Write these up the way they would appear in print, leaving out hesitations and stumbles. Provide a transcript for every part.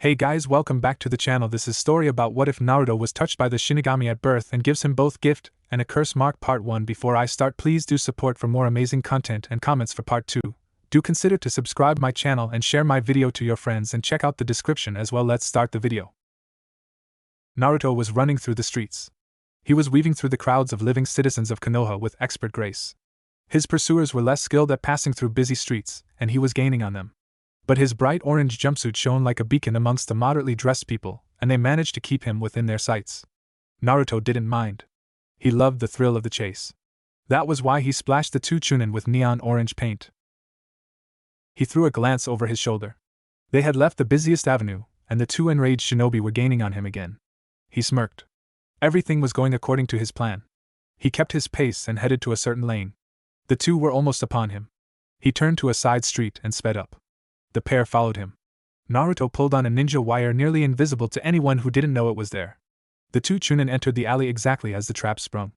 Hey guys, welcome back to the channel. This is story about what if Naruto was touched by the Shinigami at birth and gives him both gift and a curse mark part 1. Before I start, please do support for more amazing content and comments for part 2. Do consider to subscribe my channel and share my video to your friends and check out the description as well. Let's start the video. Naruto was running through the streets. He was weaving through the crowds of living citizens of Konoha with expert grace. His pursuers were less skilled at passing through busy streets, and he was gaining on them. But his bright orange jumpsuit shone like a beacon amongst the moderately dressed people, and they managed to keep him within their sights. Naruto didn't mind. He loved the thrill of the chase. That was why he splashed the two Chunin with neon orange paint. He threw a glance over his shoulder. They had left the busiest avenue, and the two enraged shinobi were gaining on him again. He smirked. Everything was going according to his plan. He kept his pace and headed to a certain lane. The two were almost upon him. He turned to a side street and sped up. The pair followed him. Naruto pulled on a ninja wire nearly invisible to anyone who didn't know it was there. The two Chunin entered the alley exactly as the trap sprung.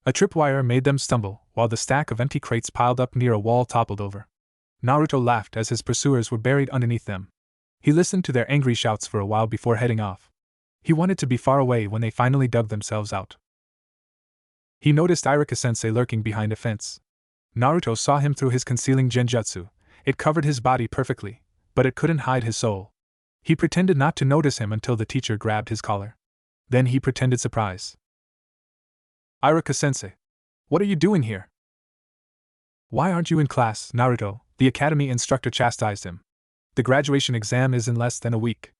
A tripwire made them stumble, while the stack of empty crates piled up near a wall toppled over. Naruto laughed as his pursuers were buried underneath them. He listened to their angry shouts for a while before heading off. He wanted to be far away when they finally dug themselves out. He noticed Iruka-sensei lurking behind a fence. Naruto saw him through his concealing genjutsu. It covered his body perfectly, but it couldn't hide his soul. He pretended not to notice him until the teacher grabbed his collar. Then he pretended surprise. Iruka-sensei, what are you doing here? Why aren't you in class, Naruto? The academy instructor chastised him. The graduation exam is in less than a week.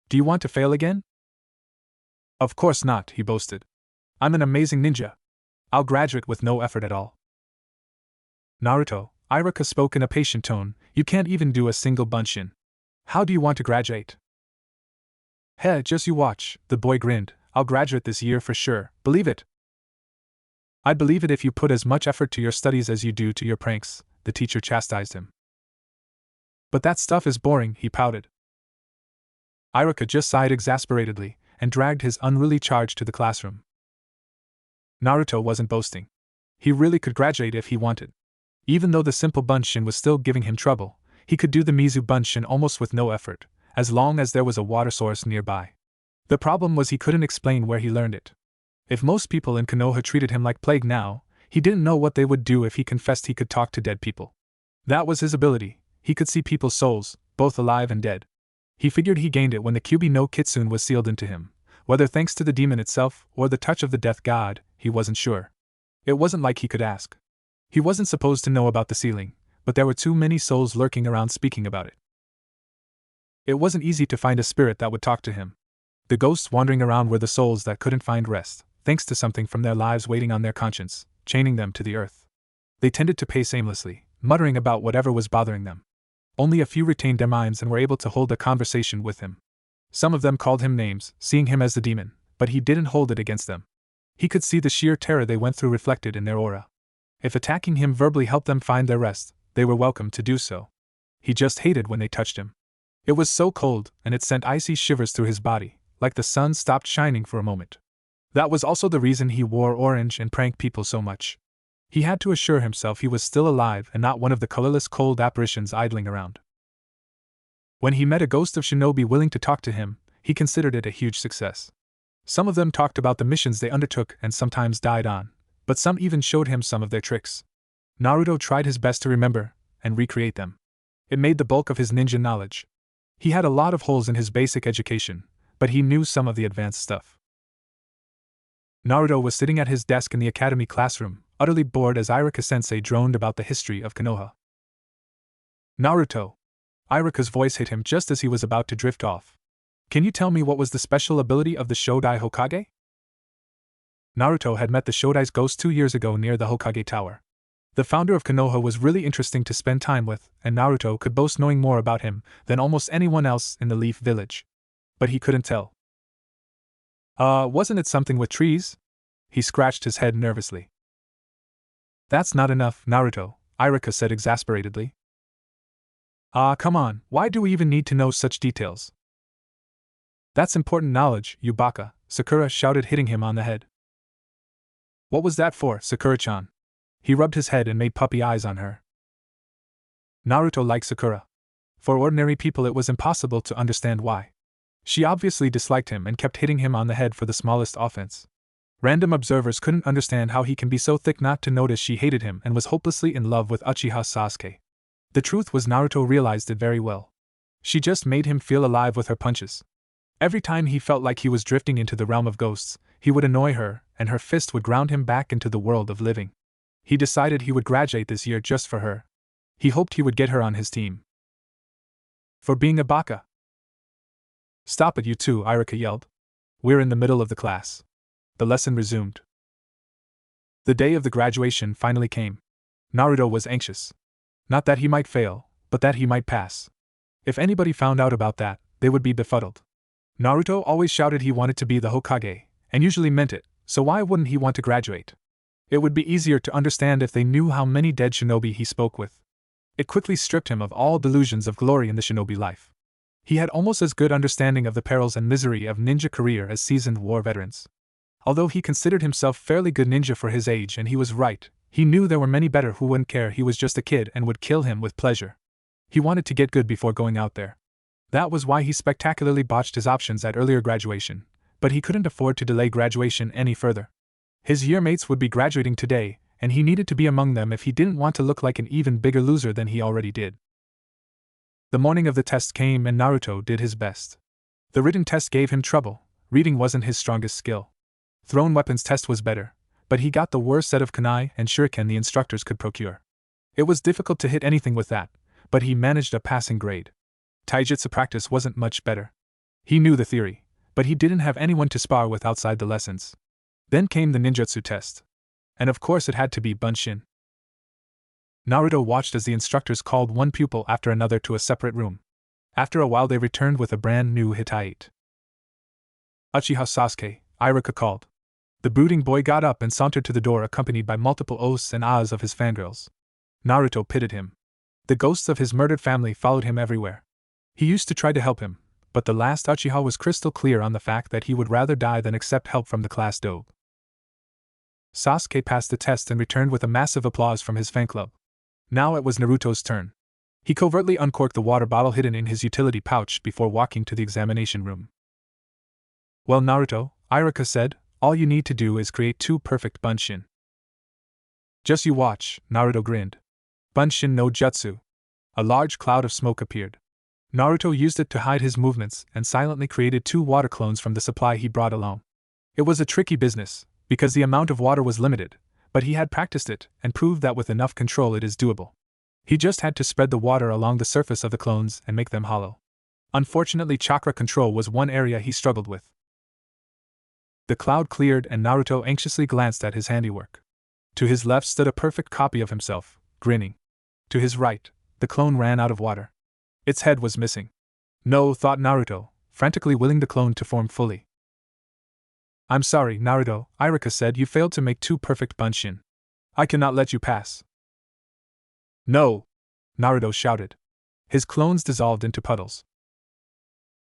Do you want to fail again? Of course not, he boasted. I'm an amazing ninja. I'll graduate with no effort at all. Naruto, Iruka spoke in a patient tone, you can't even do a single bunshin. How do you want to graduate? Heh, just you watch, the boy grinned. I'll graduate this year for sure, believe it. I'd believe it if you put as much effort to your studies as you do to your pranks, the teacher chastised him. But that stuff is boring, he pouted. Iruka just sighed exasperatedly and dragged his unruly charge to the classroom. Naruto wasn't boasting. He really could graduate if he wanted. Even though the simple bunshin was still giving him trouble, he could do the Mizu bunshin almost with no effort, as long as there was a water source nearby. The problem was he couldn't explain where he learned it. If most people in Konoha treated him like plague now, he didn't know what they would do if he confessed he could talk to dead people. That was his ability, he could see people's souls, both alive and dead. He figured he gained it when the Kyuubi no Kitsune was sealed into him. Whether thanks to the demon itself or the touch of the death god, he wasn't sure. It wasn't like he could ask. He wasn't supposed to know about the sealing, but there were too many souls lurking around speaking about it. It wasn't easy to find a spirit that would talk to him. The ghosts wandering around were the souls that couldn't find rest, thanks to something from their lives waiting on their conscience, chaining them to the earth. They tended to pace aimlessly, muttering about whatever was bothering them. Only a few retained their minds and were able to hold a conversation with him. Some of them called him names, seeing him as the demon, but he didn't hold it against them. He could see the sheer terror they went through reflected in their aura. If attacking him verbally helped them find their rest, they were welcome to do so. He just hated when they touched him. It was so cold, and it sent icy shivers through his body, like the sun stopped shining for a moment. That was also the reason he wore orange and pranked people so much. He had to assure himself he was still alive and not one of the colorless cold apparitions idling around. When he met a ghost of shinobi willing to talk to him, he considered it a huge success. Some of them talked about the missions they undertook and sometimes died on, but some even showed him some of their tricks. Naruto tried his best to remember and recreate them. It made the bulk of his ninja knowledge. He had a lot of holes in his basic education, but he knew some of the advanced stuff. Naruto was sitting at his desk in the academy classroom, utterly bored as Iruka-sensei droned about the history of Konoha. Naruto! Iruka's voice hit him just as he was about to drift off. Can you tell me what was the special ability of the Shodai Hokage? Naruto had met the Shodai's ghost 2 years ago near the Hokage Tower. The founder of Konoha was really interesting to spend time with, and Naruto could boast knowing more about him than almost anyone else in the Leaf Village. But he couldn't tell. Wasn't it something with trees? He scratched his head nervously. That's not enough, Naruto, Iruka said exasperatedly. Come on, why do we even need to know such details? That's important knowledge, you baka, Sakura shouted, hitting him on the head. What was that for, Sakura-chan? He rubbed his head and made puppy eyes on her. Naruto liked Sakura. For ordinary people it was impossible to understand why. She obviously disliked him and kept hitting him on the head for the smallest offense. Random observers couldn't understand how he can be so thick not to notice she hated him and was hopelessly in love with Uchiha Sasuke. The truth was Naruto realized it very well. She just made him feel alive with her punches. Every time he felt like he was drifting into the realm of ghosts, he would annoy her, and her fist would ground him back into the world of living. He decided he would graduate this year just for her. He hoped he would get her on his team. For being a baka. Stop it, you two, Iruka yelled. We're in the middle of the class. The lesson resumed. The day of the graduation finally came. Naruto was anxious. Not that he might fail, but that he might pass. If anybody found out about that, they would be befuddled. Naruto always shouted he wanted to be the Hokage, and usually meant it, so why wouldn't he want to graduate? It would be easier to understand if they knew how many dead shinobi he spoke with. It quickly stripped him of all delusions of glory in the shinobi life. He had almost as good understanding of the perils and misery of ninja career as seasoned war veterans. Although he considered himself fairly good ninja for his age, and he was right, he knew there were many better who wouldn't care he was just a kid and would kill him with pleasure. He wanted to get good before going out there. That was why he spectacularly botched his options at earlier graduation, but he couldn't afford to delay graduation any further. His yearmates would be graduating today, and he needed to be among them if he didn't want to look like an even bigger loser than he already did. The morning of the test came and Naruto did his best. The written test gave him trouble. Reading wasn't his strongest skill. Thrown weapons test was better, but he got the worst set of kunai and shuriken the instructors could procure. It was difficult to hit anything with that, but he managed a passing grade. Taijutsu practice wasn't much better. He knew the theory, but he didn't have anyone to spar with outside the lessons. Then came the ninjutsu test. And of course it had to be Bunshin. Naruto watched as the instructors called one pupil after another to a separate room. After a while they returned with a brand new Hittite. Uchiha Sasuke, Iruka called. The brooding boy got up and sauntered to the door accompanied by multiple ohs and ahs of his fangirls. Naruto pitied him. The ghosts of his murdered family followed him everywhere. He used to try to help him, but the last Uchiha was crystal clear on the fact that he would rather die than accept help from the class dobe. Sasuke passed the test and returned with a massive applause from his fan club. Now it was Naruto's turn. He covertly uncorked the water bottle hidden in his utility pouch before walking to the examination room. Well, Naruto, Iruka said, all you need to do is create 2 perfect Bunshin. Just you watch, Naruto grinned. Bunshin no Jutsu. A large cloud of smoke appeared. Naruto used it to hide his movements and silently created 2 water clones from the supply he brought along. It was a tricky business, because the amount of water was limited, but he had practiced it and proved that with enough control it is doable. He just had to spread the water along the surface of the clones and make them hollow. Unfortunately, chakra control was one area he struggled with. The cloud cleared and Naruto anxiously glanced at his handiwork. To his left stood a perfect copy of himself, grinning. To his right, the clone ran out of water. Its head was missing. No, thought Naruto, frantically willing the clone to form fully. I'm sorry, Naruto, Iruka said, you failed to make 2 perfect Bunshin. I cannot let you pass. No! Naruto shouted. His clones dissolved into puddles.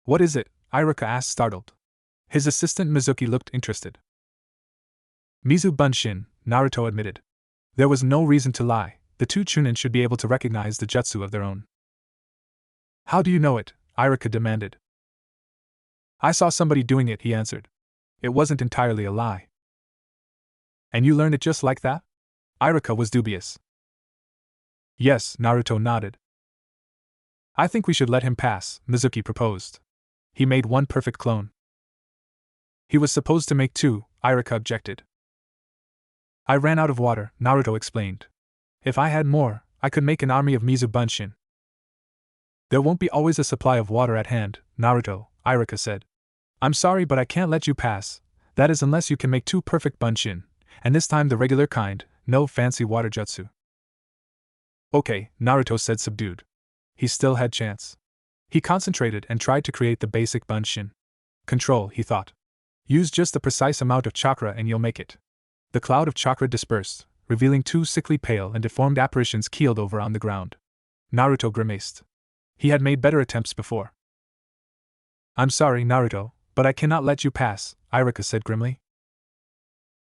What is it? Iruka asked, startled. His assistant Mizuki looked interested. Mizu Bunshin, Naruto admitted. There was no reason to lie, the 2 Chunin should be able to recognize the jutsu of their own. How do you know it? Iruka demanded. I saw somebody doing it, he answered. It wasn't entirely a lie. And you learned it just like that? Iruka was dubious. Yes, Naruto nodded. I think we should let him pass, Mizuki proposed. He made 1 perfect clone. He was supposed to make 2, Iruka objected. I ran out of water, Naruto explained. If I had more, I could make an army of Mizu Bunshin. There won't be always a supply of water at hand, Naruto, Iruka said. I'm sorry, but I can't let you pass. That is unless you can make 2 perfect Bunshin, and this time the regular kind, no fancy water jutsu. Okay, Naruto said, subdued. He still had chance. He concentrated and tried to create the basic Bunshin. Control, he thought. Use just the precise amount of chakra and you'll make it. The cloud of chakra dispersed, revealing 2 sickly pale and deformed apparitions keeled over on the ground. Naruto grimaced. He had made better attempts before. I'm sorry, Naruto, but I cannot let you pass, Iruka said grimly.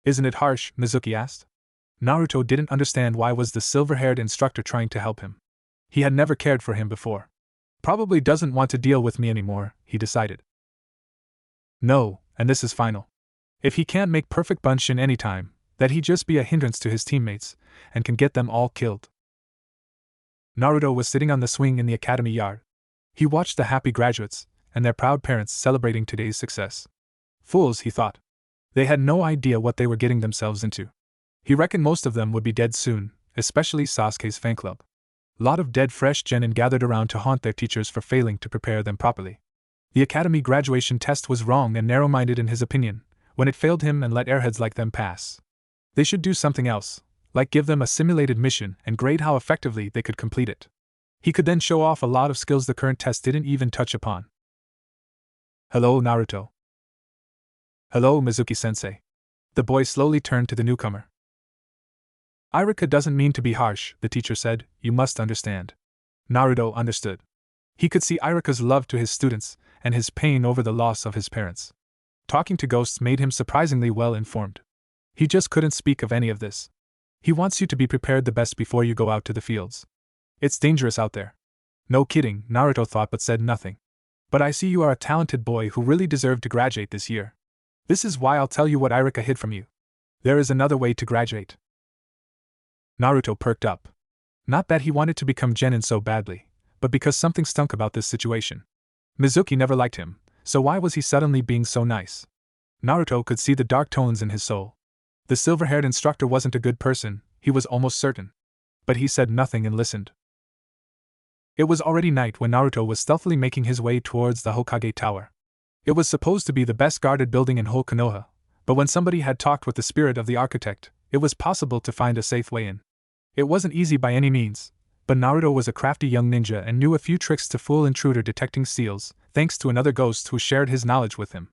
Isn't it harsh? Mizuki asked. Naruto didn't understand why was the silver-haired instructor trying to help him. He had never cared for him before. Probably doesn't want to deal with me anymore, he decided. No, and this is final. If he can't make perfect Bunshin any time, that he just be a hindrance to his teammates, and can get them all killed. Naruto was sitting on the swing in the academy yard. He watched the happy graduates, and their proud parents celebrating today's success. Fools, he thought. They had no idea what they were getting themselves into. He reckoned most of them would be dead soon, especially Sasuke's fan club. Lot of dead fresh genin gathered around to haunt their teachers for failing to prepare them properly. The academy graduation test was wrong and narrow-minded in his opinion, when it failed him and let airheads like them pass. They should do something else, like give them a simulated mission and grade how effectively they could complete it. He could then show off a lot of skills the current test didn't even touch upon. Hello, Naruto. Hello, Mizuki-sensei. The boy slowly turned to the newcomer. Irika doesn't mean to be harsh, the teacher said, you must understand. Naruto understood. He could see Irika's love to his students, and his pain over the loss of his parents. Talking to ghosts made him surprisingly well informed. He just couldn't speak of any of this. He wants you to be prepared the best before you go out to the fields. It's dangerous out there. No kidding, Naruto thought but said nothing. But I see you are a talented boy who really deserved to graduate this year. This is why I'll tell you what Irika hid from you. There is another way to graduate. Naruto perked up. Not that he wanted to become genin so badly, but because something stunk about this situation. Mizuki never liked him, so why was he suddenly being so nice? Naruto could see the dark tones in his soul. The silver-haired instructor wasn't a good person, he was almost certain. But he said nothing and listened. It was already night when Naruto was stealthily making his way towards the Hokage Tower. It was supposed to be the best guarded building in whole Konoha, but when somebody had talked with the spirit of the architect, it was possible to find a safe way in. It wasn't easy by any means, but Naruto was a crafty young ninja and knew a few tricks to fool intruder detecting seals, thanks to another ghost who shared his knowledge with him.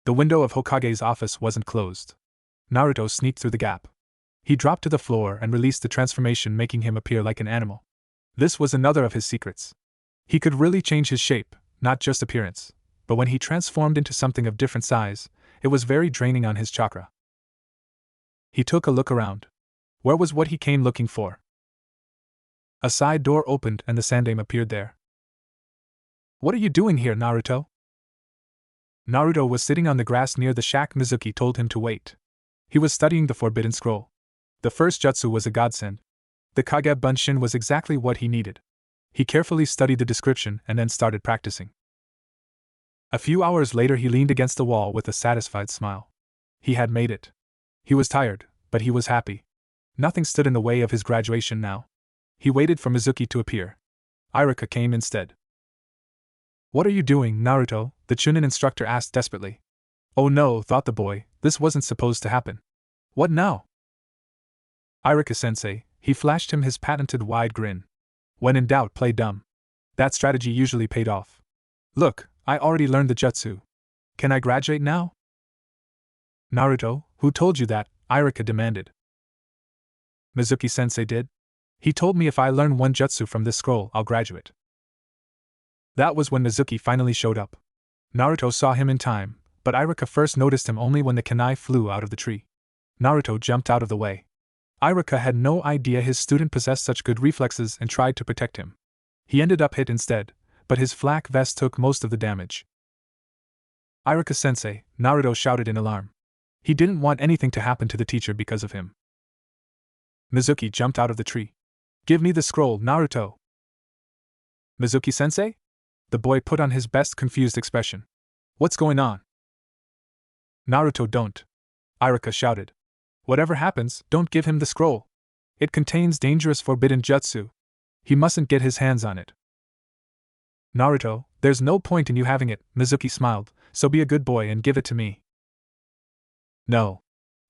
The window of Hokage's office wasn't closed. Naruto sneaked through the gap. He dropped to the floor and released the transformation, making him appear like an animal. This was another of his secrets. He could really change his shape, not just appearance, but when he transformed into something of different size, it was very draining on his chakra. He took a look around. Where was what he came looking for? A side door opened and the Sandaime appeared there. What are you doing here, Naruto? Naruto was sitting on the grass near the shack. Mizuki told him to wait. He was studying the Forbidden Scroll. The first jutsu was a godsend. The Kage Bunshin was exactly what he needed. He carefully studied the description and then started practicing. A few hours later he leaned against the wall with a satisfied smile. He had made it. He was tired, but he was happy. Nothing stood in the way of his graduation now. He waited for Mizuki to appear. Irika came instead. What are you doing, Naruto? The Chunin instructor asked desperately. Oh no, thought the boy, this wasn't supposed to happen. What now? Irika-sensei, he flashed him his patented wide grin. When in doubt, play dumb. That strategy usually paid off. Look, I already learned the jutsu. Can I graduate now? Naruto, who told you that? Irika demanded. Mizuki-sensei did. He told me if I learn one jutsu from this scroll, I'll graduate. That was when Mizuki finally showed up. Naruto saw him in time, but Irika first noticed him only when the kunai flew out of the tree. Naruto jumped out of the way. Irika had no idea his student possessed such good reflexes and tried to protect him. He ended up hit instead, but his flak vest took most of the damage. Irika-sensei, Naruto shouted in alarm. He didn't want anything to happen to the teacher because of him. Mizuki jumped out of the tree. Give me the scroll, Naruto. Mizuki-sensei? The boy put on his best confused expression. What's going on? Naruto, don't. Irika shouted. Whatever happens, don't give him the scroll. It contains dangerous forbidden jutsu. He mustn't get his hands on it. Naruto, there's no point in you having it, Mizuki smiled, so be a good boy and give it to me. No.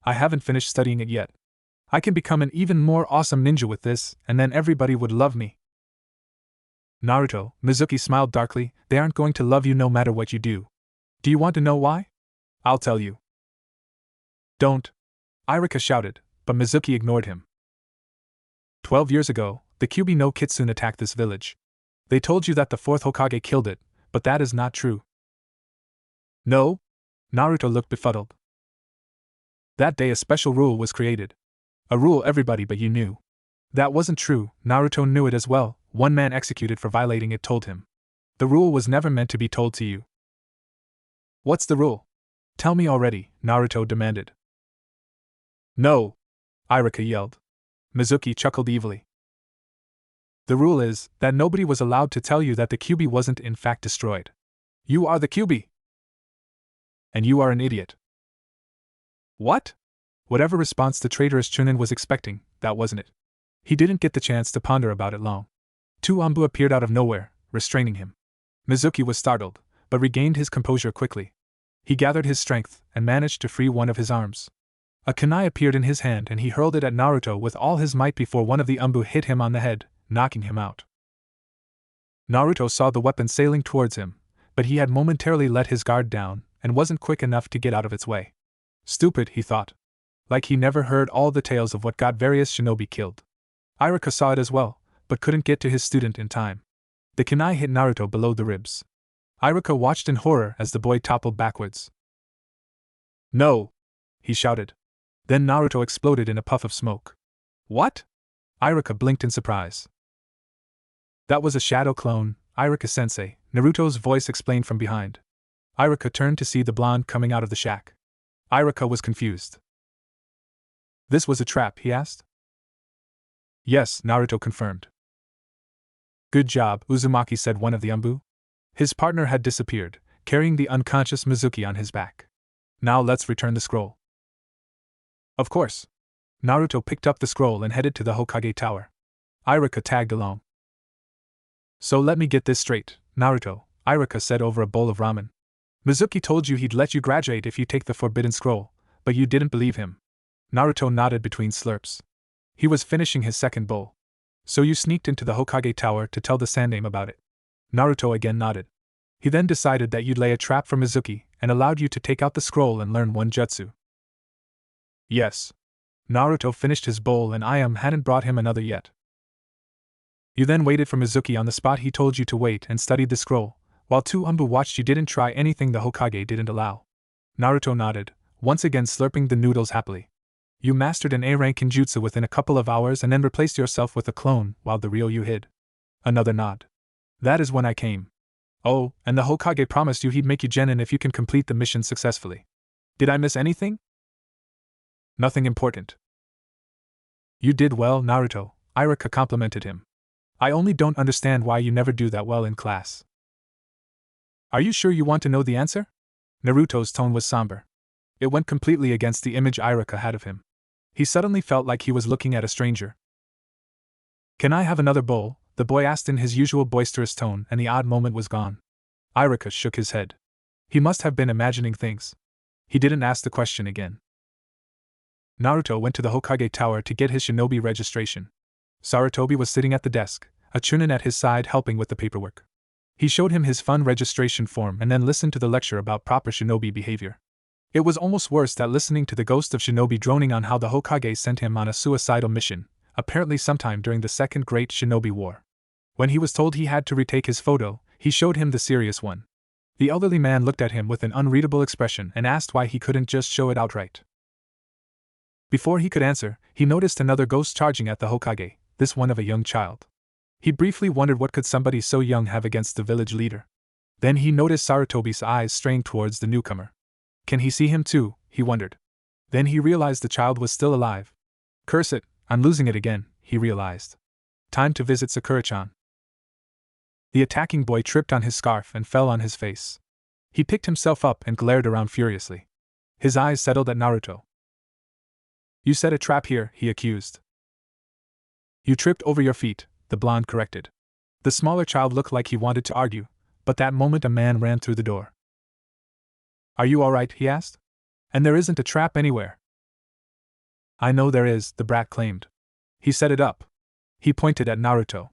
I haven't finished studying it yet. I can become an even more awesome ninja with this, and then everybody would love me. Naruto, Mizuki smiled darkly, they aren't going to love you no matter what you do. Do you want to know why? I'll tell you. Don't. Irika shouted, but Mizuki ignored him. 12 years ago, the Kyuubi no Kitsune attacked this village. They told you that the fourth Hokage killed it, but that is not true. No? Naruto looked befuddled. That day a special rule was created. A rule everybody but you knew. That wasn't true, Naruto knew it as well, one man executed for violating it told him. The rule was never meant to be told to you. What's the rule? Tell me already, Naruto demanded. No! Iruka yelled. Mizuki chuckled evilly. The rule is that nobody was allowed to tell you that the Kyuubi wasn't in fact destroyed. You are the Kyuubi! And you are an idiot. What? Whatever response the traitorous Chunin was expecting, that wasn't it. He didn't get the chance to ponder about it long. Two Anbu appeared out of nowhere, restraining him. Mizuki was startled, but regained his composure quickly. He gathered his strength and managed to free one of his arms. A kunai appeared in his hand and he hurled it at Naruto with all his might before one of the Anbu hit him on the head, knocking him out. Naruto saw the weapon sailing towards him, but he had momentarily let his guard down and wasn't quick enough to get out of its way. Stupid, he thought. Like he never heard all the tales of what got various shinobi killed. Iruka saw it as well, but couldn't get to his student in time. The kunai hit Naruto below the ribs. Iruka watched in horror as the boy toppled backwards. No! He shouted. Then Naruto exploded in a puff of smoke. What? Iruka blinked in surprise. That was a shadow clone, Iruka-sensei, Naruto's voice explained from behind. Iruka turned to see the blonde coming out of the shack. Iruka was confused. This was a trap, he asked. Yes, Naruto confirmed. Good job, Uzumaki said one of the Anbu. His partner had disappeared, carrying the unconscious Mizuki on his back. Now let's return the scroll. Of course. Naruto picked up the scroll and headed to the Hokage Tower. Iruka tagged along. So let me get this straight, Naruto, Iruka said over a bowl of ramen. Mizuki told you he'd let you graduate if you take the forbidden scroll, but you didn't believe him. Naruto nodded between slurps. He was finishing his second bowl. So you sneaked into the Hokage Tower to tell the Sandaime about it. Naruto again nodded. He then decided that you'd lay a trap for Mizuki and allowed you to take out the scroll and learn one jutsu. Yes. Naruto finished his bowl and Ayam hadn't brought him another yet. You then waited for Mizuki on the spot he told you to wait and studied the scroll, while two Anbu watched you didn't try anything the Hokage didn't allow. Naruto nodded, once again slurping the noodles happily. You mastered an A-rank ninjutsu within a couple of hours and then replaced yourself with a clone while the real you hid. Another nod. That is when I came. Oh, and the Hokage promised you he'd make you genin if you can complete the mission successfully. Did I miss anything? Nothing important. You did well, Naruto, Iruka complimented him. I only don't understand why you never do that well in class. Are you sure you want to know the answer? Naruto's tone was somber. It went completely against the image Iruka had of him. He suddenly felt like he was looking at a stranger. Can I have another bowl? The boy asked in his usual boisterous tone, and the odd moment was gone. Iruka shook his head. He must have been imagining things. He didn't ask the question again. Naruto went to the Hokage Tower to get his shinobi registration. Sarutobi was sitting at the desk, a Chunin at his side helping with the paperwork. He showed him his fun registration form and then listened to the lecture about proper shinobi behavior. It was almost worse than listening to the ghost of shinobi droning on how the Hokage sent him on a suicidal mission, apparently sometime during the Second Great Shinobi War. When he was told he had to retake his photo, he showed him the serious one. The elderly man looked at him with an unreadable expression and asked why he couldn't just show it outright. Before he could answer, he noticed another ghost charging at the Hokage, this one of a young child. He briefly wondered what could somebody so young have against the village leader. Then he noticed Sarutobi's eyes straying towards the newcomer. Can he see him too, he wondered. Then he realized the child was still alive. Curse it, I'm losing it again, he realized. Time to visit Sakura-chan. The attacking boy tripped on his scarf and fell on his face. He picked himself up and glared around furiously. His eyes settled at Naruto. You set a trap here, he accused. You tripped over your feet, the blonde corrected. The smaller child looked like he wanted to argue, but that moment a man ran through the door. Are you all right, he asked. And there isn't a trap anywhere. I know there is, the brat claimed. He set it up. He pointed at Naruto.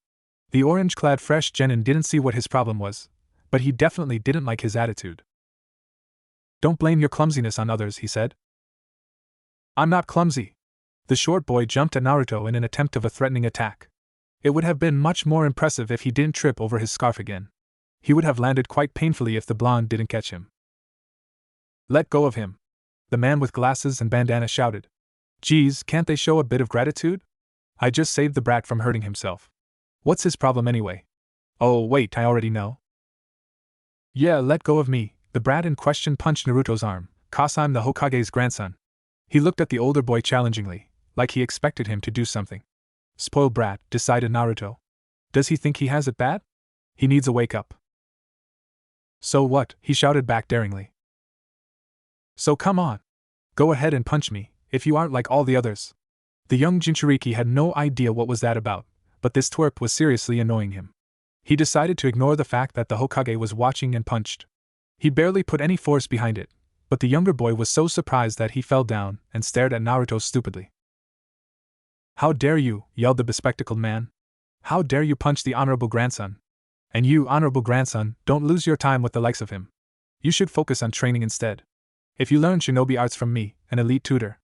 The orange-clad fresh genin didn't see what his problem was, but he definitely didn't like his attitude. Don't blame your clumsiness on others, he said. I'm not clumsy. The short boy jumped at Naruto in an attempt of a threatening attack. It would have been much more impressive if he didn't trip over his scarf again. He would have landed quite painfully if the blonde didn't catch him. Let go of him. The man with glasses and bandana shouted. Geez, can't they show a bit of gratitude? I just saved the brat from hurting himself. What's his problem anyway? Oh, wait, I already know. Yeah, let go of me, The brat in question punched Naruto's arm. "'Cause I'm the Hokage's grandson." He looked at the older boy challengingly, like he expected him to do something. Spoiled brat, decided Naruto. Does he think he has it bad? He needs a wake-up. So what? He shouted back daringly. So come on. Go ahead and punch me, if you aren't like all the others. The young Jinchuriki had no idea what was that about, but this twerp was seriously annoying him. He decided to ignore the fact that the Hokage was watching and punched. He barely put any force behind it, but the younger boy was so surprised that he fell down and stared at Naruto stupidly. "How dare you," yelled the bespectacled man. "How dare you punch the honorable grandson? And you, honorable grandson, don't lose your time with the likes of him. You should focus on training instead. If you learn shinobi arts from me, an elite tutor."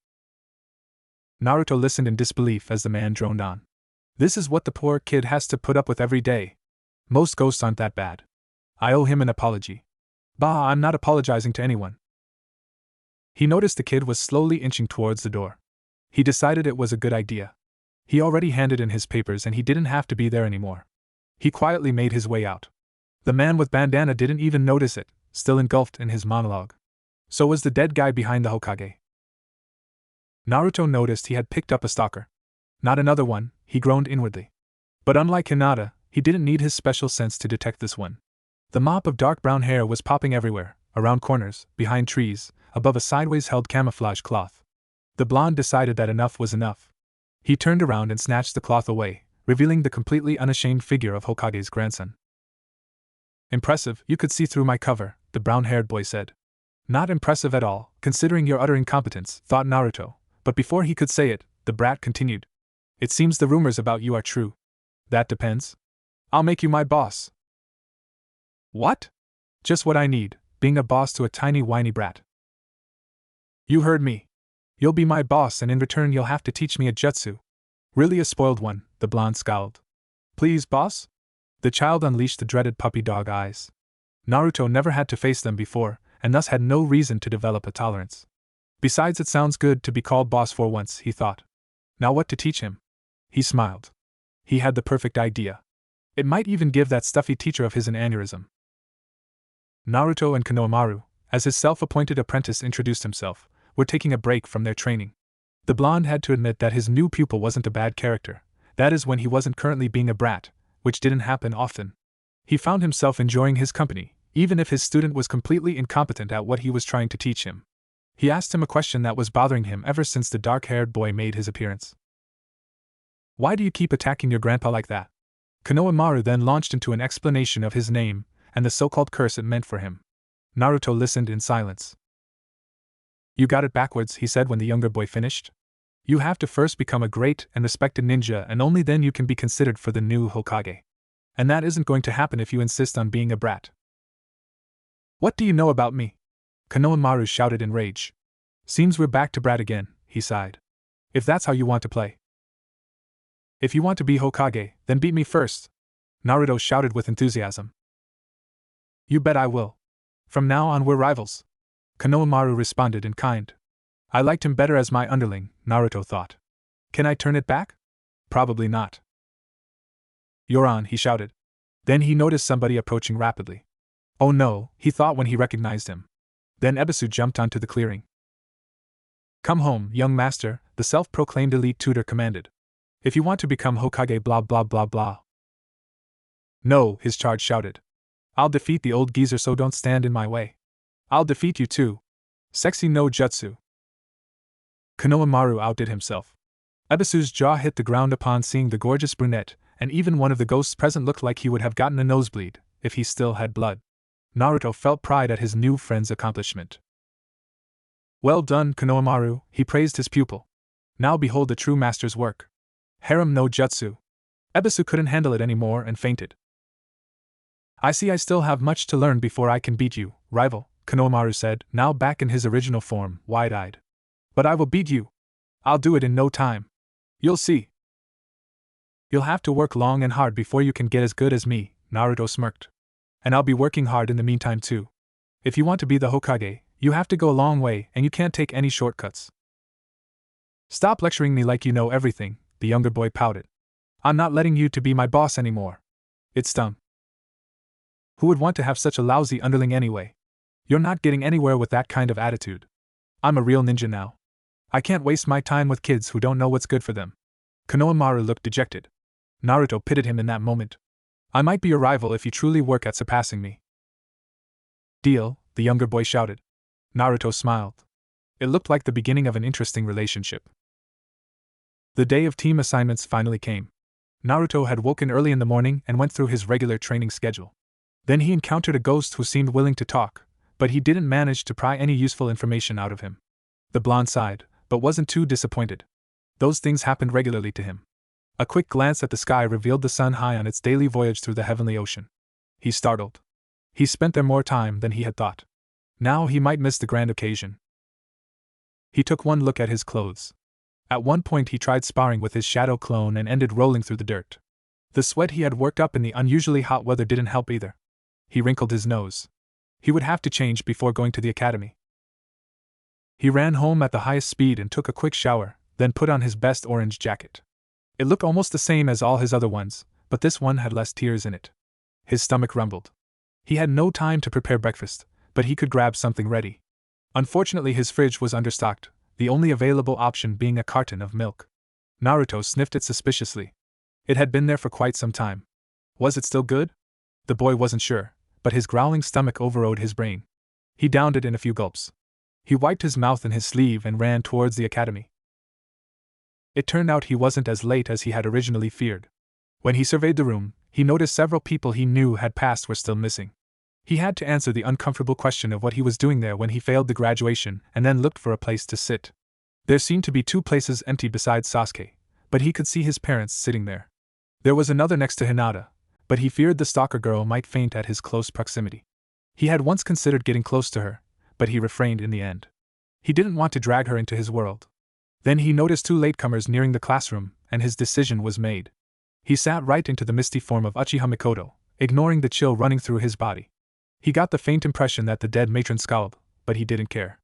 Naruto listened in disbelief as the man droned on. This is what the poor kid has to put up with every day. Most ghosts aren't that bad. I owe him an apology. Bah, I'm not apologizing to anyone. He noticed the kid was slowly inching towards the door. He decided it was a good idea. He already handed in his papers and he didn't have to be there anymore. He quietly made his way out. The man with bandana didn't even notice it, still engulfed in his monologue. So was the dead guy behind the Hokage. Naruto noticed he had picked up a stalker. Not another one, he groaned inwardly. But unlike Hinata, he didn't need his special sense to detect this one. The mop of dark brown hair was popping everywhere, around corners, behind trees, above a sideways held camouflage cloth. The blonde decided that enough was enough. He turned around and snatched the cloth away, revealing the completely unashamed figure of Hokage's grandson. "Impressive, you could see through my cover," the brown-haired boy said. "Not impressive at all, considering your utter incompetence," thought Naruto, but before he could say it, the brat continued. "It seems the rumors about you are true." "That depends. I'll make you my boss." "What?" "Just what I need, being a boss to a tiny whiny brat." "You heard me. You'll be my boss and in return you'll have to teach me a jutsu." "Really a spoiled one," the blonde scowled. "Please, boss?" The child unleashed the dreaded puppy dog eyes. Naruto never had to face them before, and thus had no reason to develop a tolerance. Besides, it sounds good to be called boss for once, he thought. Now what to teach him? He smiled. He had the perfect idea. It might even give that stuffy teacher of his an aneurysm. Naruto and Konohamaru, as his self-appointed apprentice introduced himself, were taking a break from their training. The blonde had to admit that his new pupil wasn't a bad character, that is when he wasn't currently being a brat, which didn't happen often. He found himself enjoying his company, even if his student was completely incompetent at what he was trying to teach him. He asked him a question that was bothering him ever since the dark-haired boy made his appearance. "Why do you keep attacking your grandpa like that?" Konohamaru then launched into an explanation of his name, and the so-called curse it meant for him. Naruto listened in silence. "You got it backwards," he said when the younger boy finished. "You have to first become a great and respected ninja and only then you can be considered for the new Hokage. And that isn't going to happen if you insist on being a brat." "What do you know about me?" Konohamaru shouted in rage. "Seems we're back to brat again," he sighed. "If that's how you want to play. If you want to be Hokage, then beat me first," Naruto shouted with enthusiasm. "You bet I will. From now on we're rivals," Konohamaru responded in kind. I liked him better as my underling, Naruto thought. Can I turn it back? Probably not. "You're on," he shouted. Then he noticed somebody approaching rapidly. Oh no, he thought when he recognized him. Then Ebisu jumped onto the clearing. "Come home, young master," the self-proclaimed elite tutor commanded. "If you want to become Hokage blah blah blah blah." "No," his charge shouted. "I'll defeat the old geezer, so don't stand in my way. I'll defeat you too. Sexy no jutsu." Konohamaru outdid himself. Ebisu's jaw hit the ground upon seeing the gorgeous brunette, and even one of the ghosts present looked like he would have gotten a nosebleed, if he still had blood. Naruto felt pride at his new friend's accomplishment. "Well done, Konohamaru," he praised his pupil. "Now behold the true master's work. Harem no jutsu." Ebisu couldn't handle it anymore and fainted. "I see I still have much to learn before I can beat you, rival," Konohamaru said, now back in his original form, wide-eyed. "But I will beat you. I'll do it in no time. You'll see." "You'll have to work long and hard before you can get as good as me," Naruto smirked. "And I'll be working hard in the meantime too. If you want to be the Hokage, you have to go a long way and you can't take any shortcuts." "Stop lecturing me like you know everything," the younger boy pouted. "I'm not letting you to be my boss anymore. It's dumb. Who would want to have such a lousy underling anyway?" You're not getting anywhere with that kind of attitude. I'm a real ninja now. I can't waste my time with kids who don't know what's good for them. Konohamaru looked dejected. Naruto pitied him in that moment. I might be your rival if you truly work at surpassing me. Deal, the younger boy shouted. Naruto smiled. It looked like the beginning of an interesting relationship. The day of team assignments finally came. Naruto had woken early in the morning and went through his regular training schedule. Then he encountered a ghost who seemed willing to talk, but he didn't manage to pry any useful information out of him. The blonde sighed, but wasn't too disappointed. Those things happened regularly to him. A quick glance at the sky revealed the sun high on its daily voyage through the heavenly ocean. He startled. He spent there more time than he had thought. Now he might miss the grand occasion. He took one look at his clothes. At one point he tried sparring with his shadow clone and ended rolling through the dirt. The sweat he had worked up in the unusually hot weather didn't help either. He wrinkled his nose. He would have to change before going to the academy. He ran home at the highest speed and took a quick shower, then put on his best orange jacket. It looked almost the same as all his other ones, but this one had less tears in it. His stomach rumbled. He had no time to prepare breakfast, but he could grab something ready. Unfortunately, his fridge was understocked, the only available option being a carton of milk. Naruto sniffed it suspiciously. It had been there for quite some time. Was it still good? The boy wasn't sure, but his growling stomach overrode his brain. He downed it in a few gulps. He wiped his mouth in his sleeve and ran towards the academy. It turned out he wasn't as late as he had originally feared. When he surveyed the room, he noticed several people he knew had passed were still missing. He had to answer the uncomfortable question of what he was doing there when he failed the graduation and then looked for a place to sit. There seemed to be 2 places empty besides Sasuke, but he could see his parents sitting there. There was another next to Hinata, but he feared the stalker girl might faint at his close proximity. He had once considered getting close to her, but he refrained in the end. He didn't want to drag her into his world. Then he noticed 2 latecomers nearing the classroom, and his decision was made. He sat right into the misty form of Uchiha Mikoto, ignoring the chill running through his body. He got the faint impression that the dead matron scowled, but he didn't care.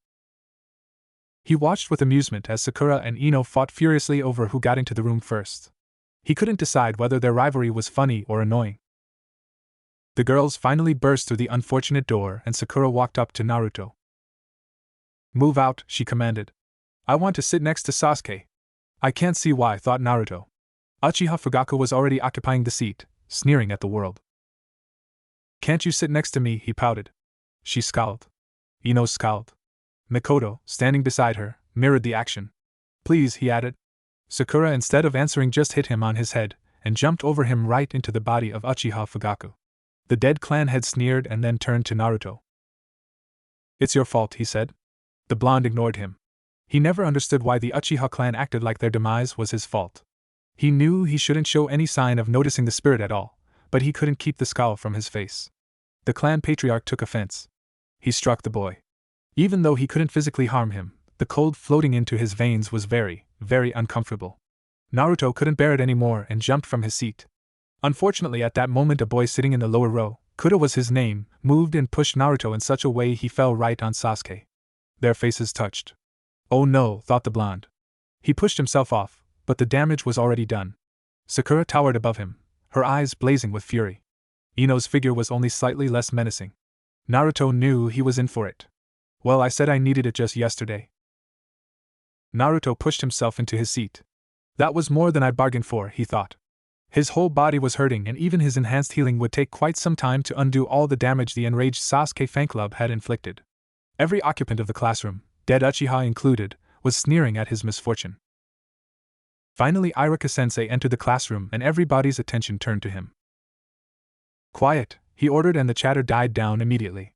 He watched with amusement as Sakura and Ino fought furiously over who got into the room first. He couldn't decide whether their rivalry was funny or annoying. The girls finally burst through the unfortunate door and Sakura walked up to Naruto. "Move out," she commanded. "I want to sit next to Sasuke." I can't see why, thought Naruto. Uchiha Fugaku was already occupying the seat, sneering at the world. "Can't you sit next to me?" he pouted. She scowled. Ino scowled. Mikoto, standing beside her, mirrored the action. "Please," he added. Sakura, instead of answering, just hit him on his head and jumped over him right into the body of Uchiha Fugaku. The dead clan head sneered and then turned to Naruto. "It's your fault," he said. The blonde ignored him. He never understood why the Uchiha clan acted like their demise was his fault. He knew he shouldn't show any sign of noticing the spirit at all, but he couldn't keep the scowl from his face. The clan patriarch took offense. He struck the boy. Even though he couldn't physically harm him, the cold floating into his veins was very, very uncomfortable. Naruto couldn't bear it anymore and jumped from his seat. Unfortunately, at that moment, a boy sitting in the lower row, Kuda was his name, moved and pushed Naruto in such a way he fell right on Sasuke. Their faces touched. Oh no, thought the blonde. He pushed himself off, but the damage was already done. Sakura towered above him, her eyes blazing with fury. Ino's figure was only slightly less menacing. Naruto knew he was in for it. Well, I said I needed it just yesterday. Naruto pushed himself into his seat. That was more than I bargained for, he thought. His whole body was hurting and even his enhanced healing would take quite some time to undo all the damage the enraged Sasuke fan club had inflicted. Every occupant of the classroom, dead Uchiha included, was sneering at his misfortune. Finally, Iruka-sensei entered the classroom and everybody's attention turned to him. "Quiet," he ordered, and the chatter died down immediately.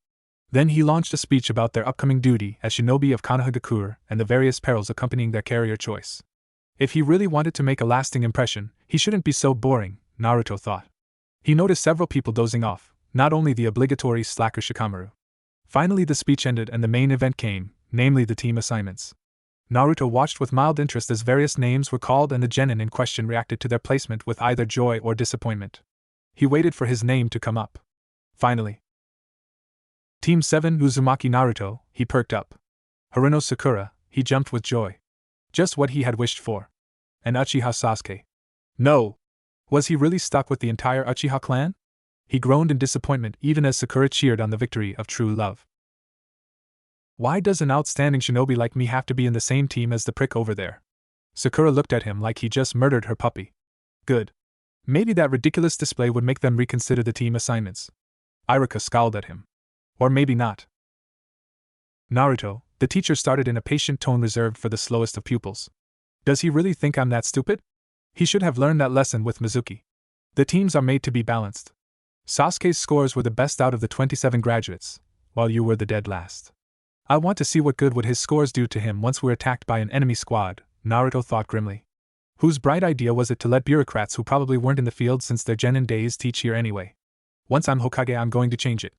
Then he launched a speech about their upcoming duty as shinobi of Konohagakure and the various perils accompanying their career choice. If he really wanted to make a lasting impression, he shouldn't be so boring, Naruto thought. He noticed several people dozing off, not only the obligatory slacker Shikamaru. Finally the speech ended and the main event came, namely the team assignments. Naruto watched with mild interest as various names were called and the genin in question reacted to their placement with either joy or disappointment. He waited for his name to come up. Finally. Team 7 Uzumaki Naruto, he perked up. Haruno Sakura, he jumped with joy. Just what he had wished for. And Uchiha Sasuke. No! Was he really stuck with the entire Uchiha clan? He groaned in disappointment even as Sakura cheered on the victory of true love. Why does an outstanding shinobi like me have to be in the same team as the prick over there? Sakura looked at him like he just murdered her puppy. Good. Maybe that ridiculous display would make them reconsider the team assignments. Iruka scowled at him. Or maybe not. Naruto, the teacher started in a patient tone reserved for the slowest of pupils. Does he really think I'm that stupid? He should have learned that lesson with Mizuki. The teams are made to be balanced. Sasuke's scores were the best out of the 27 graduates, while you were the dead last. I want to see what good would his scores do to him once we're attacked by an enemy squad, Naruto thought grimly. Whose bright idea was it to let bureaucrats who probably weren't in the field since their genin days teach here anyway? Once I'm Hokage, I'm going to change it.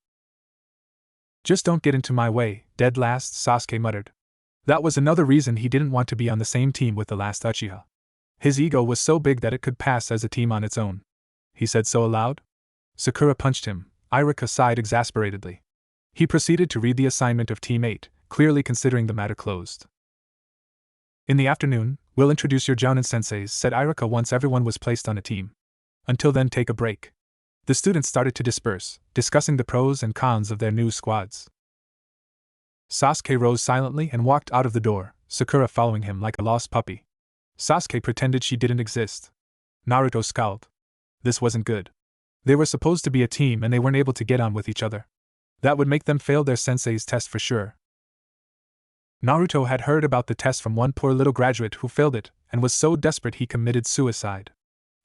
Just don't get into my way, dead last, Sasuke muttered. That was another reason he didn't want to be on the same team with the last Uchiha. His ego was so big that it could pass as a team on its own. He said so aloud. Sakura punched him. Iruka sighed exasperatedly. He proceeded to read the assignment of Team 8, clearly considering the matter closed. In the afternoon, we'll introduce your Jounin senseis, said Iruka once everyone was placed on a team. Until then, take a break. The students started to disperse, discussing the pros and cons of their new squads. Sasuke rose silently and walked out of the door, Sakura following him like a lost puppy. Sasuke pretended she didn't exist. Naruto scowled. This wasn't good. They were supposed to be a team and they weren't able to get on with each other. That would make them fail their sensei's test for sure. Naruto had heard about the test from one poor little graduate who failed it, and was so desperate he committed suicide.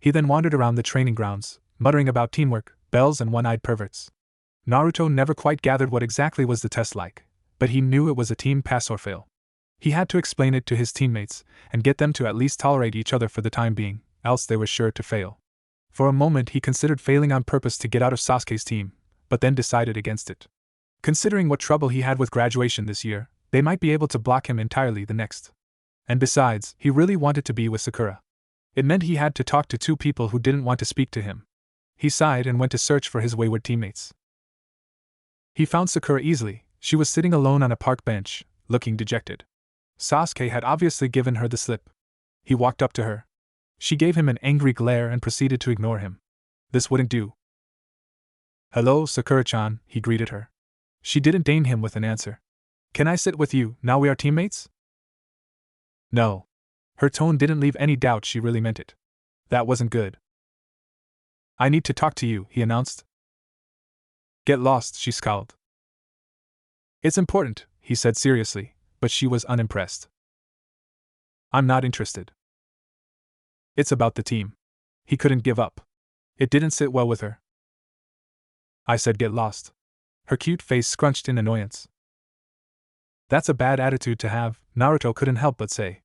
He then wandered around the training grounds, muttering about teamwork, bells and one-eyed perverts. Naruto never quite gathered what exactly was the test like, but he knew it was a team pass or fail. He had to explain it to his teammates, and get them to at least tolerate each other for the time being, else they were sure to fail. For a moment he considered failing on purpose to get out of Sasuke's team, but then decided against it. Considering what trouble he had with graduation this year, they might be able to block him entirely the next. And besides, he really wanted to be with Sakura. It meant he had to talk to two people who didn't want to speak to him. He sighed and went to search for his wayward teammates. He found Sakura easily. She was sitting alone on a park bench, looking dejected. Sasuke had obviously given her the slip. He walked up to her. She gave him an angry glare and proceeded to ignore him. This wouldn't do. Hello, Sakura-chan, he greeted her. She didn't deign him with an answer. Can I sit with you, now we are teammates? No. Her tone didn't leave any doubt she really meant it. That wasn't good. I need to talk to you, he announced. Get lost, she scowled. It's important, he said seriously, but she was unimpressed. I'm not interested. It's about the team. He couldn't give up. It didn't sit well with her. I said get lost. Her cute face scrunched in annoyance. That's a bad attitude to have, Naruto couldn't help but say.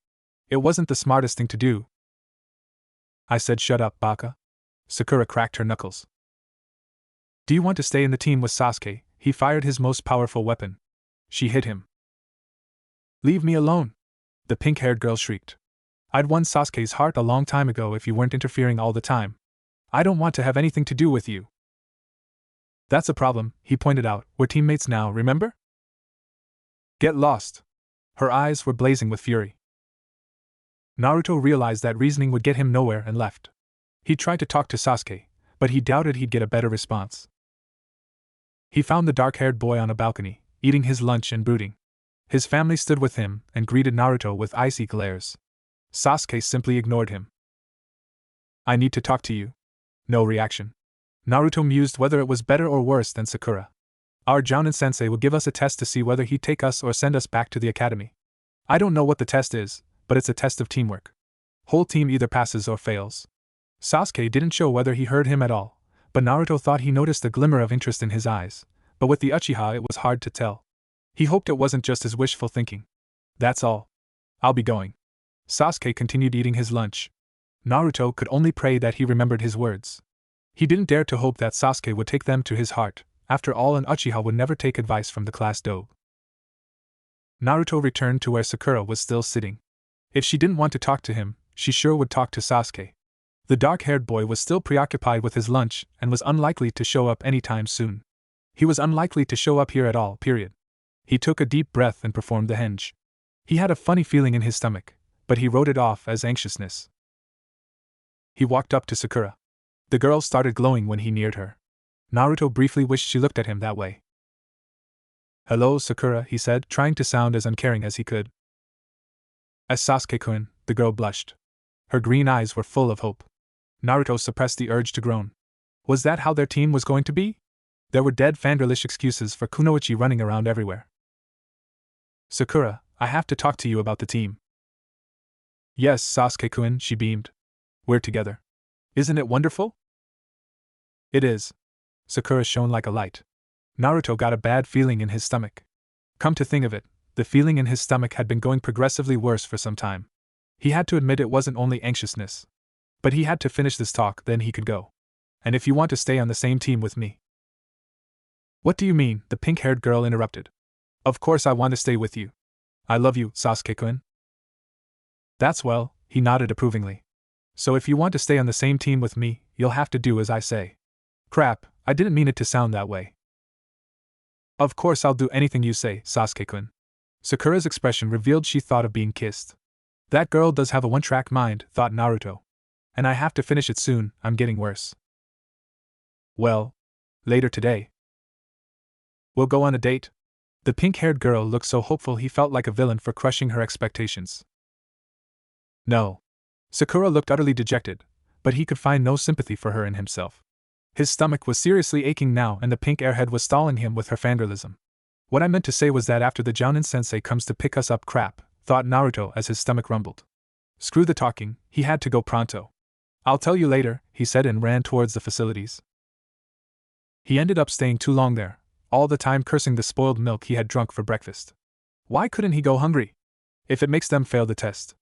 It wasn't the smartest thing to do. I said shut up, Baka. Sakura cracked her knuckles. Do you want to stay in the team with Sasuke? He fired his most powerful weapon. She hit him. Leave me alone, the pink-haired girl shrieked. I'd won Sasuke's heart a long time ago if you weren't interfering all the time. I don't want to have anything to do with you. That's a problem, he pointed out. We're teammates now, remember? Get lost. Her eyes were blazing with fury. Naruto realized that reasoning would get him nowhere and left. He tried to talk to Sasuke, but he doubted he'd get a better response. He found the dark-haired boy on a balcony, eating his lunch and brooding. His family stood with him and greeted Naruto with icy glares. Sasuke simply ignored him. I need to talk to you. No reaction. Naruto mused whether it was better or worse than Sakura. Our Jounin-sensei will give us a test to see whether he'd take us or send us back to the academy. I don't know what the test is, but it's a test of teamwork. Whole team either passes or fails. Sasuke didn't show whether he heard him at all, but Naruto thought he noticed a glimmer of interest in his eyes, but with the Uchiha it was hard to tell. He hoped it wasn't just his wishful thinking. That's all. I'll be going. Sasuke continued eating his lunch. Naruto could only pray that he remembered his words. He didn't dare to hope that Sasuke would take them to his heart. After all, an Uchiha would never take advice from the class dobe. Naruto returned to where Sakura was still sitting. If she didn't want to talk to him, she sure would talk to Sasuke. The dark-haired boy was still preoccupied with his lunch and was unlikely to show up anytime soon. He was unlikely to show up here at all, period. He took a deep breath and performed the henge. He had a funny feeling in his stomach, but he wrote it off as anxiousness. He walked up to Sakura. The girl started glowing when he neared her. Naruto briefly wished she looked at him that way. Hello, Sakura, he said, trying to sound as uncaring as he could. As Sasuke-kun, the girl blushed. Her green eyes were full of hope. Naruto suppressed the urge to groan. Was that how their team was going to be? There were dead fangirlish excuses for Kunoichi running around everywhere. Sakura, I have to talk to you about the team. Yes, Sasuke-kun, she beamed. We're together. Isn't it wonderful? It is. Sakura shone like a light. Naruto got a bad feeling in his stomach. Come to think of it, the feeling in his stomach had been going progressively worse for some time. He had to admit it wasn't only anxiousness. But he had to finish this talk, then he could go. And if you want to stay on the same team with me. What do you mean? The pink-haired girl interrupted. Of course I want to stay with you. I love you, Sasuke-kun. That's well, he nodded approvingly. So if you want to stay on the same team with me, you'll have to do as I say. Crap, I didn't mean it to sound that way. Of course I'll do anything you say, Sasuke-kun. Sakura's expression revealed she thought of being kissed. That girl does have a one-track mind, thought Naruto. And I have to finish it soon, I'm getting worse. Well, later today. We'll go on a date? The pink-haired girl looked so hopeful he felt like a villain for crushing her expectations. No. Sakura looked utterly dejected, but he could find no sympathy for her in himself. His stomach was seriously aching now and the pink airhead was stalling him with her fangirlism. What I meant to say was that after the Jounin-sensei comes to pick us up crap, thought Naruto as his stomach rumbled. Screw the talking, he had to go pronto. I'll tell you later, he said and ran towards the facilities. He ended up staying too long there, all the time cursing the spoiled milk he had drunk for breakfast. Why couldn't he go hungry? If it makes them fail the test.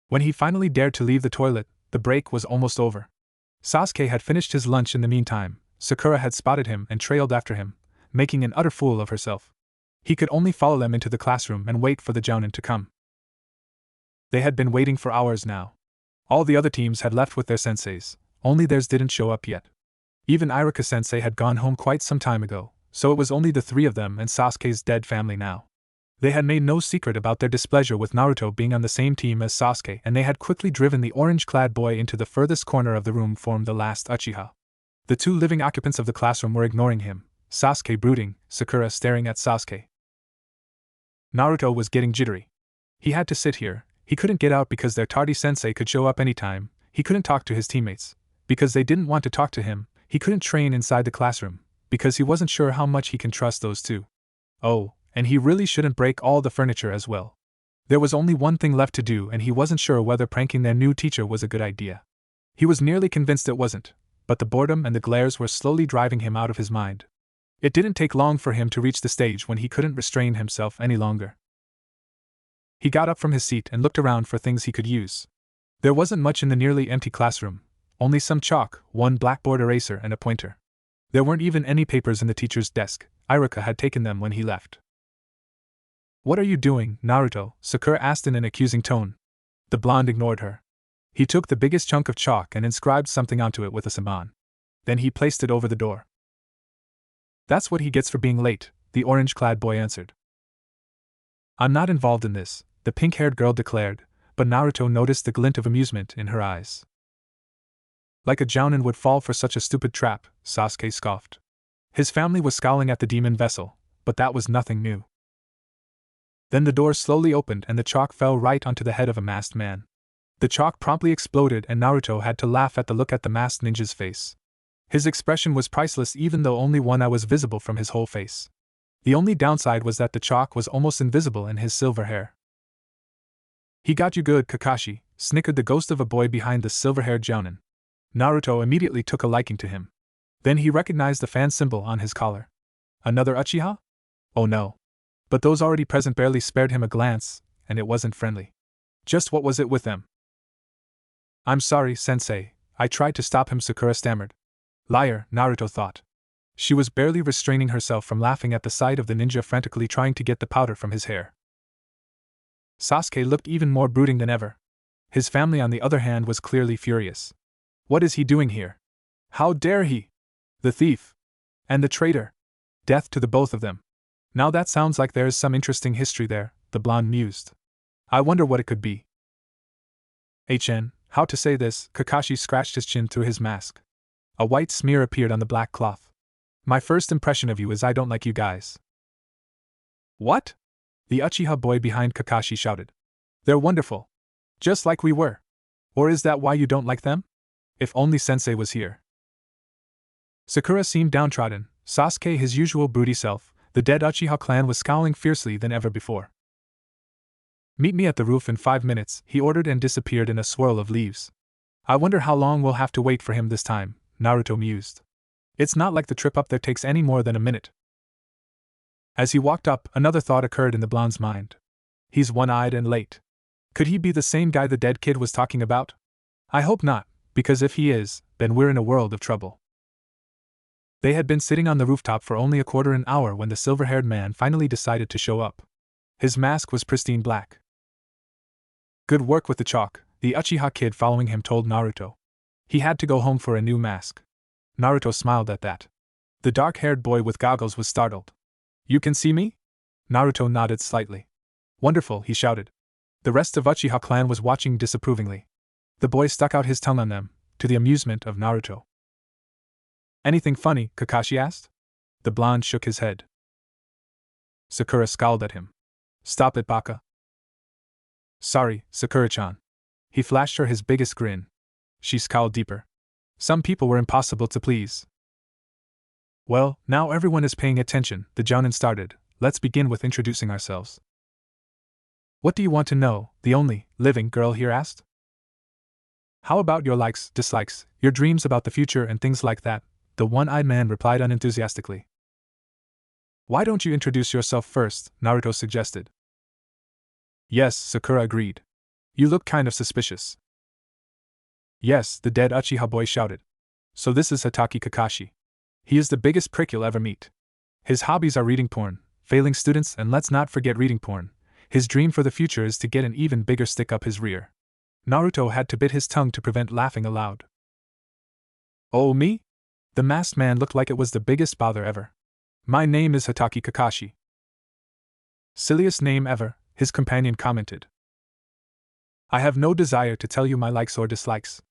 When he finally dared to leave the toilet, the break was almost over. Sasuke had finished his lunch in the meantime. Sakura had spotted him and trailed after him, making an utter fool of herself. He could only follow them into the classroom and wait for the Jounin to come. They had been waiting for hours now. All the other teams had left with their senseis, only theirs didn't show up yet. Even Iruka-sensei had gone home quite some time ago, so it was only the three of them and Sasuke's dead family now. They had made no secret about their displeasure with Naruto being on the same team as Sasuke, and they had quickly driven the orange-clad boy into the furthest corner of the room formed the last Uchiha. The two living occupants of the classroom were ignoring him, Sasuke brooding, Sakura staring at Sasuke. Naruto was getting jittery. He had to sit here, he couldn't get out because their tardy sensei could show up anytime, he couldn't talk to his teammates, because they didn't want to talk to him, he couldn't train inside the classroom, because he wasn't sure how much he can trust those two. Oh, and he really shouldn't break all the furniture as well. There was only one thing left to do and he wasn't sure whether pranking their new teacher was a good idea. He was nearly convinced it wasn't, but the boredom and the glares were slowly driving him out of his mind. It didn't take long for him to reach the stage when he couldn't restrain himself any longer. He got up from his seat and looked around for things he could use. There wasn't much in the nearly empty classroom, only some chalk, one blackboard eraser and a pointer. There weren't even any papers in the teacher's desk, Iruka had taken them when he left. What are you doing, Naruto? Sakura asked in an accusing tone. The blonde ignored her. He took the biggest chunk of chalk and inscribed something onto it with a saman. Then he placed it over the door. That's what he gets for being late, the orange-clad boy answered. I'm not involved in this, the pink-haired girl declared, but Naruto noticed the glint of amusement in her eyes. Like a Jounin would fall for such a stupid trap, Sasuke scoffed. His family was scowling at the demon vessel, but that was nothing new. Then the door slowly opened and the chalk fell right onto the head of a masked man. The chalk promptly exploded and Naruto had to laugh at the look at the masked ninja's face. His expression was priceless even though only one eye was visible from his whole face. The only downside was that the chalk was almost invisible in his silver hair. He got you good, Kakashi, snickered the ghost of a boy behind the silver-haired Jounin. Naruto immediately took a liking to him. Then he recognized the fan symbol on his collar. Another Uchiha? Oh no. But those already present barely spared him a glance, and it wasn't friendly. Just what was it with them? I'm sorry, sensei, I tried to stop him, Sakura stammered. Liar, Naruto thought. She was barely restraining herself from laughing at the sight of the ninja frantically trying to get the powder from his hair. Sasuke looked even more brooding than ever. His family, on the other hand, was clearly furious. What is he doing here? How dare he? The thief! And the traitor! Death to the both of them. Now that sounds like there is some interesting history there, the blonde mused. I wonder what it could be. How to say this? Kakashi scratched his chin through his mask. A white smear appeared on the black cloth. My first impression of you is I don't like you guys. What? The Uchiha boy behind Kakashi shouted. They're wonderful. Just like we were. Or is that why you don't like them? If only Sensei was here. Sakura seemed downtrodden. Sasuke, his usual broody self, the dead Uchiha clan, was scowling fiercely than ever before. Meet me at the roof in 5 minutes, he ordered, and disappeared in a swirl of leaves. I wonder how long we'll have to wait for him this time, Naruto mused. It's not like the trip up there takes any more than a minute. As he walked up, another thought occurred in the blonde's mind. He's one-eyed and late. Could he be the same guy the dead kid was talking about? I hope not, because if he is, then we're in a world of trouble. They had been sitting on the rooftop for only a quarter an hour when the silver-haired man finally decided to show up. His mask was pristine black. Good work with the chalk, the Uchiha kid following him told Naruto. He had to go home for a new mask. Naruto smiled at that. The dark-haired boy with goggles was startled. You can see me? Naruto nodded slightly. Wonderful, he shouted. The rest of Uchiha clan was watching disapprovingly. The boy stuck out his tongue on them, to the amusement of Naruto. Anything funny? Kakashi asked. The blonde shook his head. Sakura scowled at him. Stop it, Baka. Sorry, Sakura-chan. He flashed her his biggest grin. She scowled deeper. Some people were impossible to please. Well, now everyone is paying attention, the Jounin started. Let's begin with introducing ourselves. What do you want to know? The only living girl here asked. How about your likes, dislikes, your dreams about the future and things like that? The one-eyed man replied unenthusiastically. Why don't you introduce yourself first? Naruto suggested. Yes, Sakura agreed. You look kind of suspicious. Yes, the dead Uchiha boy shouted. So this is Hatake Kakashi. He is the biggest prick you'll ever meet. His hobbies are reading porn, failing students, and let's not forget reading porn. His dream for the future is to get an even bigger stick up his rear. Naruto had to bit his tongue to prevent laughing aloud. Oh, me? The masked man looked like it was the biggest bother ever. My name is Hatake Kakashi. Silliest name ever, his companion commented. I have no desire to tell you my likes or dislikes.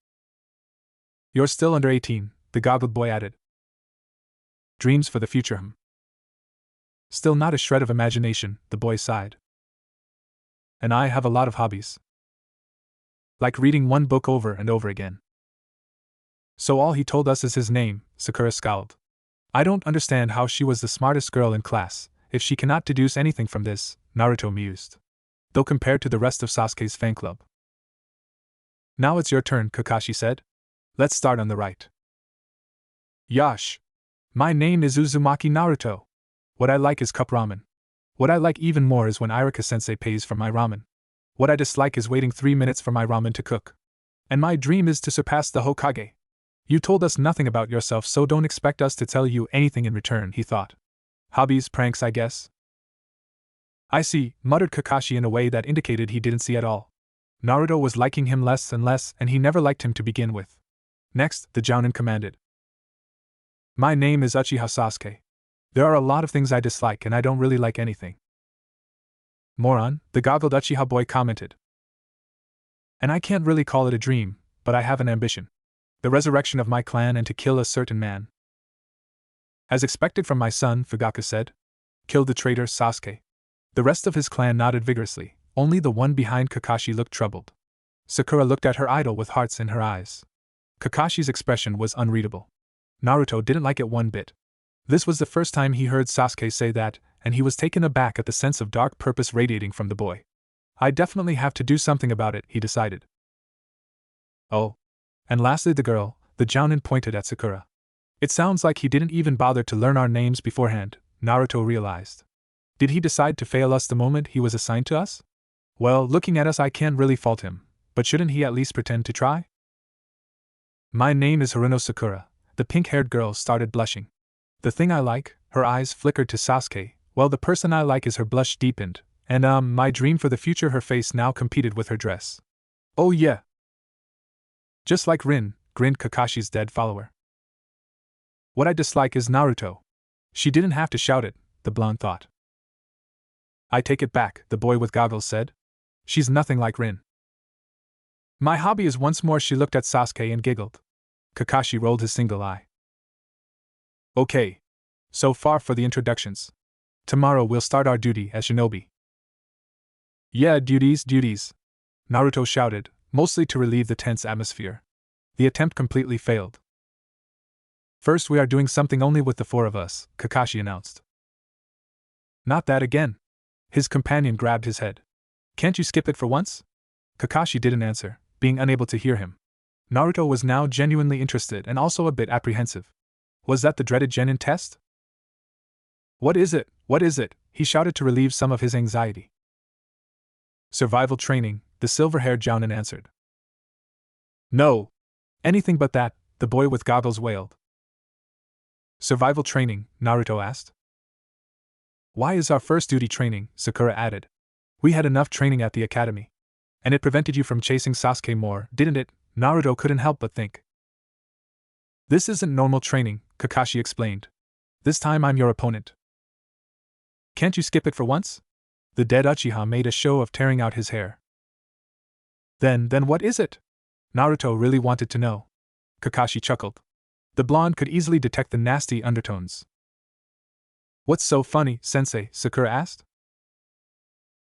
You're still under 18, the goggled boy added. Dreams for the future, Still not a shred of imagination, the boy sighed. And I have a lot of hobbies. Like reading one book over and over again. So all he told us is his name, Sakura scowled. I don't understand how she was the smartest girl in class, if she cannot deduce anything from this, Naruto mused. Though compared to the rest of Sasuke's fan club. Now it's your turn, Kakashi said. Let's start on the right. Yash. My name is Uzumaki Naruto. What I like is cup ramen. What I like even more is when Irika-sensei pays for my ramen. What I dislike is waiting 3 minutes for my ramen to cook. And my dream is to surpass the Hokage. You told us nothing about yourself, so don't expect us to tell you anything in return, he thought. Hobbies, pranks, I guess. I see, muttered Kakashi in a way that indicated he didn't see at all. Naruto was liking him less and less, and he never liked him to begin with. Next, the Jounin commanded. My name is Uchiha Sasuke. There are a lot of things I dislike, and I don't really like anything. Moron, the goggled Uchiha boy commented. And I can't really call it a dream, but I have an ambition. The resurrection of my clan and to kill a certain man. As expected from my son, Fugaku said. Kill the traitor, Sasuke. The rest of his clan nodded vigorously, only the one behind Kakashi looked troubled. Sakura looked at her idol with hearts in her eyes. Kakashi's expression was unreadable. Naruto didn't like it one bit. This was the first time he heard Sasuke say that, and he was taken aback at the sense of dark purpose radiating from the boy. I definitely have to do something about it, he decided. Oh. And lastly the girl, the Jounin pointed at Sakura. It sounds like he didn't even bother to learn our names beforehand, Naruto realized. Did he decide to fail us the moment he was assigned to us? Well, looking at us I can't really fault him, but shouldn't he at least pretend to try? My name is Haruno Sakura, the pink-haired girl started blushing. The thing I like, her eyes flickered to Sasuke, well the person I like is her blush deepened, and my dream for the future her face now competed with her dress. Oh yeah. Just like Rin, grinned Kakashi's dead follower. What I dislike is Naruto. She didn't have to shout it, the blonde thought. I take it back, the boy with goggles said. She's nothing like Rin. My hobby is once more. She looked at Sasuke and giggled. Kakashi rolled his single eye. Okay. So far for the introductions. Tomorrow we'll start our duty as shinobi. Yeah, duties. Naruto shouted, mostly to relieve the tense atmosphere. The attempt completely failed. First, we are doing something only with the four of us, Kakashi announced. Not that again. His companion grabbed his head. Can't you skip it for once? Kakashi didn't answer, being unable to hear him. Naruto was now genuinely interested and also a bit apprehensive. Was that the dreaded genin test? What is it? He shouted to relieve some of his anxiety. Survival training, the silver-haired Jounin answered. No! Anything but that, the boy with goggles wailed. Survival training, Naruto asked. Why is our first duty training? Sakura added. We had enough training at the academy. And it prevented you from chasing Sasuke more, didn't it? Naruto couldn't help but think. This isn't normal training, Kakashi explained. This time I'm your opponent. Can't you skip it for once? The dead Uchiha made a show of tearing out his hair. Then what is it? Naruto really wanted to know. Kakashi chuckled. The blonde could easily detect the nasty undertones. What's so funny, sensei? Sakura asked.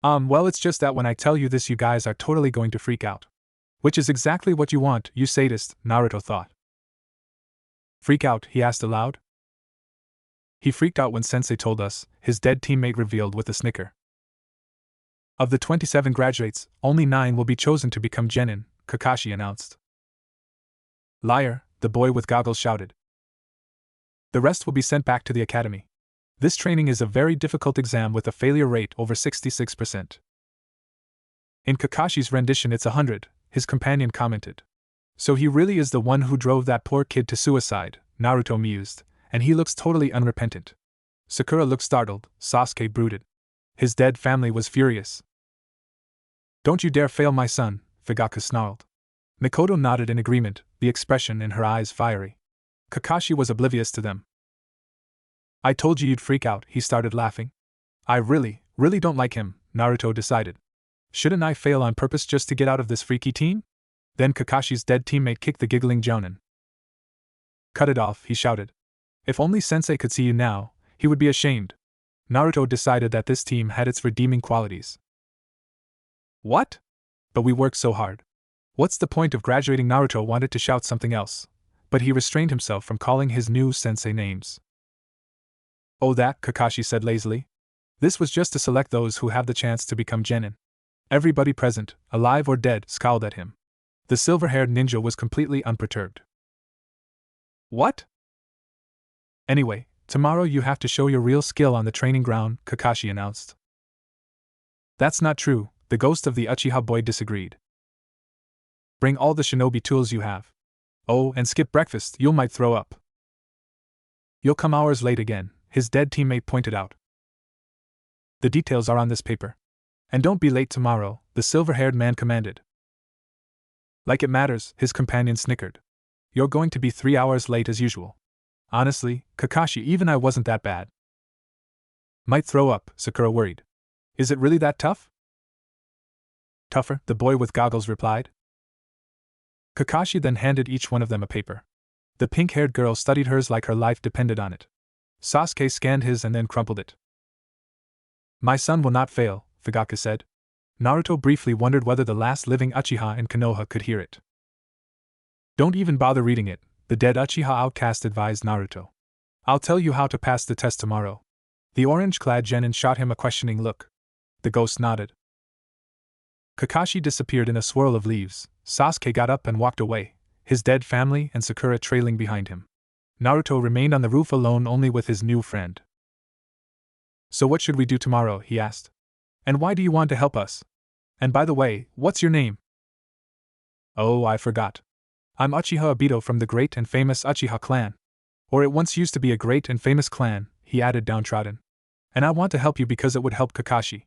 Well, it's just that when I tell you this, you guys are totally going to freak out. Which is exactly what you want, you sadist, Naruto thought. Freak out? He asked aloud. He freaked out when sensei told us, his dead teammate revealed with a snicker. Of the 27 graduates, only 9 will be chosen to become genin, Kakashi announced. Liar, the boy with goggles shouted. The rest will be sent back to the academy. This training is a very difficult exam with a failure rate over 66%. In Kakashi's rendition it's 100, his companion commented. So he really is the one who drove that poor kid to suicide, Naruto mused, and he looks totally unrepentant. Sakura looked startled, Sasuke brooded. His dead family was furious. Don't you dare fail my son, Fugaku snarled. Mikoto nodded in agreement, the expression in her eyes fiery. Kakashi was oblivious to them. I told you you'd freak out, he started laughing. I really don't like him, Naruto decided. Shouldn't I fail on purpose just to get out of this freaky team? Then Kakashi's dead teammate kicked the giggling Jounin. Cut it off, he shouted. If only sensei could see you now, he would be ashamed. Naruto decided that this team had its redeeming qualities. What? But we worked so hard. What's the point of graduating? Naruto wanted to shout something else, but he restrained himself from calling his new sensei names. Oh, that, Kakashi said lazily. This was just to select those who have the chance to become genin. Everybody present, alive or dead, scowled at him. The silver-haired ninja was completely unperturbed. What? Anyway, tomorrow you have to show your real skill on the training ground, Kakashi announced. That's not true, the ghost of the Uchiha boy disagreed. Bring all the shinobi tools you have. Oh, and skip breakfast, you might throw up. You'll come hours late again, his dead teammate pointed out. The details are on this paper. And don't be late tomorrow, the silver-haired man commanded. Like it matters, his companion snickered. You're going to be 3 hours late as usual. Honestly, Kakashi, even I wasn't that bad. Might throw up, Sakura worried. Is it really that tough? Tougher, the boy with goggles replied. Kakashi then handed each one of them a paper. The pink-haired girl studied hers like her life depended on it. Sasuke scanned his and then crumpled it. My son will not fail, Fugaku said. Naruto briefly wondered whether the last living Uchiha in Konoha could hear it. Don't even bother reading it, the dead Uchiha outcast advised Naruto. I'll tell you how to pass the test tomorrow. The orange-clad genin shot him a questioning look. The ghost nodded. Kakashi disappeared in a swirl of leaves. Sasuke got up and walked away, his dead family and Sakura trailing behind him. Naruto remained on the roof alone only with his new friend. So what should we do tomorrow? He asked. And why do you want to help us? And by the way, what's your name? Oh, I forgot. I'm Uchiha Obito from the great and famous Uchiha clan. Or it once used to be a great and famous clan, he added downtrodden. And I want to help you because it would help Kakashi.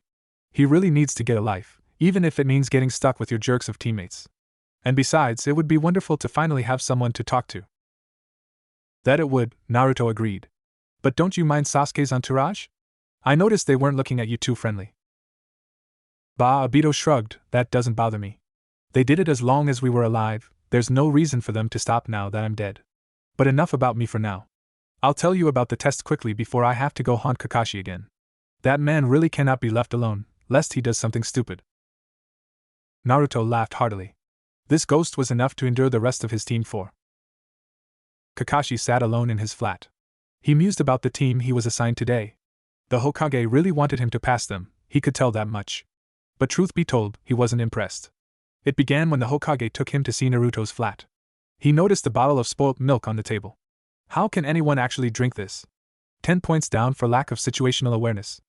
He really needs to get a life, even if it means getting stuck with your jerks of teammates. And besides, it would be wonderful to finally have someone to talk to. That it would, Naruto agreed. But don't you mind Sasuke's entourage? I noticed they weren't looking at you too friendly. Bah, Obito shrugged, that doesn't bother me. They did it as long as we were alive, there's no reason for them to stop now that I'm dead. But enough about me for now. I'll tell you about the test quickly before I have to go haunt Kakashi again. That man really cannot be left alone, lest he does something stupid. Naruto laughed heartily. This ghost was enough to endure the rest of his team for. Kakashi sat alone in his flat. He mused about the team he was assigned today. The Hokage really wanted him to pass them, he could tell that much. But truth be told, he wasn't impressed. It began when the Hokage took him to see Naruto's flat. He noticed the bottle of spoilt milk on the table. How can anyone actually drink this? 10 points down for lack of situational awareness.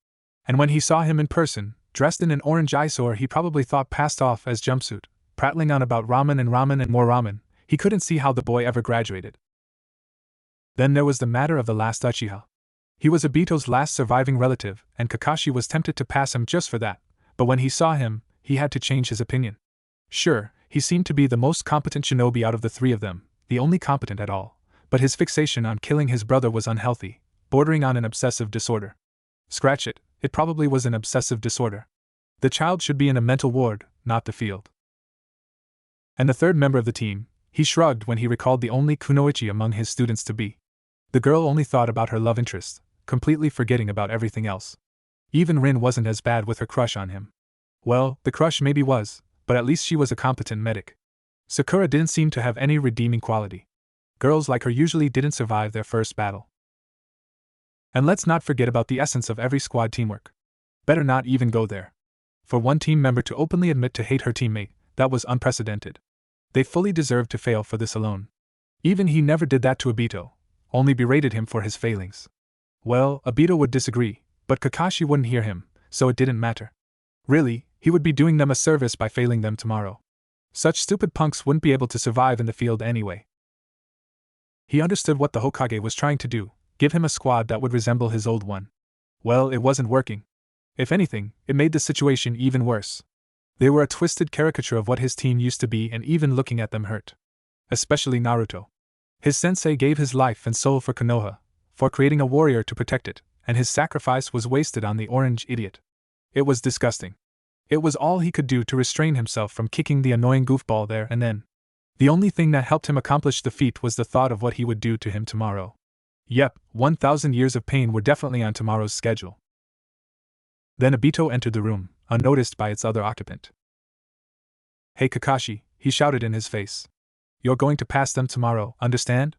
And when he saw him in person, dressed in an orange eyesore he probably thought passed off as jumpsuit, prattling on about ramen and more ramen, he couldn't see how the boy ever graduated. Then there was the matter of the last Uchiha. He was Obito's last surviving relative, and Kakashi was tempted to pass him just for that, but when he saw him, he had to change his opinion. Sure, he seemed to be the most competent shinobi out of the three of them, the only competent at all, but his fixation on killing his brother was unhealthy, bordering on an obsessive disorder. Scratch it, it probably was an obsessive disorder. The child should be in a mental ward, not the field. And the third member of the team, he shrugged when he recalled the only kunoichi among his students to be. The girl only thought about her love interest, completely forgetting about everything else. Even Rin wasn't as bad with her crush on him. Well, the crush maybe was, but at least she was a competent medic. Sakura didn't seem to have any redeeming quality. Girls like her usually didn't survive their first battle. And let's not forget about the essence of every squad teamwork. Better not even go there. For one team member to openly admit to hate her teammate, that was unprecedented. They fully deserved to fail for this alone. Even he never did that to Obito, only berated him for his failings. Well, Obito would disagree, but Kakashi wouldn't hear him, so it didn't matter. Really, he would be doing them a service by failing them tomorrow. Such stupid punks wouldn't be able to survive in the field anyway. He understood what the Hokage was trying to do, give him a squad that would resemble his old one. Well, it wasn't working. If anything, it made the situation even worse. They were a twisted caricature of what his team used to be, and even looking at them hurt. Especially Naruto. His sensei gave his life and soul for Konoha, for creating a warrior to protect it, and his sacrifice was wasted on the orange idiot. It was disgusting. It was all he could do to restrain himself from kicking the annoying goofball there and then. The only thing that helped him accomplish the feat was the thought of what he would do to him tomorrow. Yep, 1,000 years of pain were definitely on tomorrow's schedule. Then Obito entered the room, unnoticed by its other occupant. "Hey Kakashi," he shouted in his face. "You're going to pass them tomorrow, understand?"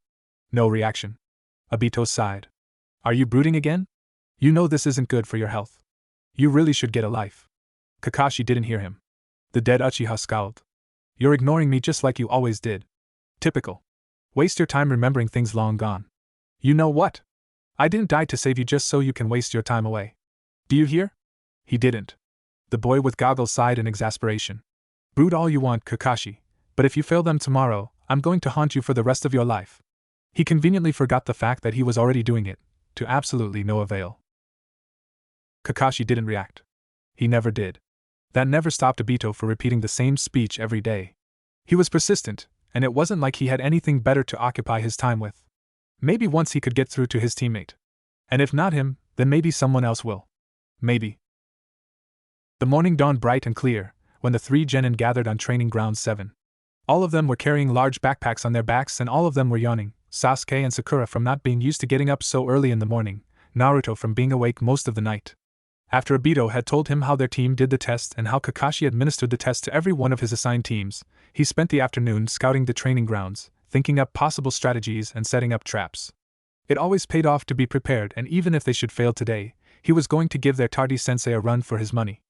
No reaction. Obito sighed. "Are you brooding again? You know this isn't good for your health. You really should get a life." Kakashi didn't hear him. The dead Uchiha scowled. "You're ignoring me just like you always did. Typical. Waste your time remembering things long gone. You know what? I didn't die to save you just so you can waste your time away. Do you hear?" He didn't. The boy with goggles sighed in exasperation. "Brood all you want, Kakashi, but if you fail them tomorrow, I'm going to haunt you for the rest of your life." He conveniently forgot the fact that he was already doing it, to absolutely no avail. Kakashi didn't react. He never did. That never stopped Obito from repeating the same speech every day. He was persistent, and it wasn't like he had anything better to occupy his time with. Maybe once he could get through to his teammate. And if not him, then maybe someone else will. Maybe. The morning dawned bright and clear, when the three genin gathered on Training Ground 7. All of them were carrying large backpacks on their backs and all of them were yawning, Sasuke and Sakura from not being used to getting up so early in the morning, Naruto from being awake most of the night. After Obito had told him how their team did the test and how Kakashi administered the test to every one of his assigned teams, he spent the afternoon scouting the training grounds, thinking up possible strategies and setting up traps. It always paid off to be prepared, and even if they should fail today, he was going to give their Tardy-sensei a run for his money.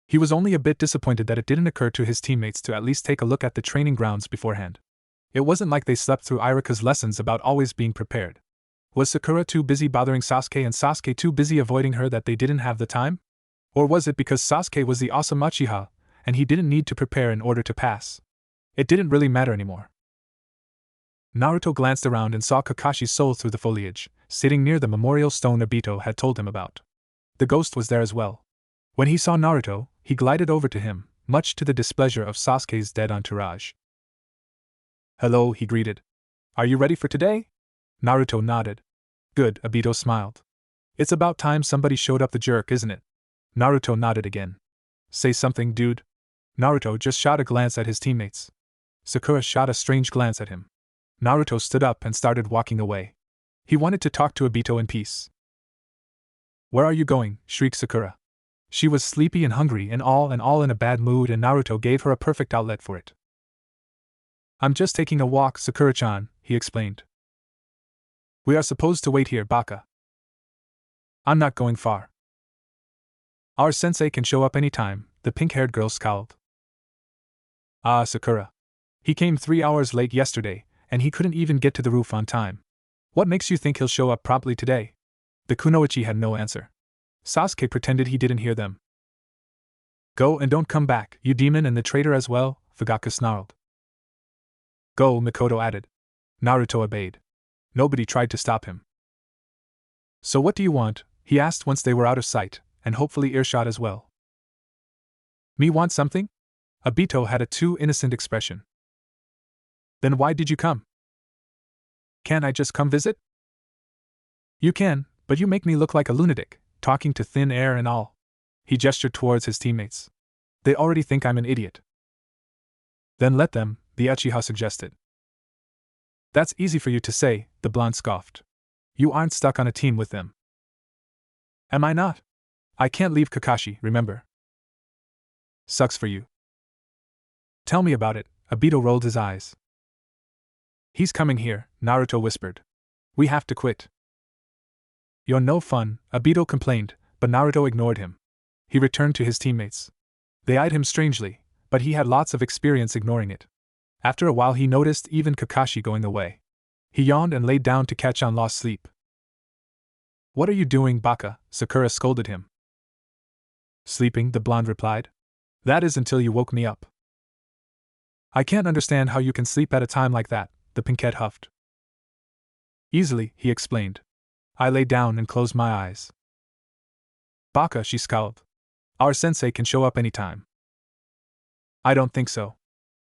He was only a bit disappointed that it didn't occur to his teammates to at least take a look at the training grounds beforehand. It wasn't like they slept through Iruka's lessons about always being prepared. Was Sakura too busy bothering Sasuke and Sasuke too busy avoiding her that they didn't have the time? Or was it because Sasuke was the awesome Uchiha, and he didn't need to prepare in order to pass? It didn't really matter anymore. Naruto glanced around and saw Kakashi's soul through the foliage, sitting near the memorial stone Obito had told him about. The ghost was there as well. When he saw Naruto, he glided over to him, much to the displeasure of Sasuke's dead entourage. "Hello," he greeted. "Are you ready for today?" Naruto nodded. "Good," Obito smiled. "It's about time somebody showed up the jerk, isn't it?" Naruto nodded again. "Say something, dude." Naruto just shot a glance at his teammates. Sakura shot a strange glance at him. Naruto stood up and started walking away. He wanted to talk to Obito in peace. Where are you going? Shrieked Sakura. She was sleepy and hungry and all in a bad mood, and Naruto gave her a perfect outlet for it. I'm just taking a walk, Sakura-chan, he explained. We are supposed to wait here, Baka. I'm not going far. Our sensei can show up any time, the pink-haired girl scowled. Ah, Sakura. He came 3 hours late yesterday, and he couldn't even get to the roof on time. What makes you think he'll show up promptly today? The kunoichi had no answer. Sasuke pretended he didn't hear them. Go and don't come back, you demon, and the traitor as well, Fugaku snarled. Go, Mikoto added. Naruto obeyed. Nobody tried to stop him. So what do you want? He asked once they were out of sight, and hopefully earshot as well. Me want something? Obito had a too innocent expression. Then why did you come? Can't I just come visit? You can, but you make me look like a lunatic, talking to thin air and all. He gestured towards his teammates. They already think I'm an idiot. Then let them, the Uchiha suggested. That's easy for you to say, the blonde scoffed. You aren't stuck on a team with them. Am I not? I can't leave Kakashi, remember? Sucks for you. Tell me about it, Obito rolled his eyes. He's coming here, Naruto whispered. We have to quit. You're no fun, Obito complained, but Naruto ignored him. He returned to his teammates. They eyed him strangely, but he had lots of experience ignoring it. After a while he noticed even Kakashi going away. He yawned and laid down to catch on lost sleep. What are you doing, Baka? Sakura scolded him. Sleeping, the blonde replied. That is until you woke me up. I can't understand how you can sleep at a time like that, the pinkette huffed. Easily, he explained. I lay down and closed my eyes. Baka, she scowled. Our sensei can show up any time. I don't think so.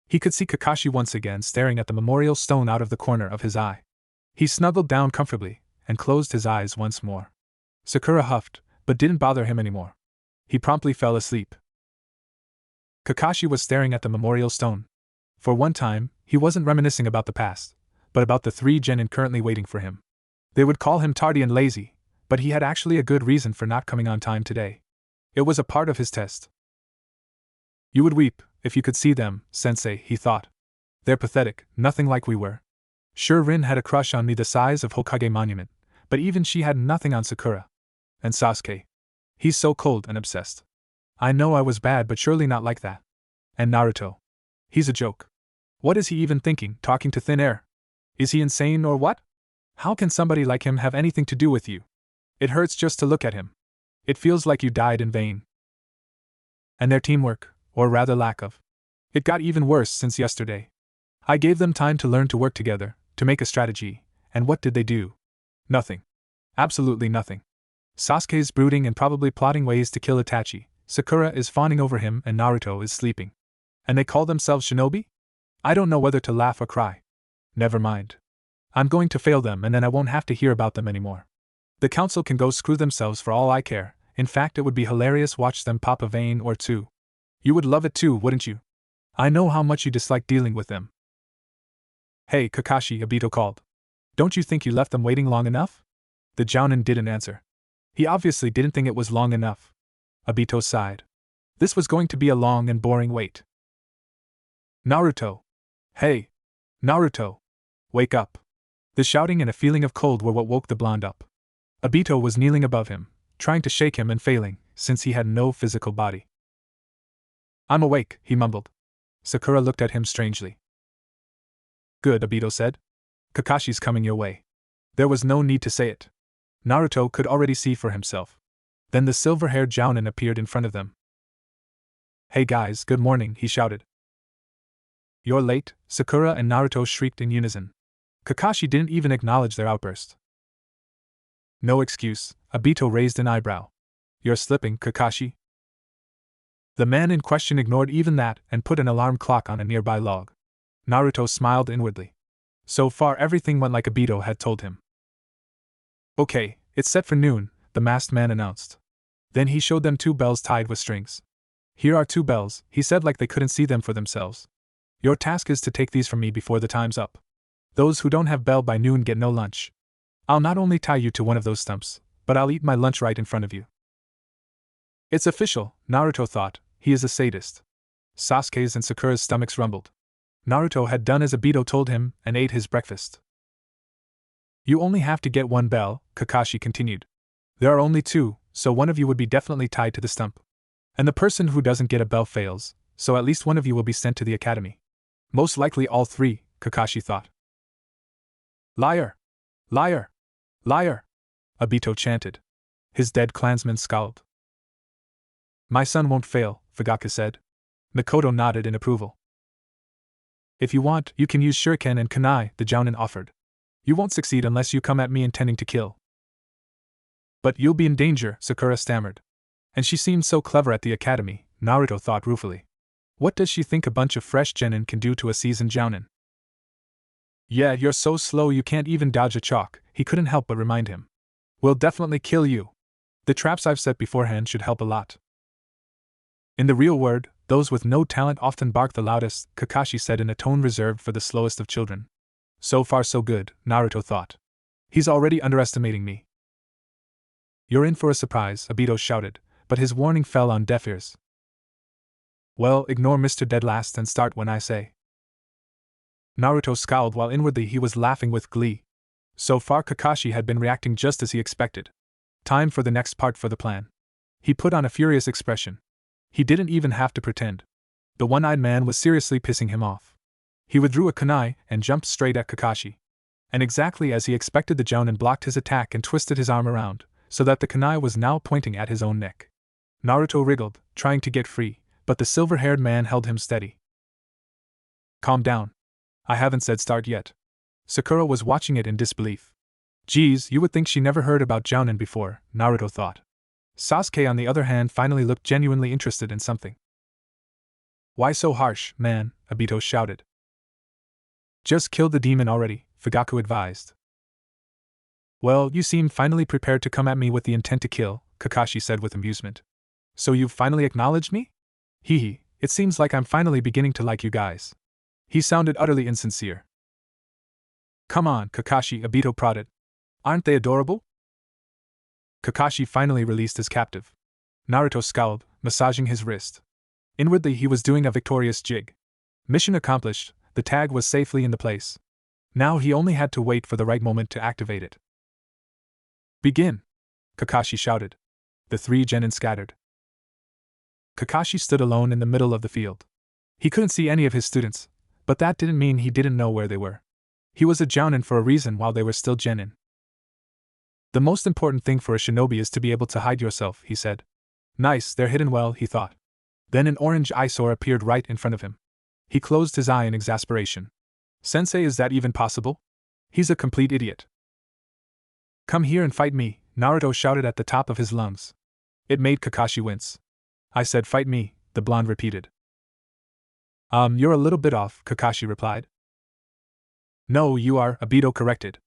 He could see Kakashi once again staring at the memorial stone out of the corner of his eye. He snuggled down comfortably and closed his eyes once more. Sakura huffed, but didn't bother him anymore. He promptly fell asleep. Kakashi was staring at the memorial stone. For one time, he wasn't reminiscing about the past, but about the 3 genin currently waiting for him. They would call him tardy and lazy, but he had actually a good reason for not coming on time today. It was a part of his test. You would weep if you could see them, sensei, he thought. They're pathetic, nothing like we were. Sure, Rin had a crush on me the size of Hokage Monument, but even she had nothing on Sakura. And Sasuke. He's so cold and obsessed. I know I was bad, but surely not like that. And Naruto. He's a joke. What is he even thinking, talking to thin air? Is he insane or what? How can somebody like him have anything to do with you? It hurts just to look at him. It feels like you died in vain. And their teamwork, or rather lack of. It got even worse since yesterday. I gave them time to learn to work together, to make a strategy, and what did they do? Nothing. Absolutely nothing. Sasuke's brooding and probably plotting ways to kill Itachi, Sakura is fawning over him, and Naruto is sleeping. And they call themselves shinobi? I don't know whether to laugh or cry. Never mind. I'm going to fail them and then I won't have to hear about them anymore. The council can go screw themselves for all I care. In fact, it would be hilarious watch them pop a vein or two. You would love it too, wouldn't you? I know how much you dislike dealing with them. Hey, Kakashi, Obito called. Don't you think you left them waiting long enough? The Jounin didn't answer. He obviously didn't think it was long enough. Obito sighed. This was going to be a long and boring wait. Naruto. Hey! Naruto! Wake up! The shouting and a feeling of cold were what woke the blonde up. Obito was kneeling above him, trying to shake him and failing, since he had no physical body. I'm awake, he mumbled. Sakura looked at him strangely. Good, Obito said. Kakashi's coming your way. There was no need to say it. Naruto could already see for himself. Then the silver-haired Jounin appeared in front of them. Hey guys, good morning, he shouted. You're late, Sakura and Naruto shrieked in unison. Kakashi didn't even acknowledge their outburst. No excuse, Obito raised an eyebrow. You're slipping, Kakashi. The man in question ignored even that and put an alarm clock on a nearby log. Naruto smiled inwardly. So far everything went like Obito had told him. Okay, it's set for noon, the masked man announced. Then he showed them 2 bells tied with strings. Here are 2 bells, he said like they couldn't see them for themselves. Your task is to take these from me before the time's up. Those who don't have bell by noon get no lunch. I'll not only tie you to one of those stumps, but I'll eat my lunch right in front of you. It's official, Naruto thought, he is a sadist. Sasuke's and Sakura's stomachs rumbled. Naruto had done as Obito told him and ate his breakfast. You only have to get one bell, Kakashi continued. There are only two, so one of you would be definitely tied to the stump. And the person who doesn't get a bell fails, so at least one of you will be sent to the academy. Most likely all three, Kakashi thought. Liar! Liar! Liar! Obito chanted. His dead clansmen scowled. My son won't fail, Fugaku said. Mikoto nodded in approval. If you want, you can use shuriken and kunai, the jounin offered. You won't succeed unless you come at me intending to kill. But you'll be in danger, Sakura stammered. And she seemed so clever at the academy, Naruto thought ruefully. What does she think a bunch of fresh genin can do to a seasoned jounin? Yeah, you're so slow you can't even dodge a chalk, he couldn't help but remind him. We'll definitely kill you. The traps I've set beforehand should help a lot. In the real world, those with no talent often bark the loudest, Kakashi said in a tone reserved for the slowest of children. So far so good, Naruto thought. He's already underestimating me. You're in for a surprise, Obito shouted, but his warning fell on deaf ears. Well, ignore Mr. Dead last and start when I say. Naruto scowled while inwardly he was laughing with glee. So far Kakashi had been reacting just as he expected. Time for the next part for the plan. He put on a furious expression. He didn't even have to pretend. The one-eyed man was seriously pissing him off. He withdrew a kunai and jumped straight at Kakashi. And exactly as he expected, the jounin blocked his attack and twisted his arm around, so that the kunai was now pointing at his own neck. Naruto wriggled, trying to get free, but the silver-haired man held him steady. Calm down. I haven't said start yet. Sakura was watching it in disbelief. Geez, you would think she never heard about jounin before, Naruto thought. Sasuke on the other hand finally looked genuinely interested in something. Why so harsh, man? Obito shouted. Just kill the demon already, Fugaku advised. Well, you seem finally prepared to come at me with the intent to kill, Kakashi said with amusement. So you've finally acknowledged me? Hee hee, it seems like I'm finally beginning to like you guys. He sounded utterly insincere. Come on, Kakashi, Obito prodded. Aren't they adorable? Kakashi finally released his captive. Naruto scowled, massaging his wrist. Inwardly he was doing a victorious jig. Mission accomplished, the tag was safely in the place. Now he only had to wait for the right moment to activate it. Begin! Kakashi shouted. The three genin scattered. Kakashi stood alone in the middle of the field. He couldn't see any of his students, but that didn't mean he didn't know where they were. He was a jounin for a reason while they were still genin. The most important thing for a shinobi is to be able to hide yourself, he said. Nice, they're hidden well, he thought. Then an orange eyesore appeared right in front of him. He closed his eye in exasperation. Sensei, is that even possible? He's a complete idiot. Come here and fight me, Naruto shouted at the top of his lungs. It made Kakashi wince. I said fight me, the blonde repeated. You're a little bit off, Kakashi replied. No, you are, Obito corrected.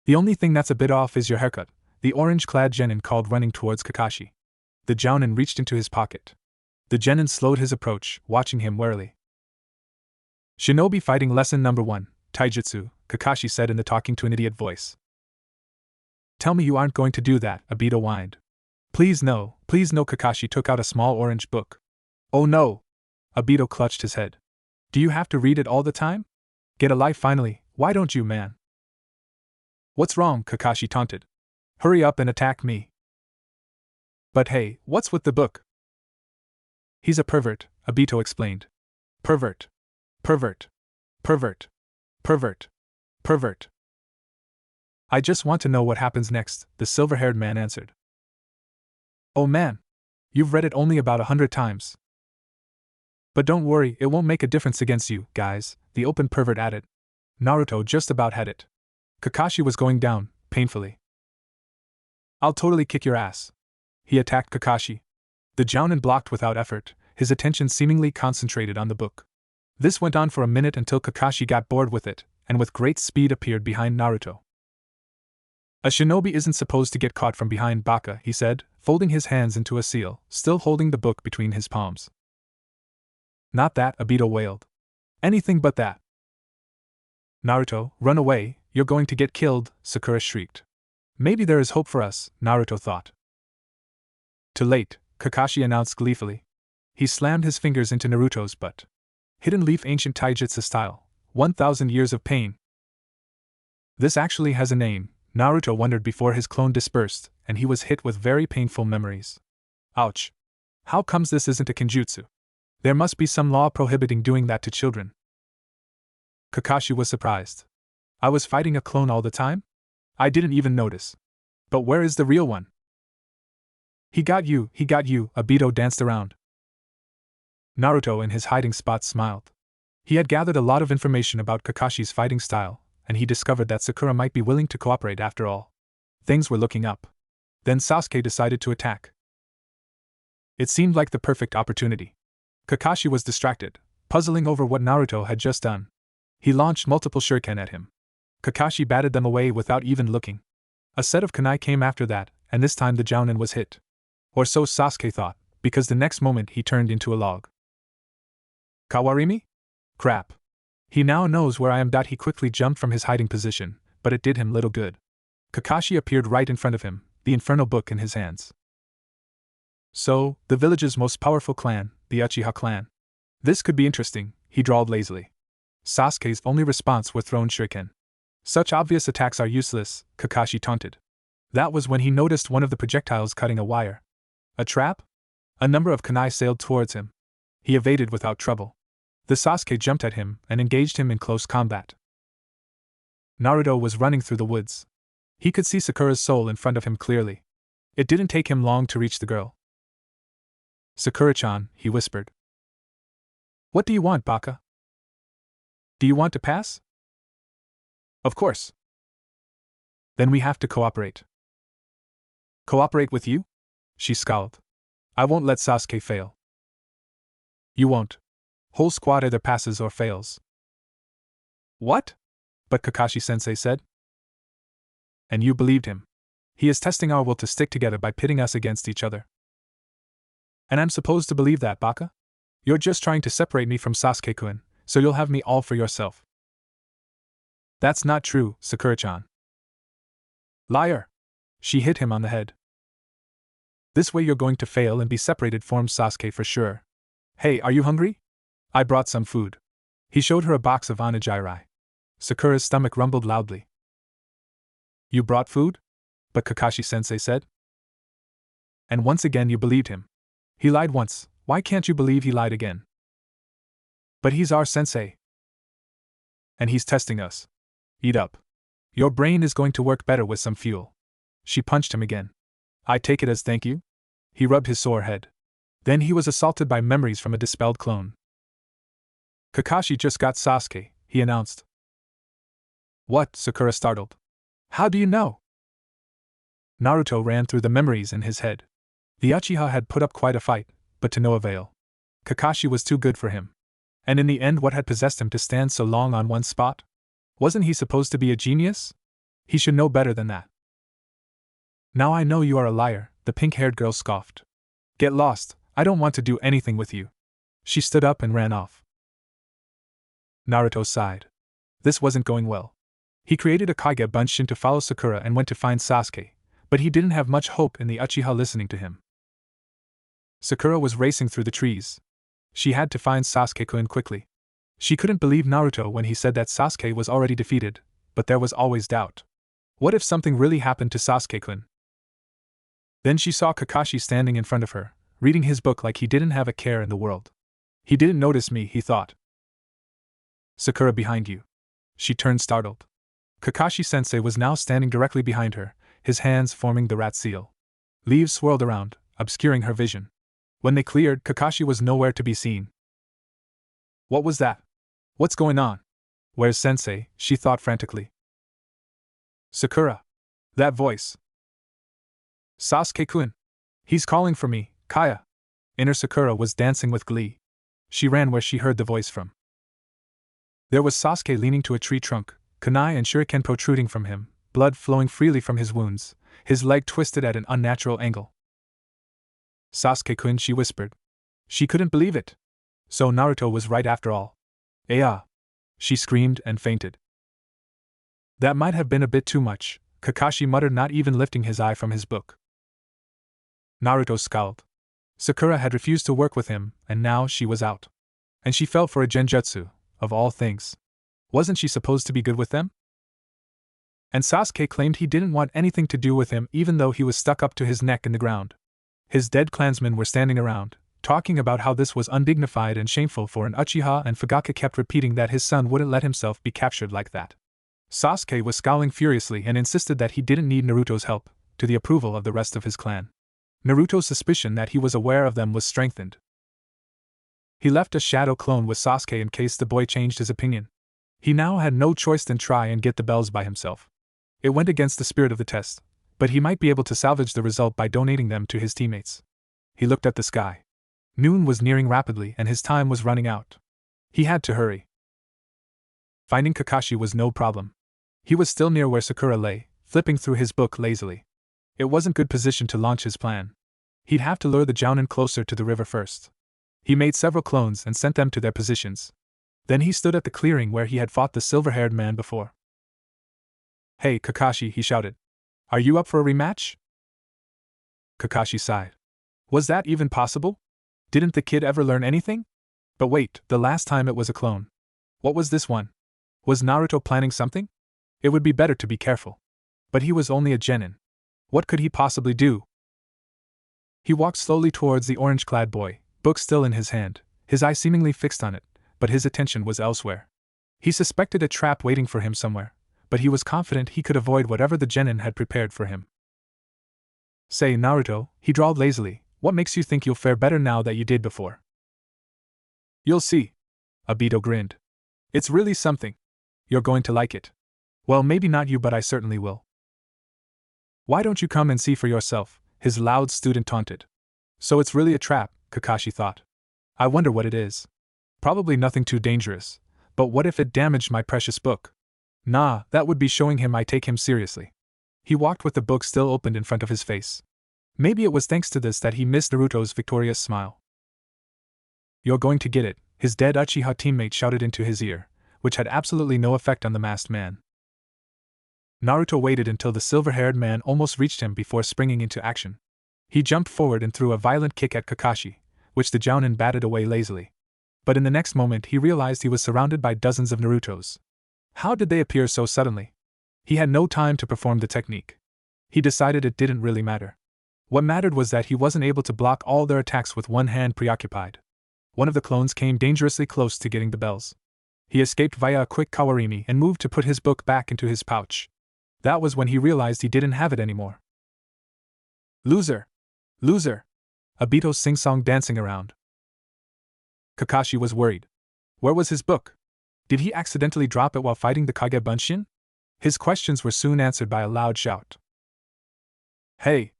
The only thing that's a bit off is your haircut, the orange-clad genin called, running towards Kakashi. The jounin reached into his pocket. The genin slowed his approach, watching him warily. Shinobi fighting lesson number 1, Taijutsu, Kakashi said in the talking to an idiot voice. Tell me you aren't going to do that, Obito whined. Please no, Kakashi took out a small orange book. Oh no! Obito clutched his head. Do you have to read it all the time? Get a life finally, why don't you, man? What's wrong? Kakashi taunted. Hurry up and attack me. But hey, what's with the book? He's a pervert, Obito explained. Pervert. Pervert. Pervert. Pervert. Pervert. I just want to know what happens next, the silver-haired man answered. Oh man. You've read it only about 100 times. But don't worry, it won't make a difference against you, guys, the open pervert added. Naruto just about had it. Kakashi was going down, painfully. I'll totally kick your ass. He attacked Kakashi. The jounin blocked without effort, his attention seemingly concentrated on the book. This went on for a minute until Kakashi got bored with it, and with great speed appeared behind Naruto. A shinobi isn't supposed to get caught from behind Baka, he said, folding his hands into a seal, still holding the book between his palms. Not that, Obito wailed. Anything but that. Naruto, run away, you're going to get killed, Sakura shrieked. Maybe there is hope for us, Naruto thought. Too late, Kakashi announced gleefully. He slammed his fingers into Naruto's butt. Hidden Leaf Ancient Taijutsu style, 1,000 years of pain. This actually has a name, Naruto wondered before his clone dispersed, and he was hit with very painful memories. Ouch. How comes this isn't a kinjutsu? There must be some law prohibiting doing that to children. Kakashi was surprised. I was fighting a clone all the time? I didn't even notice. But where is the real one? He got you, Obito danced around. Naruto in his hiding spot smiled. He had gathered a lot of information about Kakashi's fighting style, and he discovered that Sakura might be willing to cooperate after all. Things were looking up. Then Sasuke decided to attack. It seemed like the perfect opportunity. Kakashi was distracted, puzzling over what Naruto had just done. He launched multiple shuriken at him. Kakashi batted them away without even looking. A set of kunai came after that, and this time the jounin was hit. Or so Sasuke thought, because the next moment he turned into a log. Kawarimi? Crap. He now knows where I am. He quickly jumped from his hiding position, but it did him little good. Kakashi appeared right in front of him, the infernal book in his hands. So, the village's most powerful clan, the Uchiha clan. This could be interesting, he drawled lazily. Sasuke's only response were thrown shuriken. Such obvious attacks are useless, Kakashi taunted. That was when he noticed one of the projectiles cutting a wire. A trap? A number of kunai sailed towards him. He evaded without trouble. The Sasuke jumped at him and engaged him in close combat. Naruto was running through the woods. He could see Sakura's soul in front of him clearly. It didn't take him long to reach the girl. Sakura-chan, he whispered. What do you want, Baka? Do you want to pass? Of course. Then we have to cooperate. Cooperate with you? She scowled. I won't let Sasuke fail. You won't. Whole squad either passes or fails. What? But Kakashi-sensei said. And you believed him. He is testing our will to stick together by pitting us against each other. And I'm supposed to believe that, Baka? You're just trying to separate me from Sasuke-kun, so you'll have me all for yourself. That's not true, Sakura-chan. Liar! She hit him on the head. This way you're going to fail and be separated from Sasuke for sure. Hey, are you hungry? I brought some food. He showed her a box of onigiri. Sakura's stomach rumbled loudly. You brought food? But Kakashi-sensei said. And once again you believed him. He lied once, why can't you believe he lied again? But he's our sensei. And he's testing us. Eat up. Your brain is going to work better with some fuel. She punched him again. I take it as thank you? He rubbed his sore head. Then he was assaulted by memories from a dispelled clone. Kakashi just got Sasuke, he announced. What? Sakura startled. How do you know? Naruto ran through the memories in his head. The Uchiha had put up quite a fight, but to no avail. Kakashi was too good for him. And in the end, what had possessed him to stand so long on one spot? Wasn't he supposed to be a genius? He should know better than that. Now I know you are a liar, the pink-haired girl scoffed. Get lost, I don't want to do anything with you. She stood up and ran off. Naruto sighed. This wasn't going well. He created a Kage Bunshin to follow Sakura and went to find Sasuke, but he didn't have much hope in the Uchiha listening to him. Sakura was racing through the trees. She had to find Sasuke-kun quickly. She couldn't believe Naruto when he said that Sasuke was already defeated, but there was always doubt. What if something really happened to Sasuke-kun? Then she saw Kakashi standing in front of her, reading his book like he didn't have a care in the world. He didn't notice me, he thought. Sakura, behind you. She turned startled. Kakashi-sensei was now standing directly behind her, his hands forming the rat seal. Leaves swirled around, obscuring her vision. When they cleared, Kakashi was nowhere to be seen. What was that? What's going on? Where's Sensei? She thought frantically. Sakura. That voice. Sasuke-kun. He's calling for me, Kaya. Inner Sakura was dancing with glee. She ran where she heard the voice from. There was Sasuke leaning to a tree trunk, kunai and shuriken protruding from him, blood flowing freely from his wounds, his leg twisted at an unnatural angle. Sasuke-kun, she whispered. She couldn't believe it. So Naruto was right after all. Aya! She screamed and fainted. That might have been a bit too much, Kakashi muttered, not even lifting his eye from his book. Naruto scowled. Sakura had refused to work with him, and now she was out. And she fell for a genjutsu, of all things. Wasn't she supposed to be good with them? And Sasuke claimed he didn't want anything to do with him even though he was stuck up to his neck in the ground. His dead clansmen were standing around, talking about how this was undignified and shameful for an Uchiha, and Fugaka kept repeating that his son wouldn't let himself be captured like that. Sasuke was scowling furiously and insisted that he didn't need Naruto's help, to the approval of the rest of his clan. Naruto's suspicion that he was aware of them was strengthened. He left a shadow clone with Sasuke in case the boy changed his opinion. He now had no choice than try and get the bells by himself. It went against the spirit of the test, but he might be able to salvage the result by donating them to his teammates. He looked at the sky. Noon was nearing rapidly and his time was running out. He had to hurry. Finding Kakashi was no problem. He was still near where Sakura lay, flipping through his book lazily. It wasn't good position to launch his plan. He'd have to lure the Jounin closer to the river first. He made several clones and sent them to their positions. Then he stood at the clearing where he had fought the silver-haired man before. "Hey, Kakashi," he shouted. "Are you up for a rematch?" Kakashi sighed. Was that even possible? Didn't the kid ever learn anything? But wait, the last time it was a clone. What was this one? Was Naruto planning something? It would be better to be careful. But he was only a genin. What could he possibly do? He walked slowly towards the orange-clad boy, book still in his hand, his eye seemingly fixed on it, but his attention was elsewhere. He suspected a trap waiting for him somewhere, but he was confident he could avoid whatever the genin had prepared for him. "Say, Naruto," he drawled lazily, "what makes you think you'll fare better now that you did before?" "You'll see." Obito grinned. "It's really something. You're going to like it. Well, maybe not you, but I certainly will." "Why don't you come and see for yourself?" his loud student taunted. So it's really a trap, Kakashi thought. I wonder what it is. Probably nothing too dangerous, but what if it damaged my precious book? Nah, that would be showing him I take him seriously. He walked with the book still opened in front of his face. Maybe it was thanks to this that he missed Naruto's victorious smile. "You're going to get it," his dead Uchiha teammate shouted into his ear, which had absolutely no effect on the masked man. Naruto waited until the silver-haired man almost reached him before springing into action. He jumped forward and threw a violent kick at Kakashi, which the Jounin batted away lazily. But in the next moment he realized he was surrounded by dozens of Narutos. How did they appear so suddenly? He had no time to perform the technique. He decided it didn't really matter. What mattered was that he wasn't able to block all their attacks with one hand preoccupied. One of the clones came dangerously close to getting the bells. He escaped via a quick kawarimi and moved to put his book back into his pouch. That was when he realized he didn't have it anymore. "Loser! Loser!" Obito's sing-song dancing around. Kakashi was worried. Where was his book? Did he accidentally drop it while fighting the Kage Bunshin? His questions were soon answered by a loud shout. "Hey!"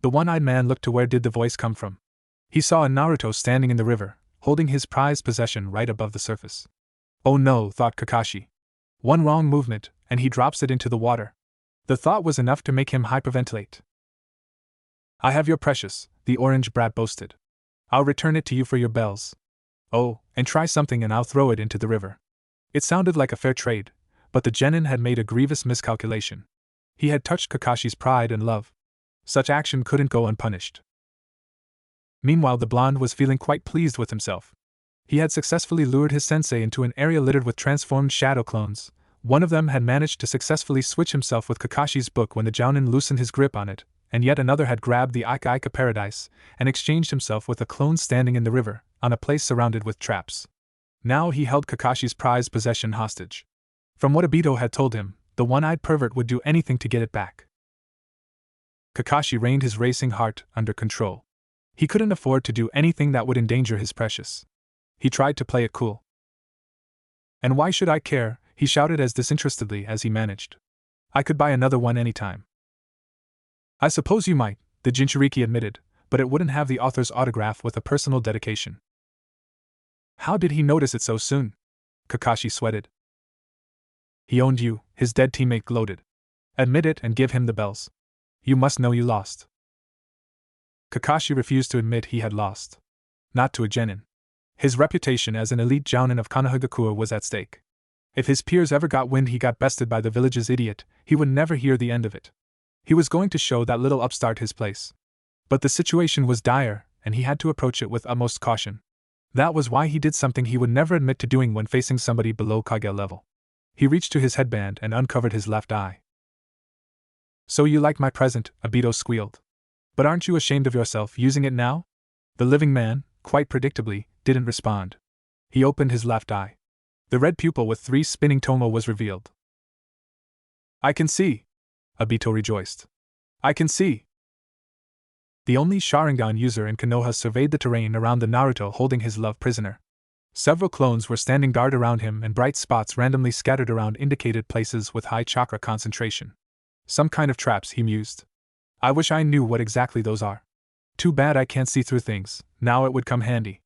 The one-eyed man looked to where did the voice come from. He saw a Naruto standing in the river, holding his prized possession right above the surface. Oh no, thought Kakashi. One wrong movement, and he drops it into the water. The thought was enough to make him hyperventilate. "I have your precious," the orange brat boasted. "I'll return it to you for your bells. Oh, and try something and I'll throw it into the river." It sounded like a fair trade, but the genin had made a grievous miscalculation. He had touched Kakashi's pride and love. Such action couldn't go unpunished. Meanwhile, the blonde was feeling quite pleased with himself. He had successfully lured his sensei into an area littered with transformed shadow clones. One of them had managed to successfully switch himself with Kakashi's book when the Jounin loosened his grip on it, and yet another had grabbed the Ika Ika Paradise and exchanged himself with a clone standing in the river, on a place surrounded with traps. Now he held Kakashi's prized possession hostage. From what Obito had told him, the one-eyed pervert would do anything to get it back. Kakashi reined his racing heart under control. He couldn't afford to do anything that would endanger his precious. He tried to play it cool. "And why should I care?" he shouted as disinterestedly as he managed. "I could buy another one anytime." "I suppose you might," the Jinchuriki admitted, "but it wouldn't have the author's autograph with a personal dedication." How did he notice it so soon? Kakashi sweated. "He owned you," his dead teammate gloated. "Admit it and give him the bells. You must know you lost." Kakashi refused to admit he had lost. Not to a genin. His reputation as an elite Jounin of Konohagakure was at stake. If his peers ever got wind he got bested by the village's idiot, he would never hear the end of it. He was going to show that little upstart his place. But the situation was dire, and he had to approach it with utmost caution. That was why he did something he would never admit to doing when facing somebody below Kage level. He reached to his headband and uncovered his left eye. "So you like my present," Obito squealed. "But aren't you ashamed of yourself using it now?" The living man, quite predictably, didn't respond. He opened his left eye. The red pupil with 3 spinning tomo was revealed. "I can see!" Obito rejoiced. "I can see!" The only Sharingan user in Konoha surveyed the terrain around the Naruto holding his love prisoner. Several clones were standing guard around him and bright spots randomly scattered around indicated places with high chakra concentration. Some kind of traps, he mused. I wish I knew what exactly those are. Too bad I can't see through things, now it would come handy.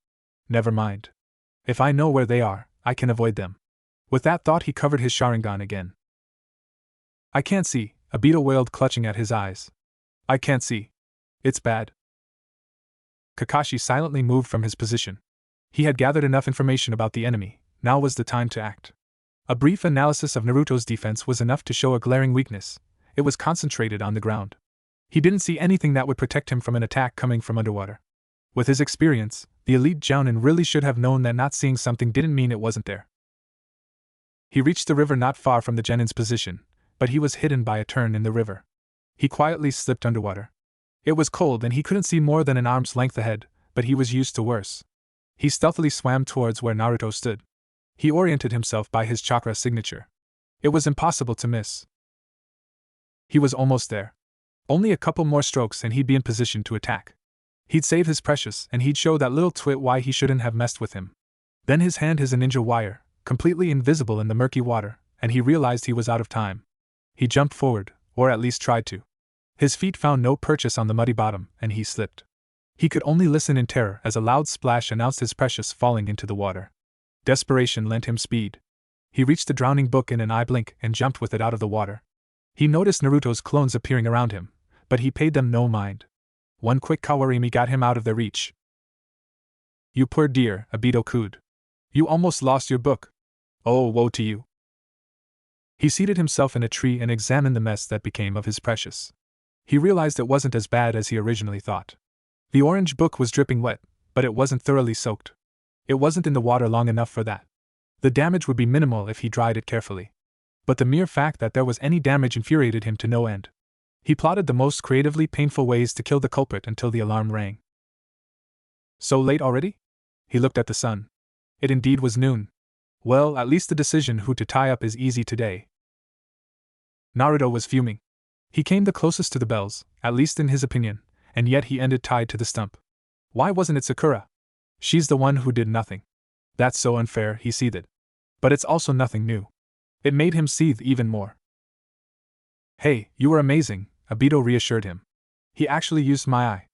Never mind. If I know where they are, I can avoid them. With that thought he covered his Sharingan again. "I can't see," Obito wailed, clutching at his eyes. "I can't see. It's bad." Kakashi silently moved from his position. He had gathered enough information about the enemy, now was the time to act. A brief analysis of Naruto's defense was enough to show a glaring weakness. It was concentrated on the ground. He didn't see anything that would protect him from an attack coming from underwater. With his experience, the elite Jounin really should have known that not seeing something didn't mean it wasn't there. He reached the river not far from the Genin's position, but he was hidden by a turn in the river. He quietly slipped underwater. It was cold and he couldn't see more than an arm's length ahead, but he was used to worse. He stealthily swam towards where Naruto stood. He oriented himself by his chakra signature. It was impossible to miss. He was almost there. Only a couple more strokes and he'd be in position to attack. He'd save his precious and he'd show that little twit why he shouldn't have messed with him. Then his hand hit a ninja wire, completely invisible in the murky water, and he realized he was out of time. He jumped forward, or at least tried to. His feet found no purchase on the muddy bottom, and he slipped. He could only listen in terror as a loud splash announced his precious falling into the water. Desperation lent him speed. He reached the drowning book in an eye blink and jumped with it out of the water. He noticed Naruto's clones appearing around him, but he paid them no mind. One quick kawarimi got him out of their reach. "You poor dear," Obito cooed. "You almost lost your book. Oh, woe to you." He seated himself in a tree and examined the mess that became of his precious. He realized it wasn't as bad as he originally thought. The orange book was dripping wet, but it wasn't thoroughly soaked. It wasn't in the water long enough for that. The damage would be minimal if he dried it carefully. But the mere fact that there was any damage infuriated him to no end. He plotted the most creatively painful ways to kill the culprit until the alarm rang. So late already? He looked at the sun. It indeed was noon. Well, at least the decision who to tie up is easy today. Naruto was fuming. He came the closest to the bells, at least in his opinion, and yet he ended tied to the stump. Why wasn't it Sakura? She's the one who did nothing. That's so unfair, he seethed. But it's also nothing new. It made him seethe even more. Hey, you were amazing, Obito reassured him. He actually used my eye.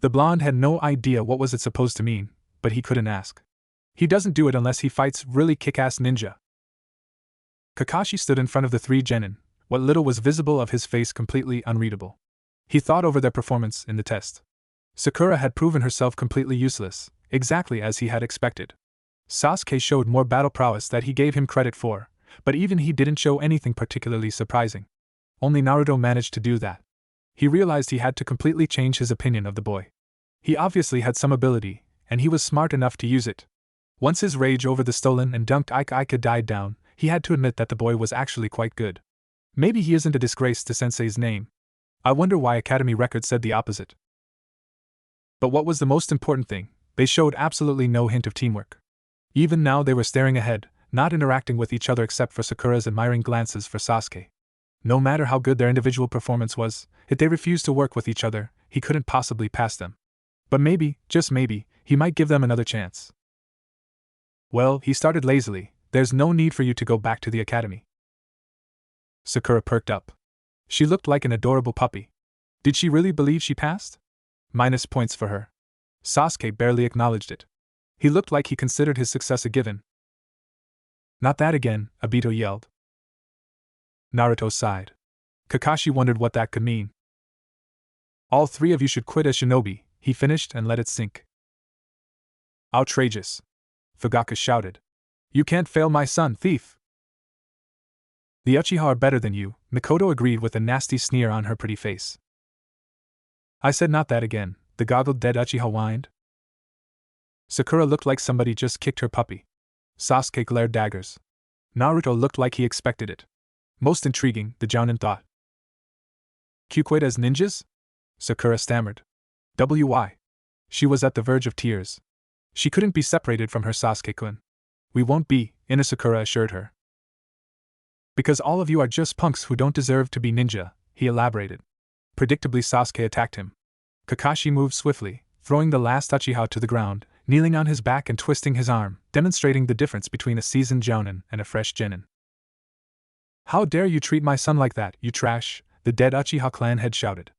The blonde had no idea what was it supposed to mean, but he couldn't ask. He doesn't do it unless he fights really kick-ass ninja. Kakashi stood in front of the 3 genin, what little was visible of his face completely unreadable. He thought over their performance in the test. Sakura had proven herself completely useless, exactly as he had expected. Sasuke showed more battle prowess that he gave him credit for, but even he didn't show anything particularly surprising. Only Naruto managed to do that. He realized he had to completely change his opinion of the boy. He obviously had some ability, and he was smart enough to use it. Once his rage over the stolen and dunked Ika died down, he had to admit that the boy was actually quite good. Maybe he isn't a disgrace to Sensei's name. I wonder why Academy records said the opposite. But what was the most important thing, they showed absolutely no hint of teamwork. Even now they were staring ahead, not interacting with each other except for Sakura's admiring glances for Sasuke. No matter how good their individual performance was, if they refused to work with each other, he couldn't possibly pass them. But maybe, just maybe, he might give them another chance. Well, he started lazily, there's no need for you to go back to the academy. Sakura perked up. She looked like an adorable puppy. Did she really believe she passed? Minus points for her. Sasuke barely acknowledged it. He looked like he considered his success a given. Not that again, Obito yelled. Naruto sighed. Kakashi wondered what that could mean. All 3 of you should quit as shinobi, he finished and let it sink. Outrageous. Fugaka shouted. You can't fail my son, thief! The Uchiha are better than you, Mikoto agreed with a nasty sneer on her pretty face. I said not that again, the goggled dead Uchiha whined. Sakura looked like somebody just kicked her puppy. Sasuke glared daggers. Naruto looked like he expected it. Most intriguing, the Jounin thought. Kyuquid as ninjas? Sakura stammered. Why? She was at the verge of tears. She couldn't be separated from her Sasuke-kun. We won't be, Sakura assured her. Because all of you are just punks who don't deserve to be ninja, he elaborated. Predictably, Sasuke attacked him. Kakashi moved swiftly, throwing the last Uchiha to the ground, kneeling on his back and twisting his arm, demonstrating the difference between a seasoned Jounin and a fresh genin. How dare you treat my son like that, you trash, the dead Uchiha clan head shouted.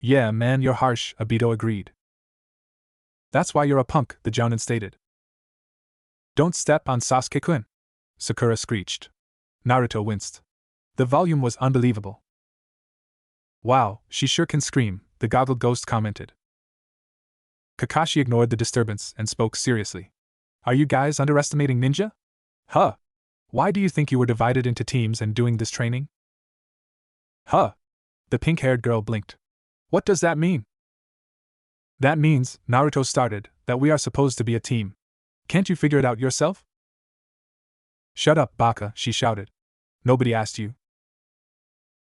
Yeah, man, you're harsh, Obito agreed. That's why you're a punk, the Jounin stated. Don't step on Sasuke-kun, Sakura screeched. Naruto winced. The volume was unbelievable. Wow, she sure can scream, the goggled ghost commented. Kakashi ignored the disturbance and spoke seriously. Are you guys underestimating ninja? Huh. Why do you think you were divided into teams and doing this training? Huh. The pink-haired girl blinked. What does that mean? That means, Naruto started, that we are supposed to be a team. Can't you figure it out yourself? Shut up, Baka, she shouted. Nobody asked you.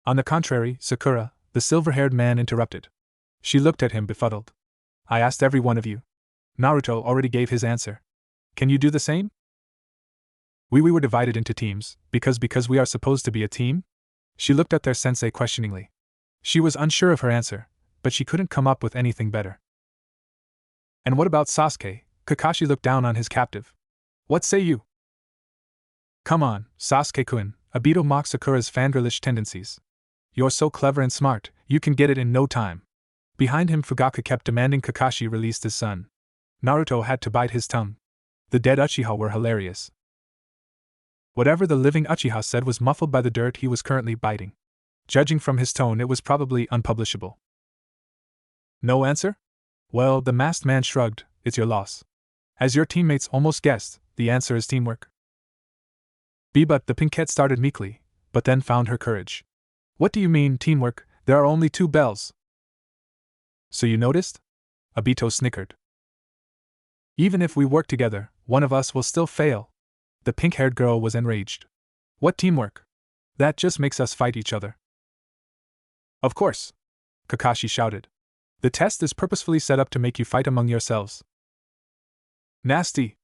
On the contrary, Sakura, the silver-haired man interrupted. She looked at him befuddled. I asked every one of you. Naruto already gave his answer. Can you do the same? We were divided into teams, because we are supposed to be a team? She looked at their sensei questioningly. She was unsure of her answer, but she couldn't come up with anything better. And what about Sasuke? Kakashi looked down on his captive. What say you? Come on, Sasuke-kun, Obito mocked Sakura's fangirlish tendencies. You're so clever and smart, you can get it in no time. Behind him, Fugaku kept demanding Kakashi release his son. Naruto had to bite his tongue. The dead Uchiha were hilarious. Whatever the living Uchiha said was muffled by the dirt he was currently biting. Judging from his tone, it was probably unpublishable. No answer? Well, the masked man shrugged, it's your loss. As your teammates almost guessed, the answer is teamwork. But the pinkette started meekly, but then found her courage. What do you mean, teamwork? There are only 2 bells. So you noticed? Obito snickered. Even if we work together, one of us will still fail. The pink-haired girl was enraged. What teamwork? That just makes us fight each other. Of course, Kakashi shouted. The test is purposefully set up to make you fight among yourselves. Nasty!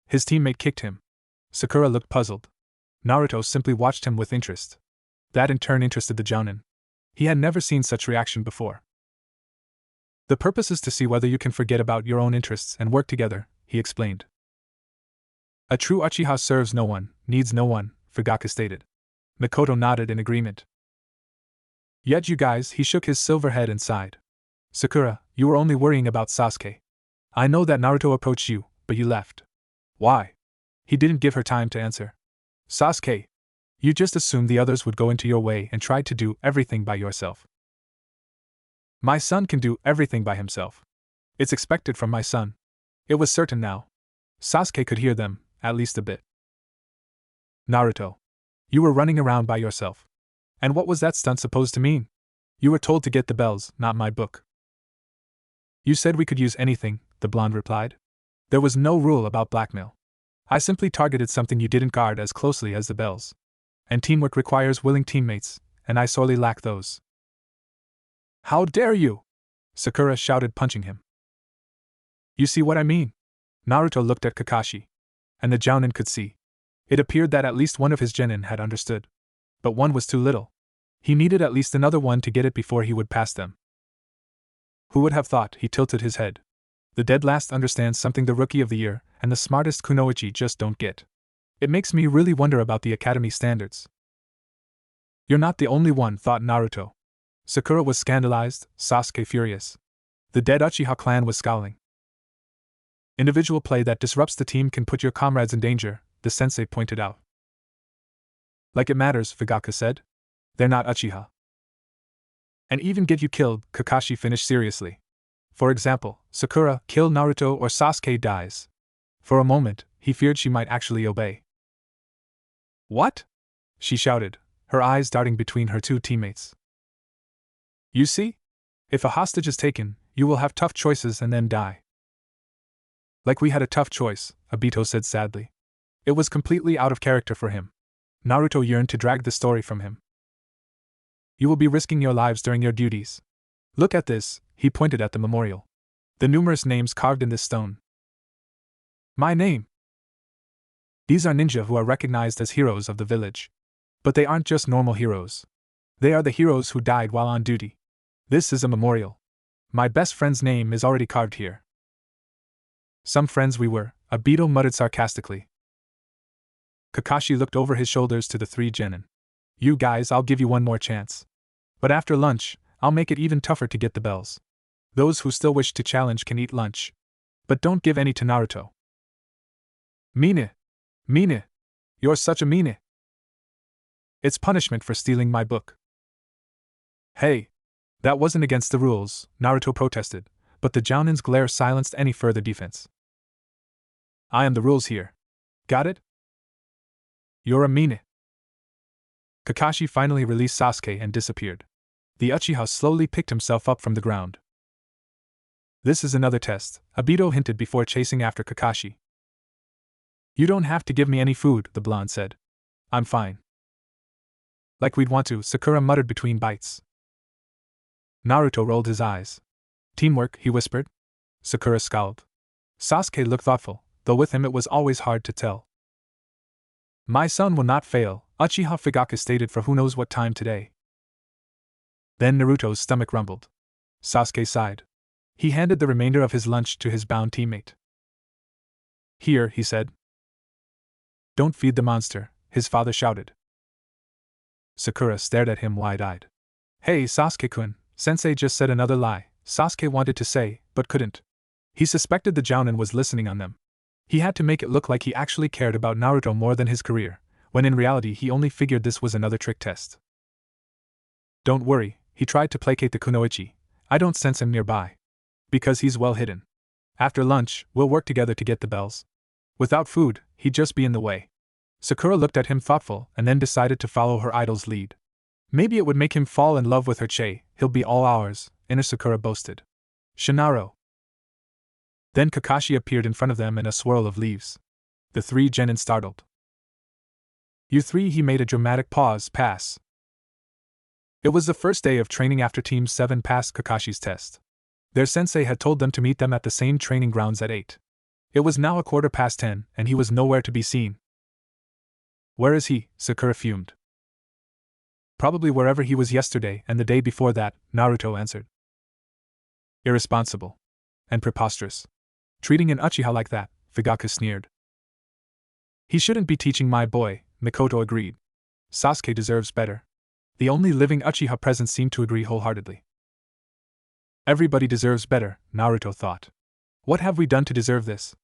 His teammate kicked him. Sakura looked puzzled. Naruto simply watched him with interest. That in turn interested the Jounin. He had never seen such reaction before. The purpose is to see whether you can forget about your own interests and work together, he explained. A true Uchiha serves no one, needs no one, Fugaku stated. Mikoto nodded in agreement. Yet you guys, he shook his silver head and sighed. Sakura, you were only worrying about Sasuke. I know that Naruto approached you, but you left. Why? He didn't give her time to answer. Sasuke, you just assumed the others would go into your way and tried to do everything by yourself. My son can do everything by himself. It's expected from my son. It was certain now. Sasuke could hear them, at least a bit. Naruto, you were running around by yourself. And what was that stunt supposed to mean? You were told to get the bells, not my book. You said we could use anything, the blonde replied. There was no rule about blackmail. I simply targeted something you didn't guard as closely as the bells. And teamwork requires willing teammates, and I sorely lack those. How dare you! Sakura shouted, punching him. You see what I mean? Naruto looked at Kakashi. And the Jounin could see. It appeared that at least one of his genin had understood. But one was too little. He needed at least another one to get it before he would pass them. Who would have thought? He tilted his head. The dead last understands something the rookie of the year and the smartest kunoichi just don't get. It makes me really wonder about the academy standards. You're not the only one, thought Naruto. Sakura was scandalized, Sasuke furious. The dead Uchiha clan was scowling. Individual play that disrupts the team can put your comrades in danger, the sensei pointed out. Like it matters, Fugaku said. They're not Uchiha. And even get you killed, Kakashi finished seriously. For example, Sakura, kill Naruto or Sasuke dies. For a moment, he feared she might actually obey. What? she shouted, her eyes darting between her two teammates. You see? If a hostage is taken, you will have tough choices and then die. Like we had a tough choice, Obito said sadly. It was completely out of character for him. Naruto yearned to drag the story from him. You will be risking your lives during your duties. Look at this, he pointed at the memorial. The numerous names carved in this stone. My name. These are ninja who are recognized as heroes of the village. But they aren't just normal heroes. They are the heroes who died while on duty. This is a memorial. My best friend's name is already carved here. Some friends we were, Obito muttered sarcastically. Kakashi looked over his shoulders to the three genin. You guys, I'll give you one more chance. But after lunch, I'll make it even tougher to get the bells. Those who still wish to challenge can eat lunch. But don't give any to Naruto. Mine! Mine! You're such a mine! It's punishment for stealing my book. Hey! That wasn't against the rules, Naruto protested, but the Jounin's glare silenced any further defense. I am the rules here. Got it? You're a mine. Kakashi finally released Sasuke and disappeared. The Uchiha slowly picked himself up from the ground. This is another test, Obito hinted before chasing after Kakashi. You don't have to give me any food, the blonde said. I'm fine. Like we'd want to, Sakura muttered between bites. Naruto rolled his eyes. Teamwork, he whispered. Sakura scowled. Sasuke looked thoughtful, though with him it was always hard to tell. My son will not fail, Uchiha Fugaku stated for who knows what time today. Then Naruto's stomach rumbled. Sasuke sighed. He handed the remainder of his lunch to his bound teammate. Here, he said. Don't feed the monster, his father shouted. Sakura stared at him wide-eyed. Hey, Sasuke-kun, sensei just said another lie, Sasuke wanted to say, but couldn't. He suspected the Jounin was listening on them. He had to make it look like he actually cared about Naruto more than his career, when in reality he only figured this was another trick test. Don't worry, he tried to placate the kunoichi. I don't sense him nearby. Because he's well hidden. After lunch, we'll work together to get the bells. Without food, he'd just be in the way. Sakura looked at him thoughtful and then decided to follow her idol's lead. Maybe it would make him fall in love with her Che, he'll be all ours, inner Sakura boasted. Shinaro. Then Kakashi appeared in front of them in a swirl of leaves. The three genin startled. You three, he made a dramatic pause, pass. It was the first day of training after Team 7 passed Kakashi's test. Their sensei had told them to meet them at the same training grounds at 8. It was now 10:15, and he was nowhere to be seen. Where is he? Sakura fumed. Probably wherever he was yesterday and the day before that, Naruto answered. Irresponsible. And preposterous. Treating an Uchiha like that, Fugaku sneered. He shouldn't be teaching my boy, Mikoto agreed. Sasuke deserves better. The only living Uchiha present seemed to agree wholeheartedly. Everybody deserves better, Naruto thought. What have we done to deserve this?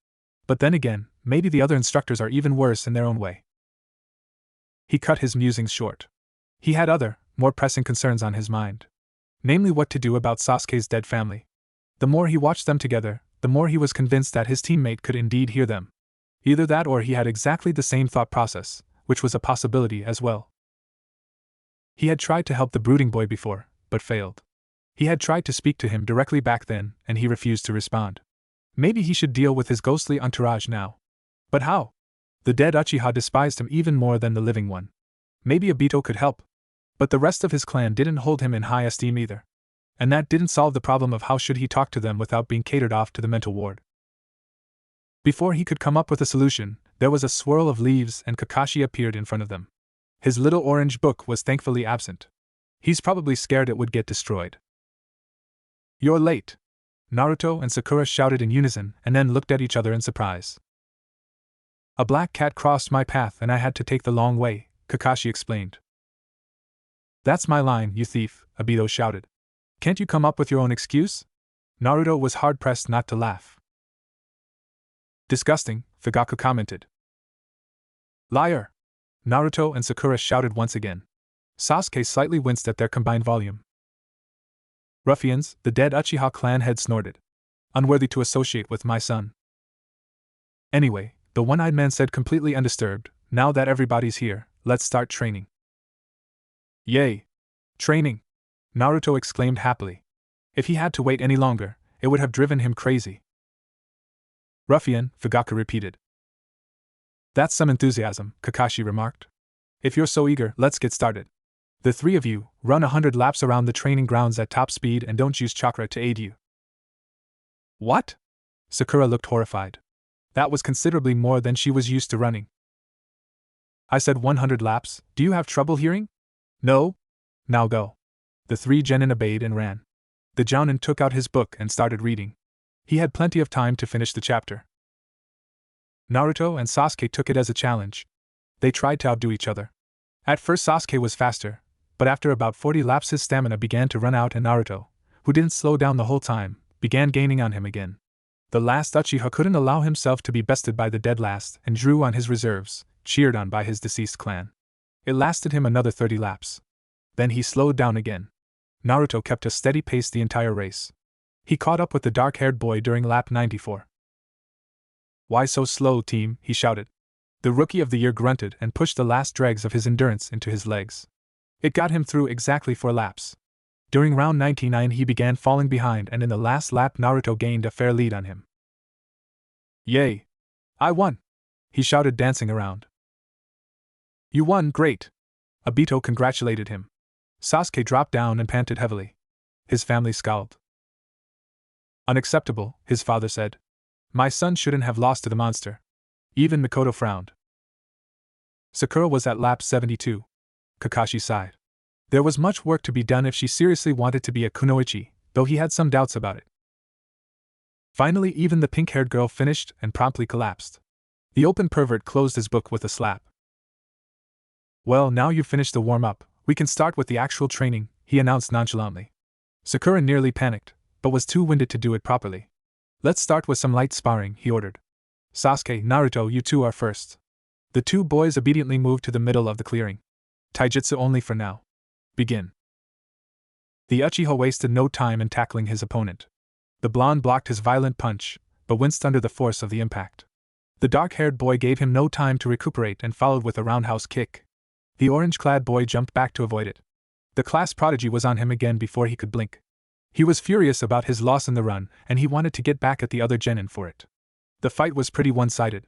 But then again, maybe the other instructors are even worse in their own way. He cut his musings short. He had other, more pressing concerns on his mind. Namely what to do about Sasuke's dead family. The more he watched them together, the more he was convinced that his teammate could indeed hear them. Either that or he had exactly the same thought process, which was a possibility as well. He had tried to help the brooding boy before, but failed. He had tried to speak to him directly back then, and he refused to respond. Maybe he should deal with his ghostly entourage now. But how? The dead Uchiha despised him even more than the living one. Maybe Obito could help. But the rest of his clan didn't hold him in high esteem either. And that didn't solve the problem of how should he talk to them without being catered off to the mental ward. Before he could come up with a solution, there was a swirl of leaves and Kakashi appeared in front of them. His little orange book was thankfully absent. He's probably scared it would get destroyed. You're late! Naruto and Sakura shouted in unison and then looked at each other in surprise. A black cat crossed my path and I had to take the long way, Kakashi explained. That's my line, you thief, Obito shouted. Can't you come up with your own excuse? Naruto was hard-pressed not to laugh. Disgusting, Fugaku commented. Liar! Naruto and Sakura shouted once again. Sasuke slightly winced at their combined volume. Ruffians, the dead Uchiha clan head snorted. Unworthy to associate with my son. Anyway, the one-eyed man said completely undisturbed, now that everybody's here, let's start training. Yay! Training! Naruto exclaimed happily. If he had to wait any longer, it would have driven him crazy. Ruffian, Fugaku repeated. That's some enthusiasm, Kakashi remarked. If you're so eager, let's get started. The three of you, run 100 laps around the training grounds at top speed and don't use chakra to aid you. What? Sakura looked horrified. That was considerably more than she was used to running. I said 100 laps, do you have trouble hearing? No? Now go. The three genin obeyed and ran. The jounin took out his book and started reading. He had plenty of time to finish the chapter. Naruto and Sasuke took it as a challenge. They tried to outdo each other. At first Sasuke was faster, but after about 40 laps his stamina began to run out and Naruto, who didn't slow down the whole time, began gaining on him again. The last Uchiha couldn't allow himself to be bested by the dead last and drew on his reserves, cheered on by his deceased clan. It lasted him another 30 laps. Then he slowed down again. Naruto kept a steady pace the entire race. He caught up with the dark-haired boy during lap 94. Why so slow, team? He shouted. The Rookie of the Year grunted and pushed the last dregs of his endurance into his legs. It got him through exactly 4 laps. During round 99 he began falling behind and in the last lap Naruto gained a fair lead on him. Yay! I won! He shouted, dancing around. You won, great! Obito congratulated him. Sasuke dropped down and panted heavily. His family scowled. Unacceptable, his father said. My son shouldn't have lost to the monster. Even Mikoto frowned. Sakura was at lap 72. Kakashi sighed. There was much work to be done if she seriously wanted to be a kunoichi, though he had some doubts about it. Finally, even the pink-haired girl finished and promptly collapsed. The open pervert closed his book with a slap. Well, now you've finished the warm-up, we can start with the actual training, he announced nonchalantly. Sakura nearly panicked, but was too winded to do it properly. Let's start with some light sparring, he ordered. Sasuke, Naruto, you two are first. The two boys obediently moved to the middle of the clearing. Taijutsu only for now. Begin. The Uchiha wasted no time in tackling his opponent. The blonde blocked his violent punch, but winced under the force of the impact. The dark-haired boy gave him no time to recuperate and followed with a roundhouse kick. The orange-clad boy jumped back to avoid it. The class prodigy was on him again before he could blink. He was furious about his loss in the run, and he wanted to get back at the other genin for it. The fight was pretty one-sided.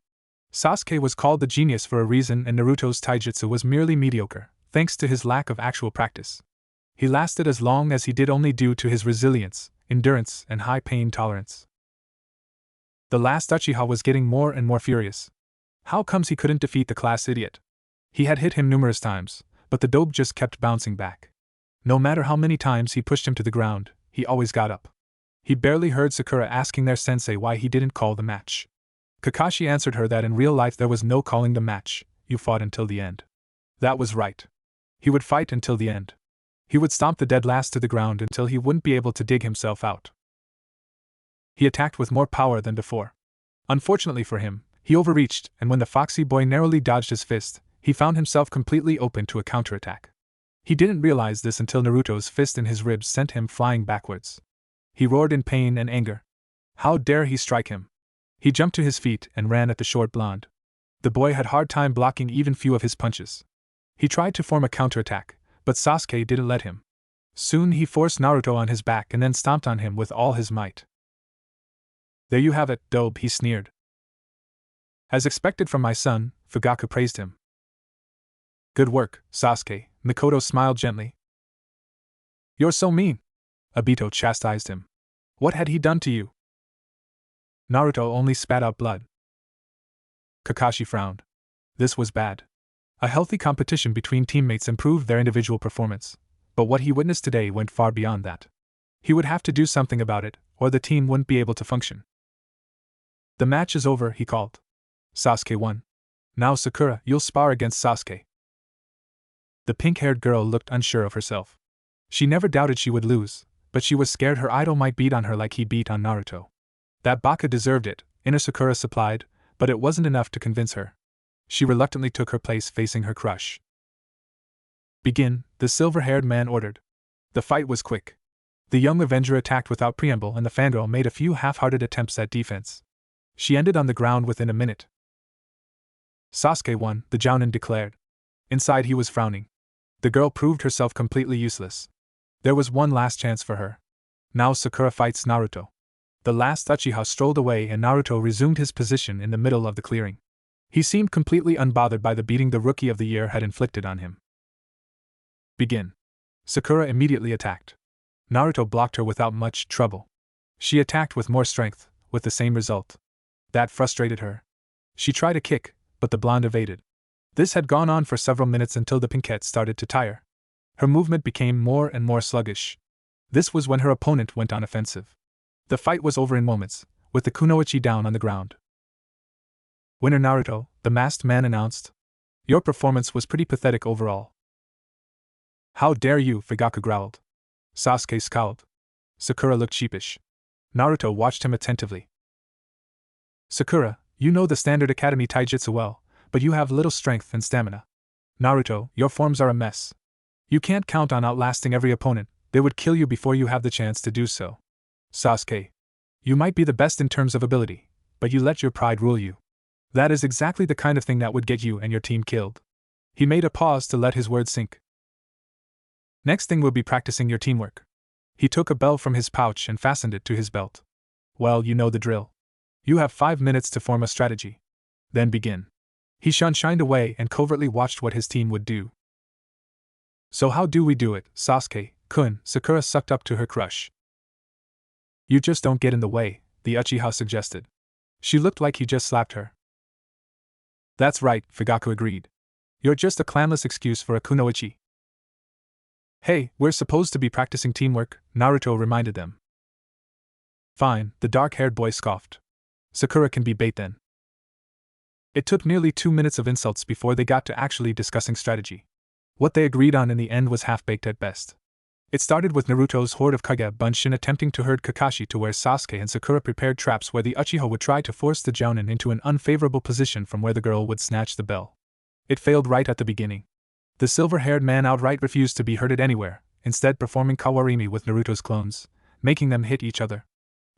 Sasuke was called the genius for a reason and Naruto's taijutsu was merely mediocre, thanks to his lack of actual practice. He lasted as long as he did only due to his resilience, endurance, and high pain tolerance. The last Uchiha was getting more and more furious. How comes he couldn't defeat the class idiot? He had hit him numerous times, but the dope just kept bouncing back. No matter how many times he pushed him to the ground, he always got up. He barely heard Sakura asking their sensei why he didn't call the match. Kakashi answered her that in real life there was no calling the match, you fought until the end. That was right. He would fight until the end. He would stomp the dead last to the ground until he wouldn't be able to dig himself out. He attacked with more power than before. Unfortunately for him, he overreached, and when the foxy boy narrowly dodged his fist, he found himself completely open to a counterattack. He didn't realize this until Naruto's fist in his ribs sent him flying backwards. He roared in pain and anger. How dare he strike him? He jumped to his feet and ran at the short blonde. The boy had hard time blocking even few of his punches. He tried to form a counterattack, but Sasuke didn't let him. Soon he forced Naruto on his back and then stomped on him with all his might. There you have it, dope, he sneered. As expected from my son, Fugaku praised him. Good work, Sasuke, Mikoto smiled gently. You're so mean, Obito chastised him. What had he done to you? Naruto only spat out blood. Kakashi frowned. This was bad. A healthy competition between teammates improved their individual performance, but what he witnessed today went far beyond that. He would have to do something about it, or the team wouldn't be able to function. The match is over, he called. Sasuke won. Now Sakura, you'll spar against Sasuke. The pink-haired girl looked unsure of herself. She never doubted she would lose, but she was scared her idol might beat on her like he beat on Naruto. That baka deserved it, inner Sakura supplied, but it wasn't enough to convince her. She reluctantly took her place facing her crush. Begin, the silver-haired man ordered. The fight was quick. The young Avenger attacked without preamble and the fangirl made a few half-hearted attempts at defense. She ended on the ground within a minute. Sasuke won, the Jounin declared. Inside he was frowning. The girl proved herself completely useless. There was one last chance for her. Now Sakura fights Naruto. The last Uchiha strolled away and Naruto resumed his position in the middle of the clearing. He seemed completely unbothered by the beating the Rookie of the Year had inflicted on him. Begin. Sakura immediately attacked. Naruto blocked her without much trouble. She attacked with more strength, with the same result. That frustrated her. She tried a kick, but the blonde evaded. This had gone on for several minutes until the pinkette started to tire. Her movement became more and more sluggish. This was when her opponent went on offensive. The fight was over in moments, with the kunoichi down on the ground. Winner Naruto, the masked man announced. Your performance was pretty pathetic overall. How dare you, Fugaku growled. Sasuke scowled. Sakura looked sheepish. Naruto watched him attentively. Sakura, you know the standard academy taijutsu well, but you have little strength and stamina. Naruto, your forms are a mess. You can't count on outlasting every opponent, they would kill you before you have the chance to do so. Sasuke, you might be the best in terms of ability, but you let your pride rule you. That is exactly the kind of thing that would get you and your team killed. He made a pause to let his words sink. Next thing will be practicing your teamwork. He took a bell from his pouch and fastened it to his belt. Well, you know the drill. You have 5 minutes to form a strategy. Then begin. He shined away and covertly watched what his team would do. So how do we do it, Sasuke-kun? Sakura sucked up to her crush. You just don't get in the way, the Uchiha suggested. She looked like he just slapped her. That's right, Fugaku agreed. You're just a clanless excuse for a kunoichi. Hey, we're supposed to be practicing teamwork, Naruto reminded them. Fine, the dark-haired boy scoffed. Sakura can be bait then. It took nearly 2 minutes of insults before they got to actually discussing strategy. What they agreed on in the end was half-baked at best. It started with Naruto's horde of Kage Bunshin attempting to herd Kakashi to where Sasuke and Sakura prepared traps where the Uchiha would try to force the Jounin into an unfavorable position from where the girl would snatch the bell. It failed right at the beginning. The silver-haired man outright refused to be herded anywhere, instead performing Kawarimi with Naruto's clones, making them hit each other.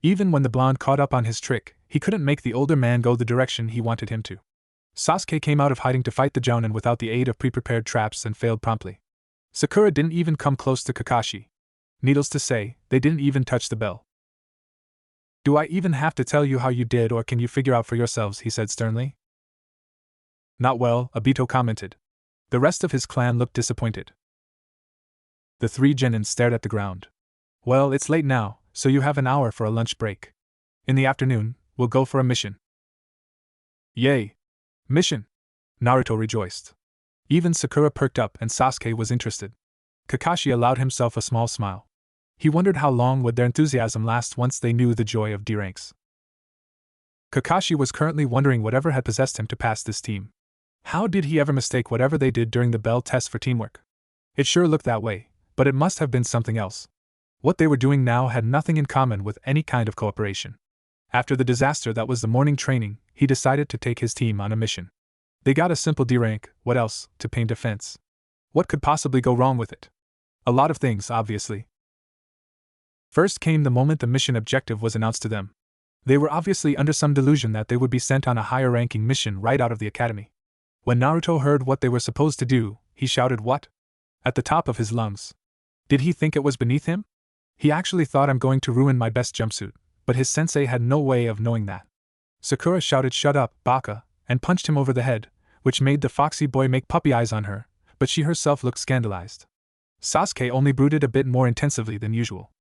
Even when the blonde caught up on his trick, he couldn't make the older man go the direction he wanted him to. Sasuke came out of hiding to fight the Jounin without the aid of pre-prepared traps and failed promptly. Sakura didn't even come close to Kakashi. Needless to say, they didn't even touch the bell. Do I even have to tell you how you did or can you figure out for yourselves, he said sternly. Not well, Obito commented. The rest of his clan looked disappointed. The 3 genin stared at the ground. Well, it's late now, so you have an hour for a lunch break. In the afternoon, we'll go for a mission. Yay! Mission! Naruto rejoiced. Even Sakura perked up and Sasuke was interested. Kakashi allowed himself a small smile. He wondered how long would their enthusiasm last once they knew the joy of D ranks. Kakashi was currently wondering whatever had possessed him to pass this team. How did he ever mistake whatever they did during the bell test for teamwork? It sure looked that way, but it must have been something else. What they were doing now had nothing in common with any kind of cooperation. After the disaster that was the morning training, he decided to take his team on a mission. They got a simple D rank, what else, to paint a fence? What could possibly go wrong with it? A lot of things, obviously. First came the moment the mission objective was announced to them. They were obviously under some delusion that they would be sent on a higher-ranking mission right out of the academy. When Naruto heard what they were supposed to do, he shouted what? At the top of his lungs. Did he think it was beneath him? He actually thought I'm going to ruin my best jumpsuit, but his sensei had no way of knowing that. Sakura shouted shut up, Baka, and punched him over the head, which made the foxy boy make puppy eyes on her, but she herself looked scandalized. Sasuke only brooded a bit more intensively than usual.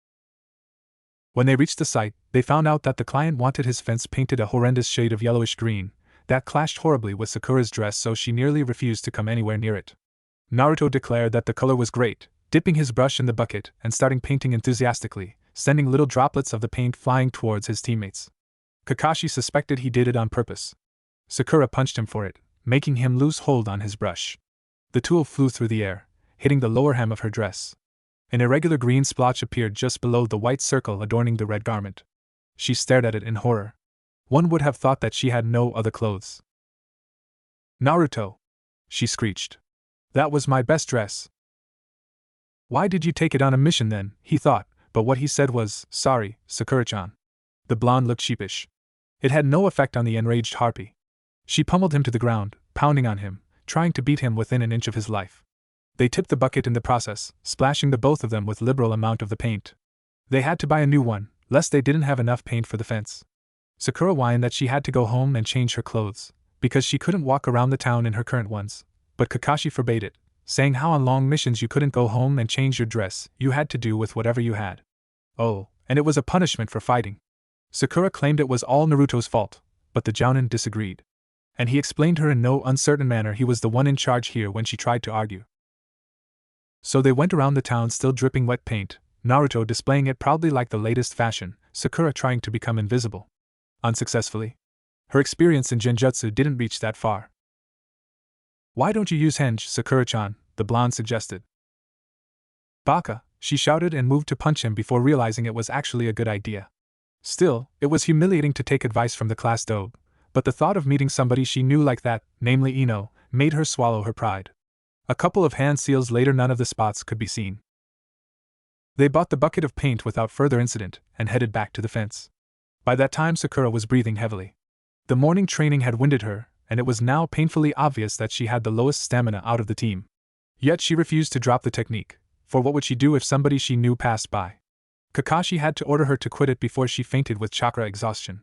When they reached the site, they found out that the client wanted his fence painted a horrendous shade of yellowish-green, that clashed horribly with Sakura's dress, so she nearly refused to come anywhere near it. Naruto declared that the color was great, dipping his brush in the bucket and starting painting enthusiastically, sending little droplets of the paint flying towards his teammates. Kakashi suspected he did it on purpose. Sakura punched him for it, making him lose hold on his brush. The tool flew through the air, hitting the lower hem of her dress. An irregular green splotch appeared just below the white circle adorning the red garment. She stared at it in horror. One would have thought that she had no other clothes. Naruto! She screeched. That was my best dress. Why did you take it on a mission then, he thought, but what he said was, sorry, Sakura-chan. The blonde looked sheepish. It had no effect on the enraged harpy. She pummeled him to the ground, pounding on him, trying to beat him within an inch of his life. They tipped the bucket in the process, splashing the both of them with liberal amount of the paint. They had to buy a new one, lest they didn't have enough paint for the fence. Sakura whined that she had to go home and change her clothes, because she couldn't walk around the town in her current ones, but Kakashi forbade it, saying how on long missions you couldn't go home and change your dress, you had to do with whatever you had. Oh, and it was a punishment for fighting. Sakura claimed it was all Naruto's fault, but the Jounin disagreed. And he explained her in no uncertain manner he was the one in charge here when she tried to argue. So they went around the town still dripping wet paint, Naruto displaying it proudly like the latest fashion, Sakura trying to become invisible. Unsuccessfully. Her experience in genjutsu didn't reach that far. Why don't you use henge, Sakura-chan, the blonde suggested. Baka, she shouted and moved to punch him before realizing it was actually a good idea. Still, it was humiliating to take advice from the class dobe, but the thought of meeting somebody she knew like that, namely Ino, made her swallow her pride. A couple of hand seals later none of the spots could be seen. They bought the bucket of paint without further incident and headed back to the fence. By that time Sakura was breathing heavily. The morning training had winded her, and it was now painfully obvious that she had the lowest stamina out of the team. Yet she refused to drop the technique, for what would she do if somebody she knew passed by? Kakashi had to order her to quit it before she fainted with chakra exhaustion.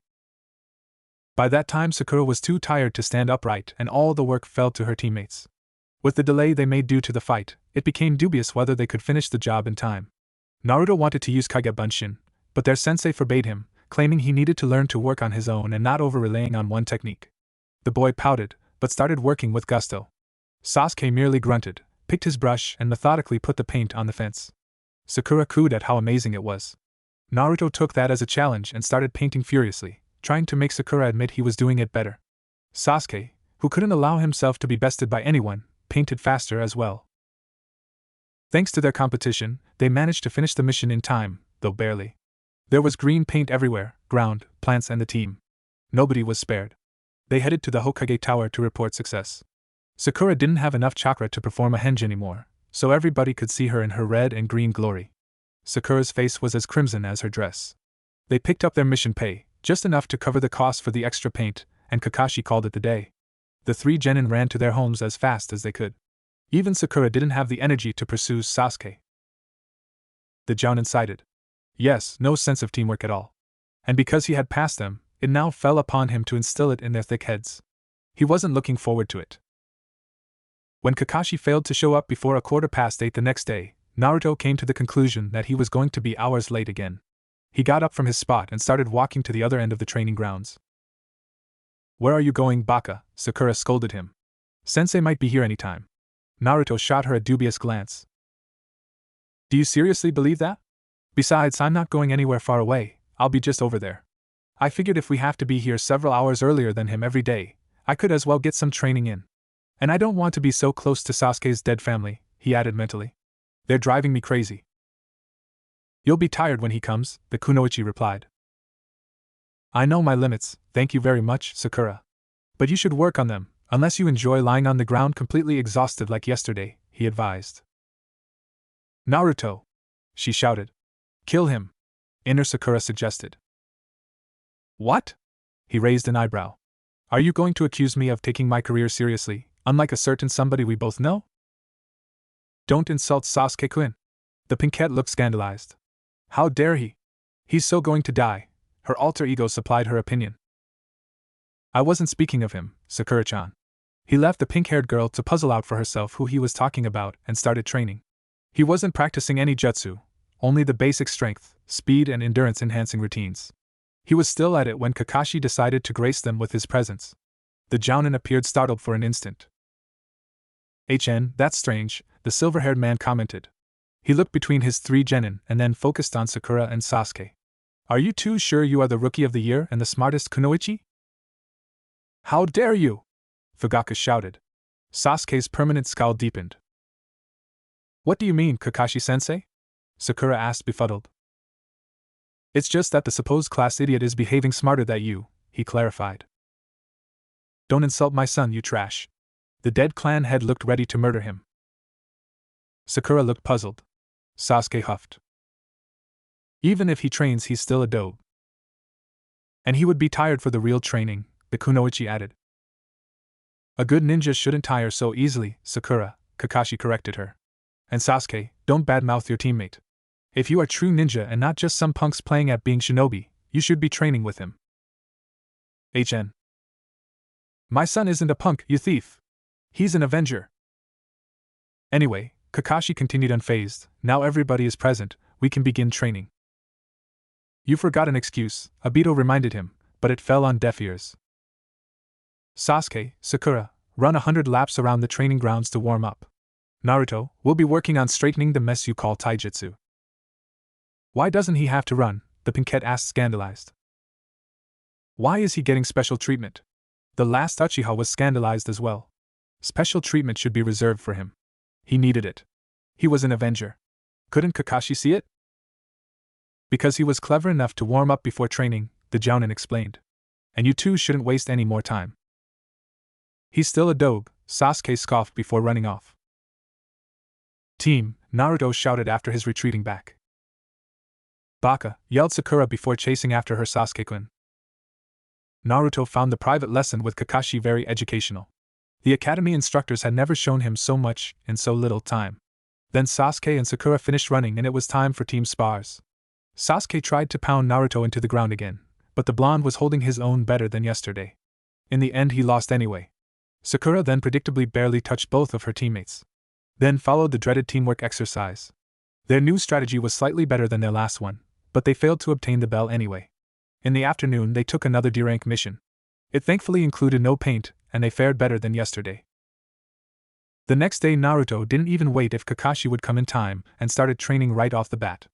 By that time Sakura was too tired to stand upright and all the work fell to her teammates. With the delay they made due to the fight, it became dubious whether they could finish the job in time. Naruto wanted to use Kage Bunshin, but their sensei forbade him, claiming he needed to learn to work on his own and not over-relying on one technique. The boy pouted, but started working with gusto. Sasuke merely grunted, picked his brush and methodically put the paint on the fence. Sakura cooed at how amazing it was. Naruto took that as a challenge and started painting furiously, trying to make Sakura admit he was doing it better. Sasuke, who couldn't allow himself to be bested by anyone, painted faster as well. Thanks to their competition, they managed to finish the mission in time, though barely. There was green paint everywhere, ground, plants and the team. Nobody was spared. They headed to the Hokage Tower to report success. Sakura didn't have enough chakra to perform a henge anymore, so everybody could see her in her red and green glory. Sakura's face was as crimson as her dress. They picked up their mission pay, just enough to cover the cost for the extra paint, and Kakashi called it the day. The three genin ran to their homes as fast as they could. Even Sakura didn't have the energy to pursue Sasuke. The Jounin sighed. Yes, no sense of teamwork at all. And because he had passed them, it now fell upon him to instill it in their thick heads. He wasn't looking forward to it. When Kakashi failed to show up before 8:15 the next day, Naruto came to the conclusion that he was going to be hours late again. He got up from his spot and started walking to the other end of the training grounds. Where are you going, Baka? Sakura scolded him. Sensei might be here anytime. Naruto shot her a dubious glance. Do you seriously believe that? Besides, I'm not going anywhere far away, I'll be just over there. I figured if we have to be here several hours earlier than him every day, I could as well get some training in. And I don't want to be so close to Sasuke's dead family, he added mentally. They're driving me crazy. You'll be tired when he comes, the kunoichi replied. I know my limits, thank you very much, Sakura. But you should work on them, unless you enjoy lying on the ground completely exhausted like yesterday, he advised. Naruto! She shouted. Kill him! Inner Sakura suggested. What? He raised an eyebrow. Are you going to accuse me of taking my career seriously, unlike a certain somebody we both know? Don't insult Sasuke-kun. The pinkette looked scandalized. How dare he? He's so going to die, her alter ego supplied her opinion. I wasn't speaking of him, Sakura-chan. He left the pink-haired girl to puzzle out for herself who he was talking about and started training. He wasn't practicing any jutsu, only the basic strength, speed and endurance-enhancing routines. He was still at it when Kakashi decided to grace them with his presence. The Jounin appeared startled for an instant. That's strange, the silver-haired man commented. He looked between his three genin and then focused on Sakura and Sasuke. Are you two sure you are the rookie of the year and the smartest kunoichi? How dare you! Fugaka shouted. Sasuke's permanent scowl deepened. What do you mean, Kakashi-sensei? Sakura asked befuddled. It's just that the supposed class idiot is behaving smarter than you, he clarified. Don't insult my son, you trash. The dead clan head looked ready to murder him. Sakura looked puzzled. Sasuke huffed. Even if he trains, he's still a dobe. And he would be tired for the real training, the kunoichi added. A good ninja shouldn't tire so easily, Sakura, Kakashi corrected her. And Sasuke, don't badmouth your teammate. If you are true ninja and not just some punks playing at being shinobi, you should be training with him. HN. My son isn't a punk, you thief. He's an Avenger. Anyway, Kakashi continued unfazed, now everybody is present, we can begin training. You forgot an excuse, Obito reminded him, but it fell on deaf ears. Sasuke, Sakura, run 100 laps around the training grounds to warm up. Naruto, we'll be working on straightening the mess you call taijutsu. Why doesn't he have to run? The Pinkette asked scandalized. Why is he getting special treatment? The last Uchiha was scandalized as well. Special treatment should be reserved for him. He needed it. He was an Avenger. Couldn't Kakashi see it? Because he was clever enough to warm up before training, the Jounin explained. And you two shouldn't waste any more time. He's still a dobe, Sasuke scoffed before running off. Team, Naruto shouted after his retreating back. Baka, yelled Sakura before chasing after her Sasuke-kun. Naruto found the private lesson with Kakashi very educational. The academy instructors had never shown him so much in so little time. Then Sasuke and Sakura finished running and it was time for team spars. Sasuke tried to pound Naruto into the ground again, but the blonde was holding his own better than yesterday. In the end he lost anyway. Sakura then predictably barely touched both of her teammates. Then followed the dreaded teamwork exercise. Their new strategy was slightly better than their last one, but they failed to obtain the bell anyway. In the afternoon they took another D-rank mission. It thankfully included no paint, and they fared better than yesterday. The next day Naruto didn't even wait if Kakashi would come in time, and started training right off the bat.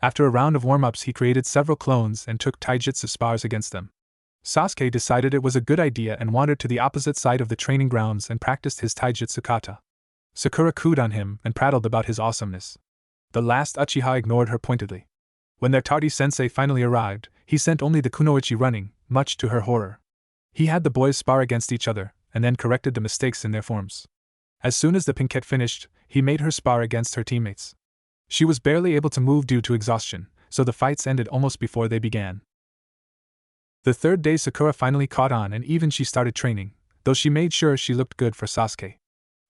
After a round of warm-ups he created several clones and took taijutsu spars against them. Sasuke decided it was a good idea and wandered to the opposite side of the training grounds and practiced his taijutsu kata. Sakura cooed on him and prattled about his awesomeness. The last Uchiha ignored her pointedly. When their tardy sensei finally arrived, he sent only the kunoichi running, much to her horror. He had the boys spar against each other, and then corrected the mistakes in their forms. As soon as the Pinkette finished, he made her spar against her teammates. She was barely able to move due to exhaustion, so the fights ended almost before they began. The third day Sakura finally caught on and even she started training, though she made sure she looked good for Sasuke.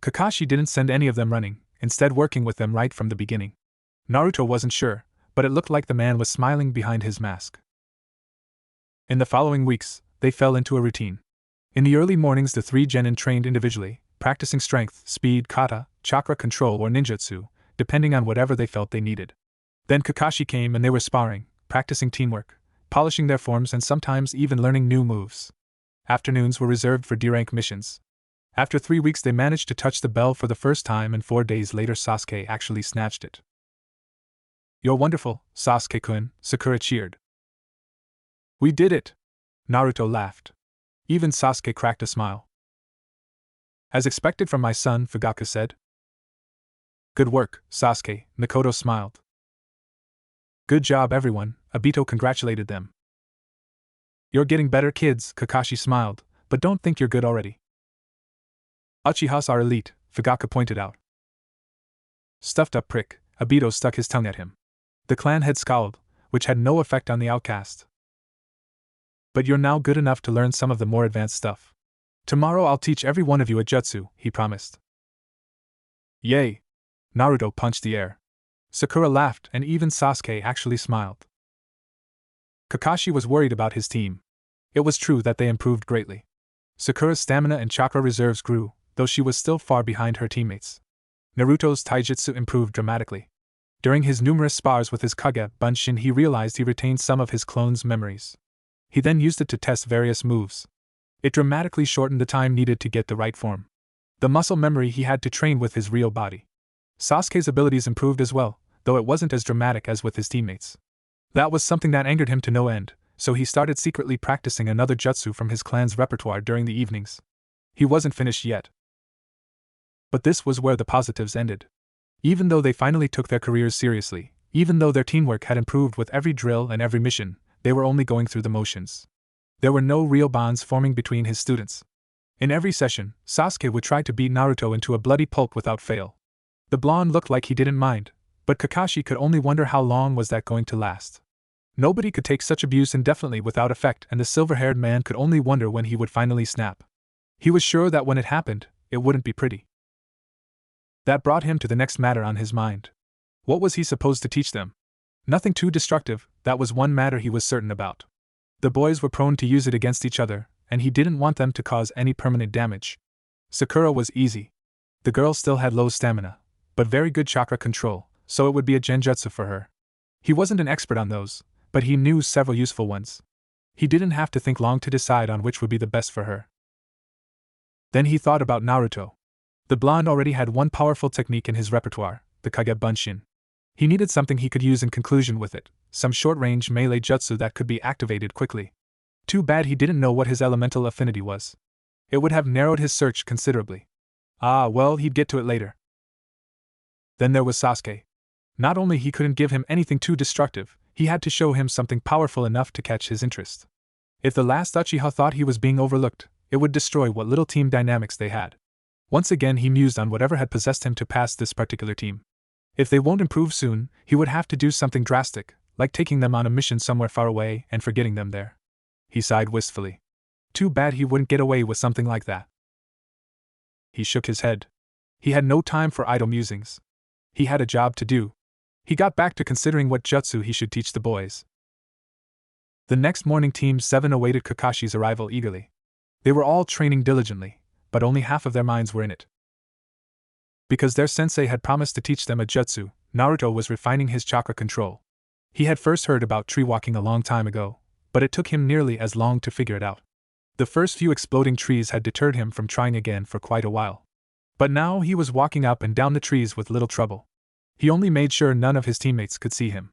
Kakashi didn't send any of them running, instead working with them right from the beginning. Naruto wasn't sure, but it looked like the man was smiling behind his mask. In the following weeks, they fell into a routine. In the early mornings the three genin trained individually, practicing strength, speed, kata, chakra control or ninjutsu, depending on whatever they felt they needed. Then Kakashi came and they were sparring, practicing teamwork, polishing their forms and sometimes even learning new moves. Afternoons were reserved for D-rank missions. After 3 weeks they managed to touch the bell for the first time and 4 days later Sasuke actually snatched it. You're wonderful, Sasuke-kun, Sakura cheered. We did it! Naruto laughed. Even Sasuke cracked a smile. As expected from my son, Fugaku said. Good work, Sasuke, Mikoto smiled. Good job everyone, Obito congratulated them. You're getting better kids, Kakashi smiled, but don't think you're good already. Uchihas are elite, Fugaku pointed out. Stuffed up prick, Obito stuck his tongue at him. The clan head scowled, which had no effect on the outcast. But you're now good enough to learn some of the more advanced stuff. Tomorrow I'll teach every one of you a jutsu, he promised. Yay! Naruto punched the air. Sakura laughed and even Sasuke actually smiled. Kakashi was worried about his team. It was true that they improved greatly. Sakura's stamina and chakra reserves grew, though she was still far behind her teammates. Naruto's taijutsu improved dramatically. During his numerous spars with his Kage Bunshin he realized he retained some of his clone's memories. He then used it to test various moves. It dramatically shortened the time needed to get the right form. The muscle memory he had to train with his real body. Sasuke's abilities improved as well, though it wasn't as dramatic as with his teammates. That was something that angered him to no end, so he started secretly practicing another jutsu from his clan's repertoire during the evenings. He wasn't finished yet. But this was where the positives ended. Even though they finally took their careers seriously, even though their teamwork had improved with every drill and every mission, they were only going through the motions. There were no real bonds forming between his students. In every session, Sasuke would try to beat Naruto into a bloody pulp without fail. The blonde looked like he didn't mind, but Kakashi could only wonder how long was that going to last. Nobody could take such abuse indefinitely without effect and the silver-haired man could only wonder when he would finally snap. He was sure that when it happened, it wouldn't be pretty. That brought him to the next matter on his mind. What was he supposed to teach them? Nothing too destructive, that was one matter he was certain about. The boys were prone to use it against each other, and he didn't want them to cause any permanent damage. Sakura was easy. The girl still had low stamina, but very good chakra control, so it would be a genjutsu for her. He wasn't an expert on those, but he knew several useful ones. He didn't have to think long to decide on which would be the best for her. Then he thought about Naruto. The blonde already had one powerful technique in his repertoire, the Kage Bunshin. He needed something he could use in conclusion with it, some short-range melee jutsu that could be activated quickly. Too bad he didn't know what his elemental affinity was. It would have narrowed his search considerably. Ah, well, he'd get to it later. Then there was Sasuke. Not only he couldn't give him anything too destructive, he had to show him something powerful enough to catch his interest. If the last Uchiha thought he was being overlooked, it would destroy what little team dynamics they had. Once again he mused on whatever had possessed him to pass this particular team. If they won't improve soon, he would have to do something drastic, like taking them on a mission somewhere far away and forgetting them there. He sighed wistfully. Too bad he wouldn't get away with something like that. He shook his head. He had no time for idle musings. He had a job to do. He got back to considering what jutsu he should teach the boys. The next morning Team 7 awaited Kakashi's arrival eagerly. They were all training diligently, but only half of their minds were in it. Because their sensei had promised to teach them a jutsu, Naruto was refining his chakra control. He had first heard about tree walking a long time ago, but it took him nearly as long to figure it out. The first few exploding trees had deterred him from trying again for quite a while. But now he was walking up and down the trees with little trouble. He only made sure none of his teammates could see him.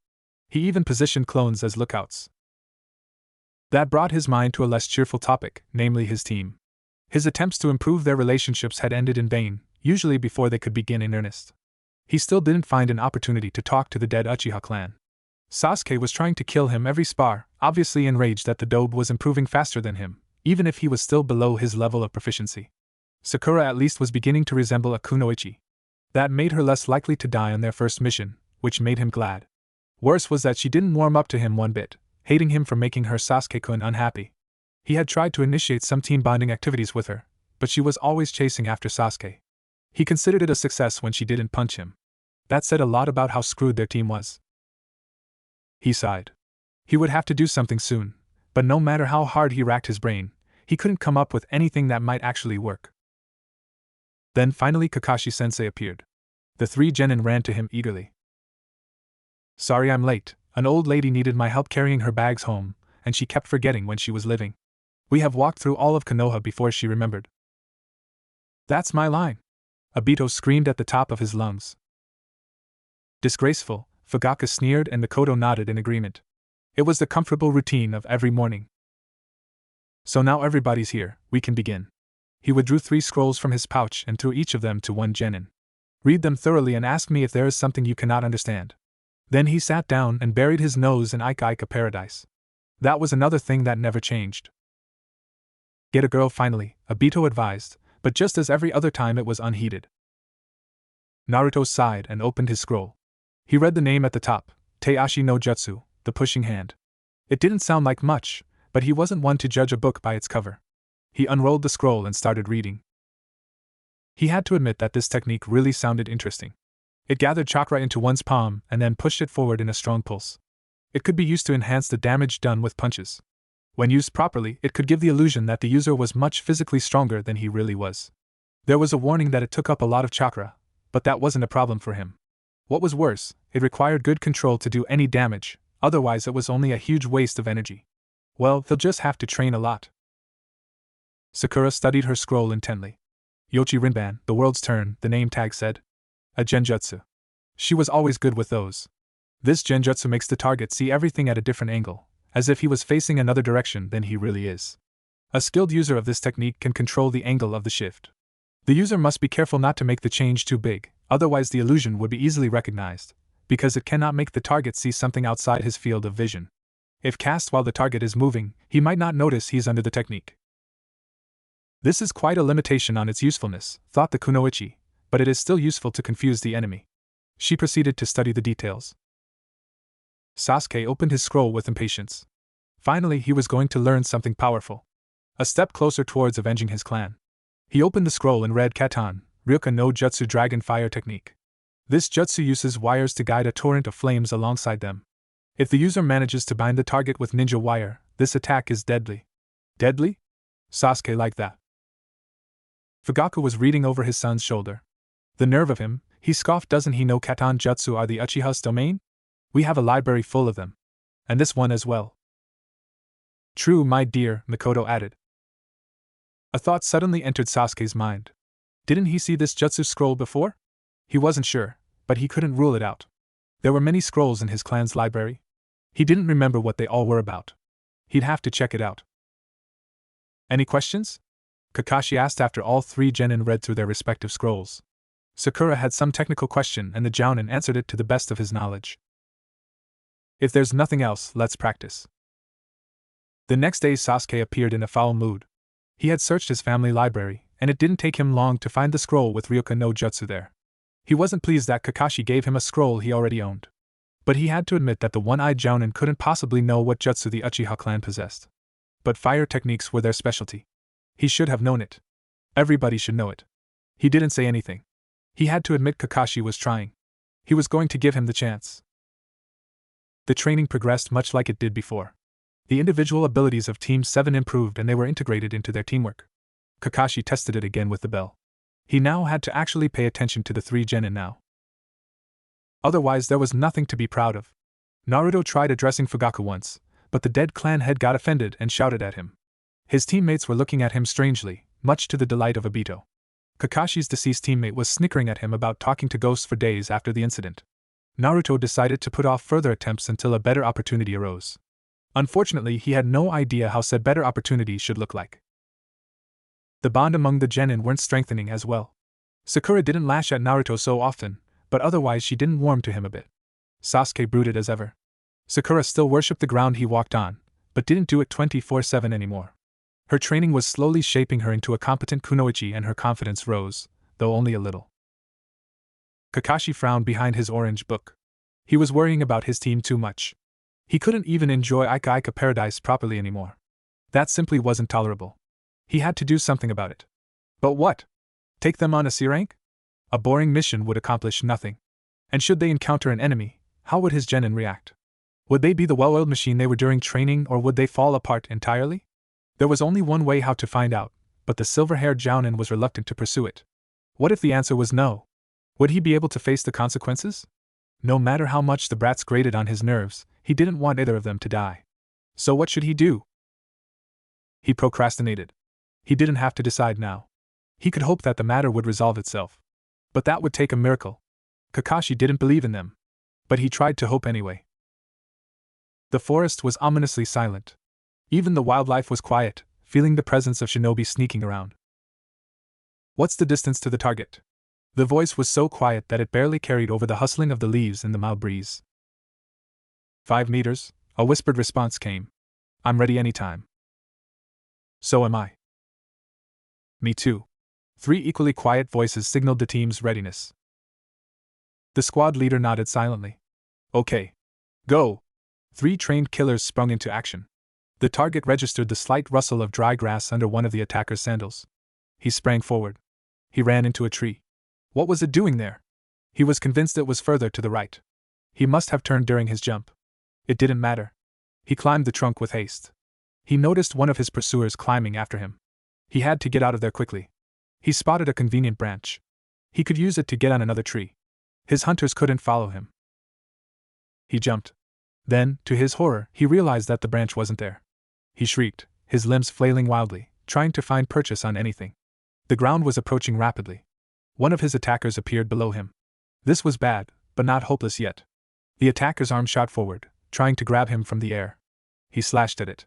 He even positioned clones as lookouts. That brought his mind to a less cheerful topic, namely his team. His attempts to improve their relationships had ended in vain, usually before they could begin in earnest. He still didn't find an opportunity to talk to the dead Uchiha clan. Sasuke was trying to kill him every spar, obviously enraged that the dobe was improving faster than him, even if he was still below his level of proficiency. Sakura at least was beginning to resemble a kunoichi. That made her less likely to die on their first mission, which made him glad. Worse was that she didn't warm up to him one bit, hating him for making her Sasuke-kun unhappy. He had tried to initiate some team bonding activities with her, but she was always chasing after Sasuke. He considered it a success when she didn't punch him. That said a lot about how screwed their team was. He sighed. He would have to do something soon, but no matter how hard he racked his brain, he couldn't come up with anything that might actually work. Then finally Kakashi-sensei appeared. The three genin ran to him eagerly. Sorry I'm late, an old lady needed my help carrying her bags home, and she kept forgetting when she was living. We have walked through all of Konoha before she remembered. That's my line. Obito screamed at the top of his lungs. Disgraceful, Fugaka sneered and Mikoto nodded in agreement. It was the comfortable routine of every morning. So now everybody's here, we can begin. He withdrew 3 scrolls from his pouch and threw each of them to one genin. Read them thoroughly and ask me if there is something you cannot understand. Then he sat down and buried his nose in Ika Ika Paradise. That was another thing that never changed. Get a girl finally, Obito advised, but just as every other time it was unheeded. Naruto sighed and opened his scroll. He read the name at the top, Teiashi no Jutsu, the pushing hand. It didn't sound like much, but he wasn't one to judge a book by its cover. He unrolled the scroll and started reading. He had to admit that this technique really sounded interesting. It gathered chakra into one's palm and then pushed it forward in a strong pulse. It could be used to enhance the damage done with punches. When used properly, it could give the illusion that the user was much physically stronger than he really was. There was a warning that it took up a lot of chakra, but that wasn't a problem for him. What was worse, it required good control to do any damage, otherwise it was only a huge waste of energy. Well, they'll just have to train a lot. Sakura studied her scroll intently. Yochi Rinban, the world's turn, the name tag said. A genjutsu. She was always good with those. This genjutsu makes the target see everything at a different angle, as if he was facing another direction than he really is. A skilled user of this technique can control the angle of the shift. The user must be careful not to make the change too big, otherwise the illusion would be easily recognized, because it cannot make the target see something outside his field of vision. If cast while the target is moving, he might not notice he's under the technique. This is quite a limitation on its usefulness, thought the kunoichi, but it is still useful to confuse the enemy. She proceeded to study the details. Sasuke opened his scroll with impatience. Finally he was going to learn something powerful. A step closer towards avenging his clan. He opened the scroll and read Katan, Ryoka no Jutsu Dragon Fire Technique. This jutsu uses wires to guide a torrent of flames alongside them. If the user manages to bind the target with ninja wire, this attack is deadly. Deadly? Sasuke liked that. Fugaku was reading over his son's shoulder. The nerve of him, he scoffed. Doesn't he know Katan jutsu are the Uchiha's domain? We have a library full of them. And this one as well. True, my dear, Mikoto added. A thought suddenly entered Sasuke's mind. Didn't he see this jutsu scroll before? He wasn't sure, but he couldn't rule it out. There were many scrolls in his clan's library. He didn't remember what they all were about. He'd have to check it out. Any questions? Kakashi asked after all three genin read through their respective scrolls. Sakura had some technical question and the jounin answered it to the best of his knowledge. If there's nothing else, let's practice. The next day Sasuke appeared in a foul mood. He had searched his family library, and it didn't take him long to find the scroll with Ryoka no Jutsu there. He wasn't pleased that Kakashi gave him a scroll he already owned. But he had to admit that the one-eyed jounin couldn't possibly know what jutsu the Uchiha clan possessed. But fire techniques were their specialty. He should have known it. Everybody should know it. He didn't say anything. He had to admit Kakashi was trying. He was going to give him the chance. The training progressed much like it did before. The individual abilities of Team 7 improved and they were integrated into their teamwork. Kakashi tested it again with the bell. He now had to actually pay attention to the three genin now. Otherwise there was nothing to be proud of. Naruto tried addressing Fugaku once, but the dead clan head got offended and shouted at him. His teammates were looking at him strangely, much to the delight of Obito. Kakashi's deceased teammate was snickering at him about talking to ghosts for days after the incident. Naruto decided to put off further attempts until a better opportunity arose. Unfortunately, he had no idea how said better opportunity should look like. The bond among the genin weren't strengthening as well. Sakura didn't lash at Naruto so often, but otherwise she didn't warm to him a bit. Sasuke brooded as ever. Sakura still worshipped the ground he walked on, but didn't do it 24/7 anymore. Her training was slowly shaping her into a competent kunoichi and her confidence rose, though only a little. Kakashi frowned behind his orange book. He was worrying about his team too much. He couldn't even enjoy Ika Ika Paradise properly anymore. That simply wasn't tolerable. He had to do something about it. But what? Take them on a C rank? A boring mission would accomplish nothing. And should they encounter an enemy, how would his genin react? Would they be the well-oiled machine they were during training or would they fall apart entirely? There was only one way how to find out, but the silver-haired jounin was reluctant to pursue it. What if the answer was no? Would he be able to face the consequences? No matter how much the brats grated on his nerves, he didn't want either of them to die. So what should he do? He procrastinated. He didn't have to decide now. He could hope that the matter would resolve itself. But that would take a miracle. Kakashi didn't believe in them. But he tried to hope anyway. The forest was ominously silent. Even the wildlife was quiet, feeling the presence of shinobi sneaking around. What's the distance to the target? The voice was so quiet that it barely carried over the hustling of the leaves in the mild breeze. 5 meters, a whispered response came. I'm ready anytime. So am I. Me too. 3 equally quiet voices signaled the team's readiness. The squad leader nodded silently. Okay. Go! 3 trained killers sprung into action. The target registered the slight rustle of dry grass under one of the attacker's sandals. He sprang forward. He ran into a tree. What was it doing there? He was convinced it was further to the right. He must have turned during his jump. It didn't matter. He climbed the trunk with haste. He noticed one of his pursuers climbing after him. He had to get out of there quickly. He spotted a convenient branch. He could use it to get on another tree. His hunters couldn't follow him. He jumped. Then, to his horror, he realized that the branch wasn't there. He shrieked, his limbs flailing wildly, trying to find purchase on anything. The ground was approaching rapidly. One of his attackers appeared below him. This was bad, but not hopeless yet. The attacker's arm shot forward, trying to grab him from the air. He slashed at it.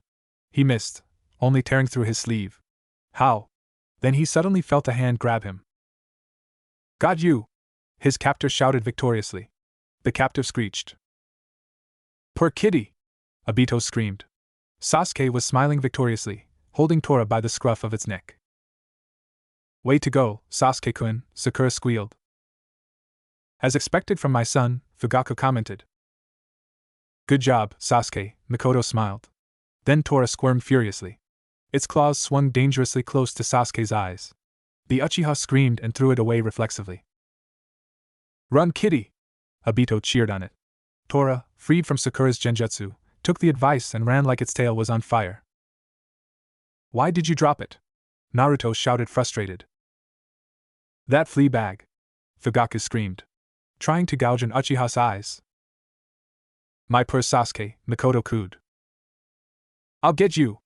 He missed, only tearing through his sleeve. How? Then he suddenly felt a hand grab him. Got you! His captor shouted victoriously. The captive screeched. Poor kitty! Obito screamed. Sasuke was smiling victoriously, holding Tora by the scruff of its neck. Way to go, Sasuke-kun, Sakura squealed. As expected from my son, Fugaku commented. Good job, Sasuke, Mikoto smiled. Then Tora squirmed furiously. Its claws swung dangerously close to Sasuke's eyes. The Uchiha screamed and threw it away reflexively. Run, kitty! Obito cheered on it. Tora, freed from Sakura's genjutsu, took the advice and ran like its tail was on fire. Why did you drop it? Naruto shouted frustrated. That flea bag! Fugaku screamed, trying to gouge an Uchiha's eyes. My poor Sasuke, Mikoto cooed. I'll get you!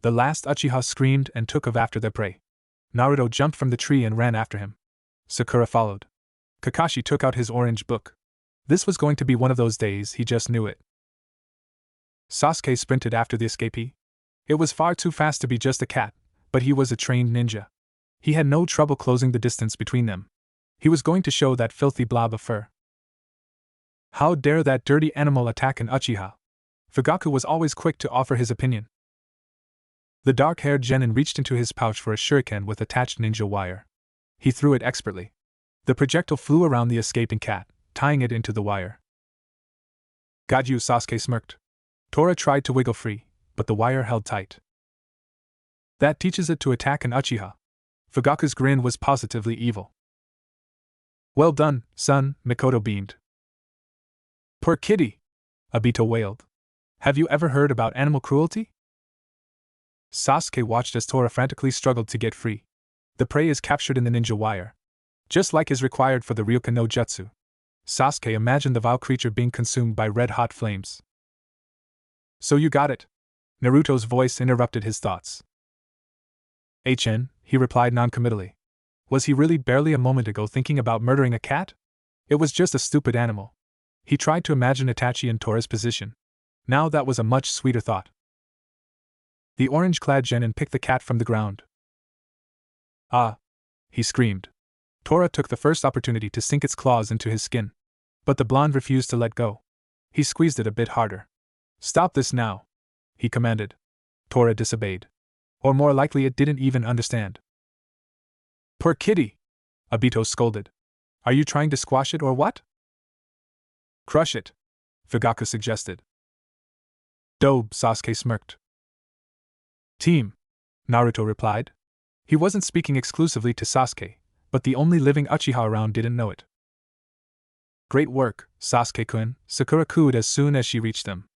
The last Uchiha screamed and took off after their prey. Naruto jumped from the tree and ran after him. Sakura followed. Kakashi took out his orange book. This was going to be one of those days, he just knew it. Sasuke sprinted after the escapee. It was far too fast to be just a cat, but he was a trained ninja. He had no trouble closing the distance between them. He was going to show that filthy blob of fur. How dare that dirty animal attack an Uchiha? Fugaku was always quick to offer his opinion. The dark-haired genin reached into his pouch for a shuriken with attached ninja wire. He threw it expertly. The projectile flew around the escaping cat, tying it into the wire. Got you, Sasuke smirked. Tora tried to wiggle free, but the wire held tight. That teaches it to attack an Uchiha. Fugaku's grin was positively evil. Well done, son, Mikoto beamed. Poor kitty! Obito wailed. Have you ever heard about animal cruelty? Sasuke watched as Tora frantically struggled to get free. The prey is captured in the ninja wire, just like is required for the Ryuken no Jutsu. Sasuke imagined the vile creature being consumed by red-hot flames. So you got it? Naruto's voice interrupted his thoughts. HN, he replied noncommittally. Was he really barely a moment ago thinking about murdering a cat? It was just a stupid animal. He tried to imagine Itachi in Tora's position. Now that was a much sweeter thought. The orange-clad genin picked the cat from the ground. Ah! He screamed. Tora took the first opportunity to sink its claws into his skin. But the blonde refused to let go. He squeezed it a bit harder. Stop this now! He commanded. Tora disobeyed. Or more likely it didn't even understand. Poor kitty! Obito scolded. Are you trying to squash it or what? Crush it, Fugaku suggested. Dope, Sasuke smirked. Team, Naruto replied. He wasn't speaking exclusively to Sasuke, but the only living Uchiha around didn't know it. Great work, Sasuke-kun, Sakura cooed as soon as she reached them.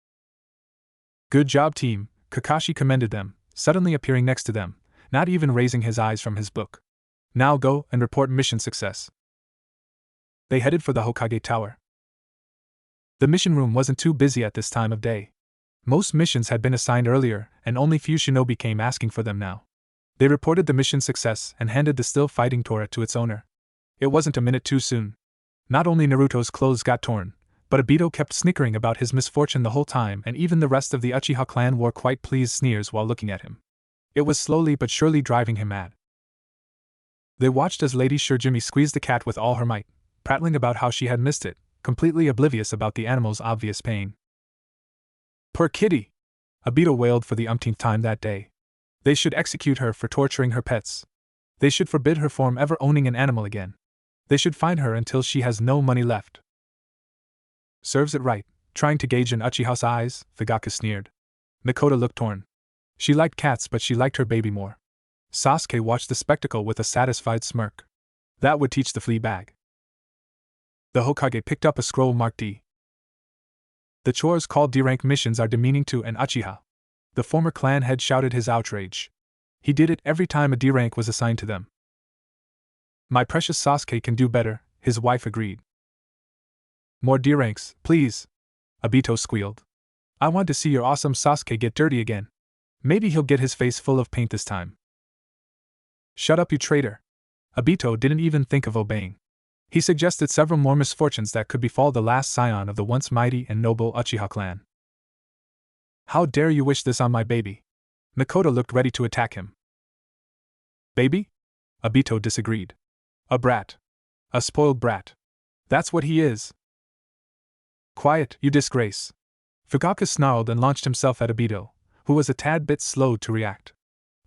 Good job, team, Kakashi commended them, suddenly appearing next to them, not even raising his eyes from his book. Now go and report mission success. They headed for the Hokage Tower. The mission room wasn't too busy at this time of day. Most missions had been assigned earlier, and only few shinobi came asking for them now. They reported the mission success and handed the still fighting Tora to its owner. It wasn't a minute too soon. Not only Naruto's clothes got torn, but Obito kept snickering about his misfortune the whole time, and even the rest of the Uchiha clan wore quite pleased sneers while looking at him. It was slowly but surely driving him mad. They watched as Lady Shurjimi squeezed the cat with all her might, prattling about how she had missed it, completely oblivious about the animal's obvious pain. Poor kitty! Obito wailed for the umpteenth time that day. They should execute her for torturing her pets. They should forbid her from ever owning an animal again. They should fine her until she has no money left. Serves it right, trying to gauge an Uchiha's eyes, Fugaku sneered. Mikoto looked torn. She liked cats, but she liked her baby more. Sasuke watched the spectacle with a satisfied smirk. That would teach the flea bag. The Hokage picked up a scroll marked D. The chores called D-rank missions are demeaning to an Uchiha. The former clan head shouted his outrage. He did it every time a D-rank was assigned to them. My precious Sasuke can do better, his wife agreed. More D-ranks, please, Obito squealed. I want to see your awesome Sasuke get dirty again. Maybe he'll get his face full of paint this time. Shut up, you traitor. Obito didn't even think of obeying. He suggested several more misfortunes that could befall the last scion of the once mighty and noble Uchiha clan. How dare you wish this on my baby? Mikoto looked ready to attack him. Baby? Obito disagreed. A brat. A spoiled brat. That's what he is. Quiet, you disgrace. Fugaku snarled and launched himself at Obito, who was a tad bit slow to react.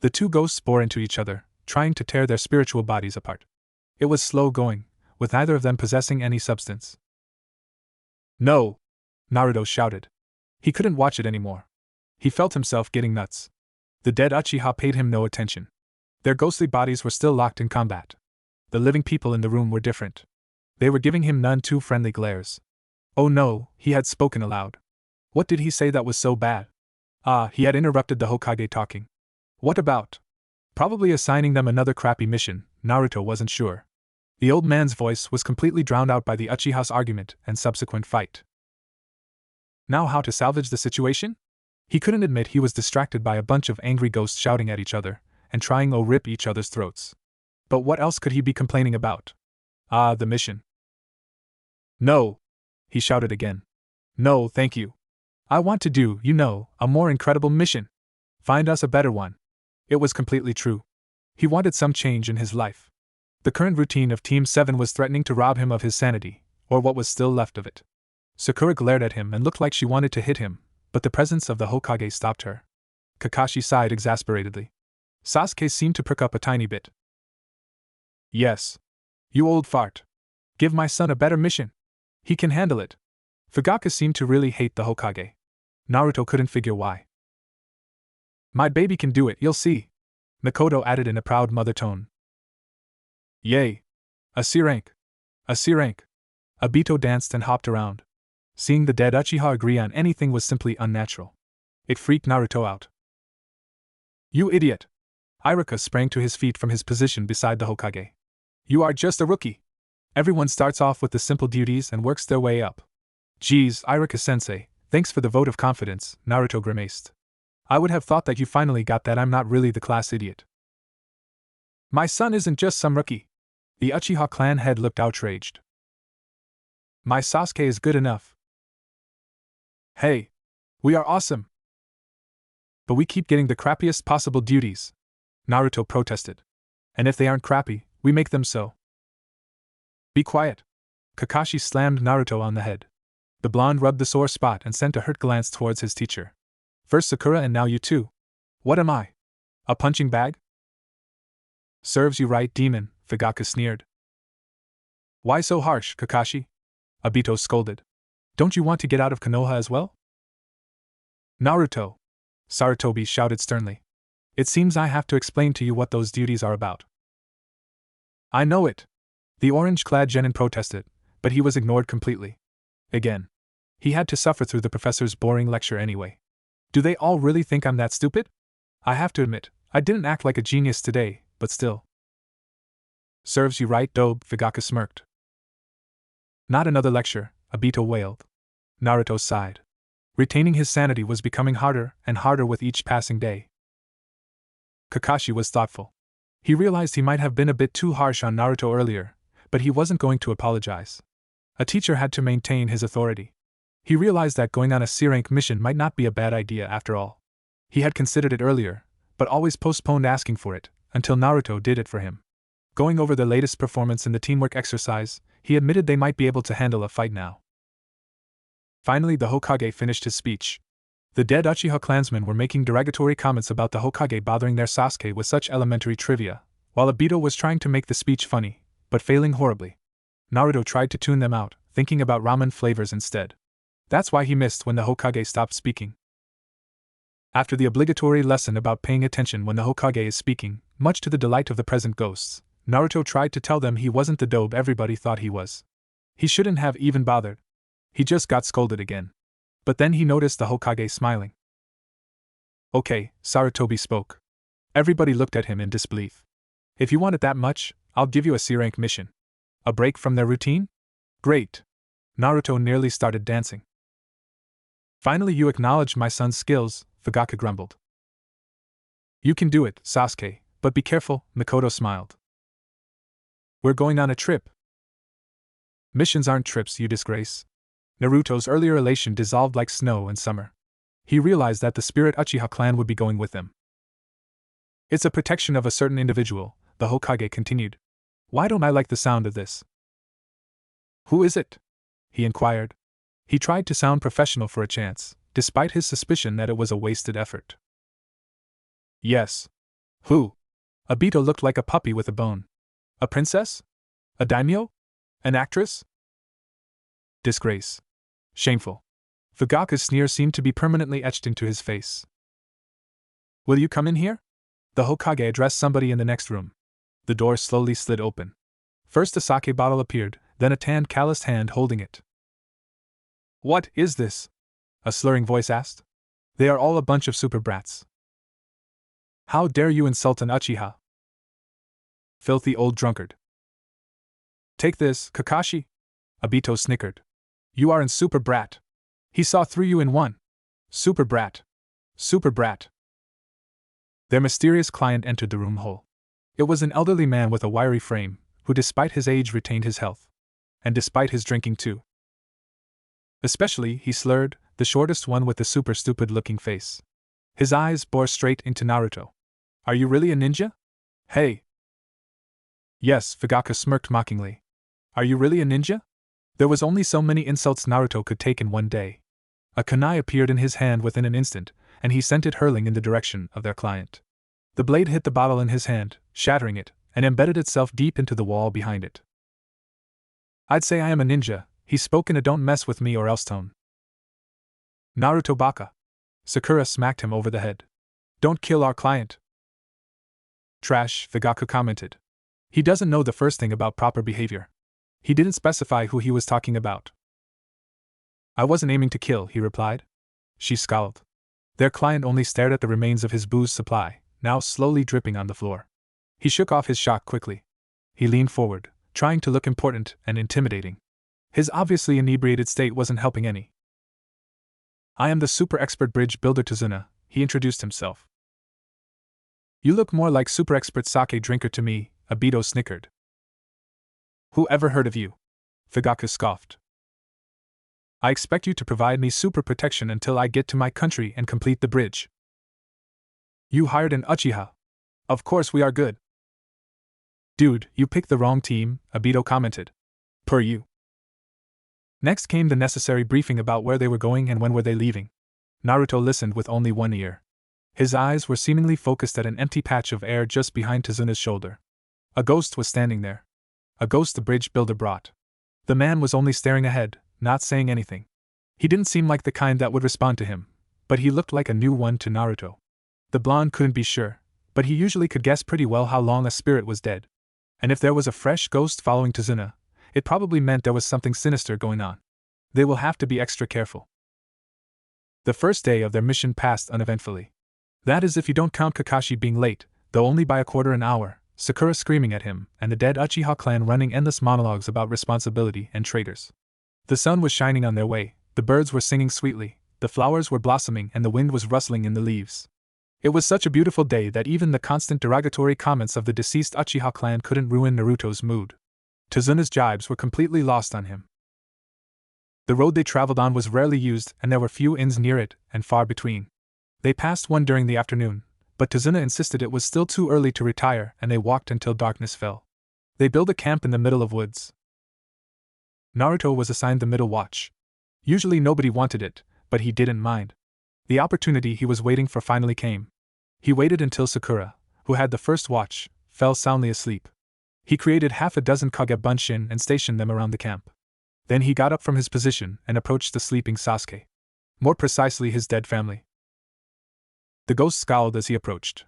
The two ghosts bore into each other, trying to tear their spiritual bodies apart. It was slow going, with neither of them possessing any substance. No! Naruto shouted. He couldn't watch it anymore. He felt himself getting nuts. The dead Uchiha paid him no attention. Their ghostly bodies were still locked in combat. The living people in the room were different. They were giving him none too friendly glares. Oh no, he had spoken aloud. What did he say that was so bad? Ah, he had interrupted the Hokage talking. What about? Probably assigning them another crappy mission, Naruto wasn't sure. The old man's voice was completely drowned out by the Uchiha's argument and subsequent fight. Now how to salvage the situation? He couldn't admit he was distracted by a bunch of angry ghosts shouting at each other and trying to rip each other's throats. But what else could he be complaining about? Ah, the mission. No! He shouted again. No, thank you. I want to do, a more incredible mission. Find us a better one. It was completely true. He wanted some change in his life. The current routine of Team 7 was threatening to rob him of his sanity, or what was still left of it. Sakura glared at him and looked like she wanted to hit him, but the presence of the Hokage stopped her. Kakashi sighed exasperatedly. Sasuke seemed to prick up a tiny bit. Yes. You old fart. Give my son a better mission. He can handle it. Fugaka seemed to really hate the Hokage. Naruto couldn't figure why. My baby can do it, you'll see. Mikoto added in a proud mother tone. Yay! A C rank! A C rank! Obito danced and hopped around. Seeing the dead Uchiha agree on anything was simply unnatural. It freaked Naruto out. You idiot! Iruka sprang to his feet from his position beside the Hokage. You are just a rookie! Everyone starts off with the simple duties and works their way up. Geez, Iruka-sensei, thanks for the vote of confidence, Naruto grimaced. I would have thought that you finally got that I'm not really the class idiot. My son isn't just some rookie. The Uchiha clan head looked outraged. My Sasuke is good enough. Hey! We are awesome! But we keep getting the crappiest possible duties, Naruto protested. And if they aren't crappy, we make them so. Be quiet. Kakashi slammed Naruto on the head. The blonde rubbed the sore spot and sent a hurt glance towards his teacher. First Sakura and now you too. What am I? A punching bag? Serves you right, demon, Fugaka sneered. Why so harsh, Kakashi? Obito scolded. Don't you want to get out of Konoha as well? Naruto! Sarutobi shouted sternly. It seems I have to explain to you what those duties are about. I know it. The orange-clad genin protested, but he was ignored completely. Again. He had to suffer through the professor's boring lecture anyway. Do they all really think I'm that stupid? I have to admit, I didn't act like a genius today, but still. Serves you right, Dobe, Fugaka smirked. Not another lecture, Obito wailed. Naruto sighed. Retaining his sanity was becoming harder and harder with each passing day. Kakashi was thoughtful. He realized he might have been a bit too harsh on Naruto earlier, but he wasn't going to apologize. A teacher had to maintain his authority. He realized that going on a C-rank mission might not be a bad idea after all. He had considered it earlier, but always postponed asking for it, until Naruto did it for him. Going over the latest performance in the teamwork exercise, he admitted they might be able to handle a fight now. Finally, the Hokage finished his speech. The dead Uchiha clansmen were making derogatory comments about the Hokage bothering their Sasuke with such elementary trivia, while Obito was trying to make the speech funny, but failing horribly. Naruto tried to tune them out, thinking about ramen flavors instead. That's why he missed when the Hokage stopped speaking. After the obligatory lesson about paying attention when the Hokage is speaking, much to the delight of the present ghosts, Naruto tried to tell them he wasn't the dope everybody thought he was. He shouldn't have even bothered. He just got scolded again. But then he noticed the Hokage smiling. Okay, Sarutobi spoke. Everybody looked at him in disbelief. If you want it that much, I'll give you a C-rank mission. A break from their routine? Great. Naruto nearly started dancing. Finally you acknowledged my son's skills, Fugaka grumbled. You can do it, Sasuke, but be careful, Mikoto smiled. We're going on a trip. Missions aren't trips, you disgrace. Naruto's earlier elation dissolved like snow in summer. He realized that the spirit Uchiha clan would be going with them. It's a protection of a certain individual, the Hokage continued. Why don't I like the sound of this? Who is it? He inquired. He tried to sound professional for a chance, despite his suspicion that it was a wasted effort. Yes. Who? Obito looked like a puppy with a bone. A princess? A daimyo? An actress? Disgrace. Shameful. Fugaka's sneer seemed to be permanently etched into his face. Will you come in here? The Hokage addressed somebody in the next room. The door slowly slid open. First a sake bottle appeared, then a tanned, calloused hand holding it. "What is this?" a slurring voice asked. "They are all a bunch of super brats. How dare you insult an Uchiha? Filthy old drunkard." "Take this, Kakashi," Obito snickered. "You are an super brat. He saw through you in one. Super brat. Super brat." Their mysterious client entered the room whole. It was an elderly man with a wiry frame, who despite his age retained his health. And despite his drinking too. Especially, he slurred, the shortest one with the super stupid looking face. His eyes bore straight into Naruto. "Are you really a ninja? Hey!" "Yes," Fugaku smirked mockingly. "Are you really a ninja?" There was only so many insults Naruto could take in one day. A kunai appeared in his hand within an instant, and he sent it hurling in the direction of their client. The blade hit the bottle in his hand, shattering it, and embedded itself deep into the wall behind it. "I'd say I am a ninja," he spoke in a "don't mess with me or else" tone. "Naruto baka." Sakura smacked him over the head. "Don't kill our client." "Trash," Fugaku commented. "He doesn't know the first thing about proper behavior." He didn't specify who he was talking about. "I wasn't aiming to kill," he replied. She scowled. Their client only stared at the remains of his booze supply, now slowly dripping on the floor. He shook off his shock quickly. He leaned forward, trying to look important and intimidating. His obviously inebriated state wasn't helping any. "I am the super expert bridge builder Tazuna," he introduced himself. "You look more like super expert sake drinker to me," Obito snickered. "Who ever heard of you?" Fugaku scoffed. "I expect you to provide me super protection until I get to my country and complete the bridge." "You hired an Uchiha. Of course we are good." "Dude, you picked the wrong team," Obito commented. "Per you." Next came the necessary briefing about where they were going and when were they leaving. Naruto listened with only one ear. His eyes were seemingly focused at an empty patch of air just behind Tazuna's shoulder. A ghost was standing there. A ghost the bridge builder brought. The man was only staring ahead, not saying anything. He didn't seem like the kind that would respond to him, but he looked like a new one to Naruto. The blonde couldn't be sure, but he usually could guess pretty well how long a spirit was dead. And if there was a fresh ghost following Tazuna, it probably meant there was something sinister going on. They will have to be extra careful. The first day of their mission passed uneventfully. That is if you don't count Kakashi being late, though only by a quarter an hour, Sakura screaming at him, and the dead Uchiha clan running endless monologues about responsibility and traitors. The sun was shining on their way, the birds were singing sweetly, the flowers were blossoming and the wind was rustling in the leaves. It was such a beautiful day that even the constant derogatory comments of the deceased Uchiha clan couldn't ruin Naruto's mood. Tazuna's jibes were completely lost on him. The road they traveled on was rarely used and there were few inns near it, and far between. They passed one during the afternoon, but Tazuna insisted it was still too early to retire and they walked until darkness fell. They built a camp in the middle of woods. Naruto was assigned the middle watch. Usually nobody wanted it, but he didn't mind. The opportunity he was waiting for finally came. He waited until Sakura, who had the first watch, fell soundly asleep. He created half a dozen Kage Bunshin and stationed them around the camp. Then he got up from his position and approached the sleeping Sasuke. More precisely, his dead family. The ghost scowled as he approached.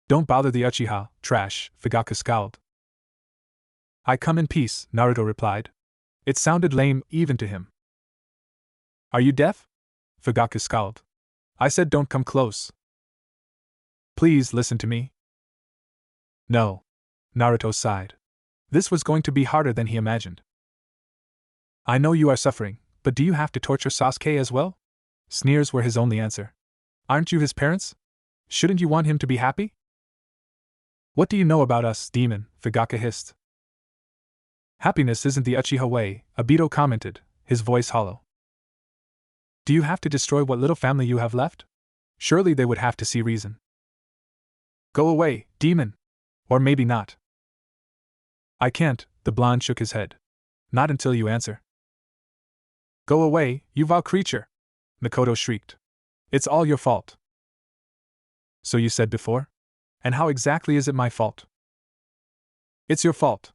"Don't bother the Uchiha, trash," Fugaku scowled. "I come in peace," Naruto replied. It sounded lame, even to him. "Are you deaf?" Fugaku scowled. "I said don't come close. Please listen to me." "No." Naruto sighed. This was going to be harder than he imagined. "I know you are suffering, but do you have to torture Sasuke as well?" Sneers were his only answer. "Aren't you his parents? Shouldn't you want him to be happy?" "What do you know about us, demon?" Fugaku hissed. "Happiness isn't the Uchiha way," Obito commented, his voice hollow. "Do you have to destroy what little family you have left? Surely they would have to see reason." "Go away, demon! Or maybe not." "I can't," the blonde shook his head. "Not until you answer." "Go away, you vile creature!" Mikoto shrieked. "It's all your fault." "So you said before? And how exactly is it my fault?" "It's your fault.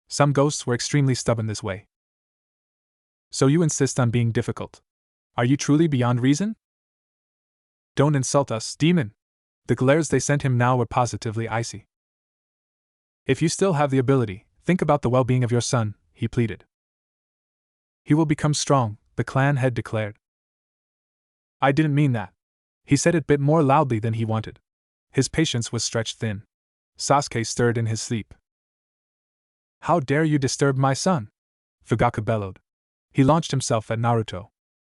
Some ghosts were extremely stubborn this way." "So you insist on being difficult. Are you truly beyond reason?" "Don't insult us, demon!" The glares they sent him now were positively icy. If you still have the ability, think about the well-being of your son, he pleaded. He will become strong, the clan head declared. I didn't mean that. He said it a bit more loudly than he wanted. His patience was stretched thin. Sasuke stirred in his sleep. How dare you disturb my son? Fugaku bellowed. He launched himself at Naruto.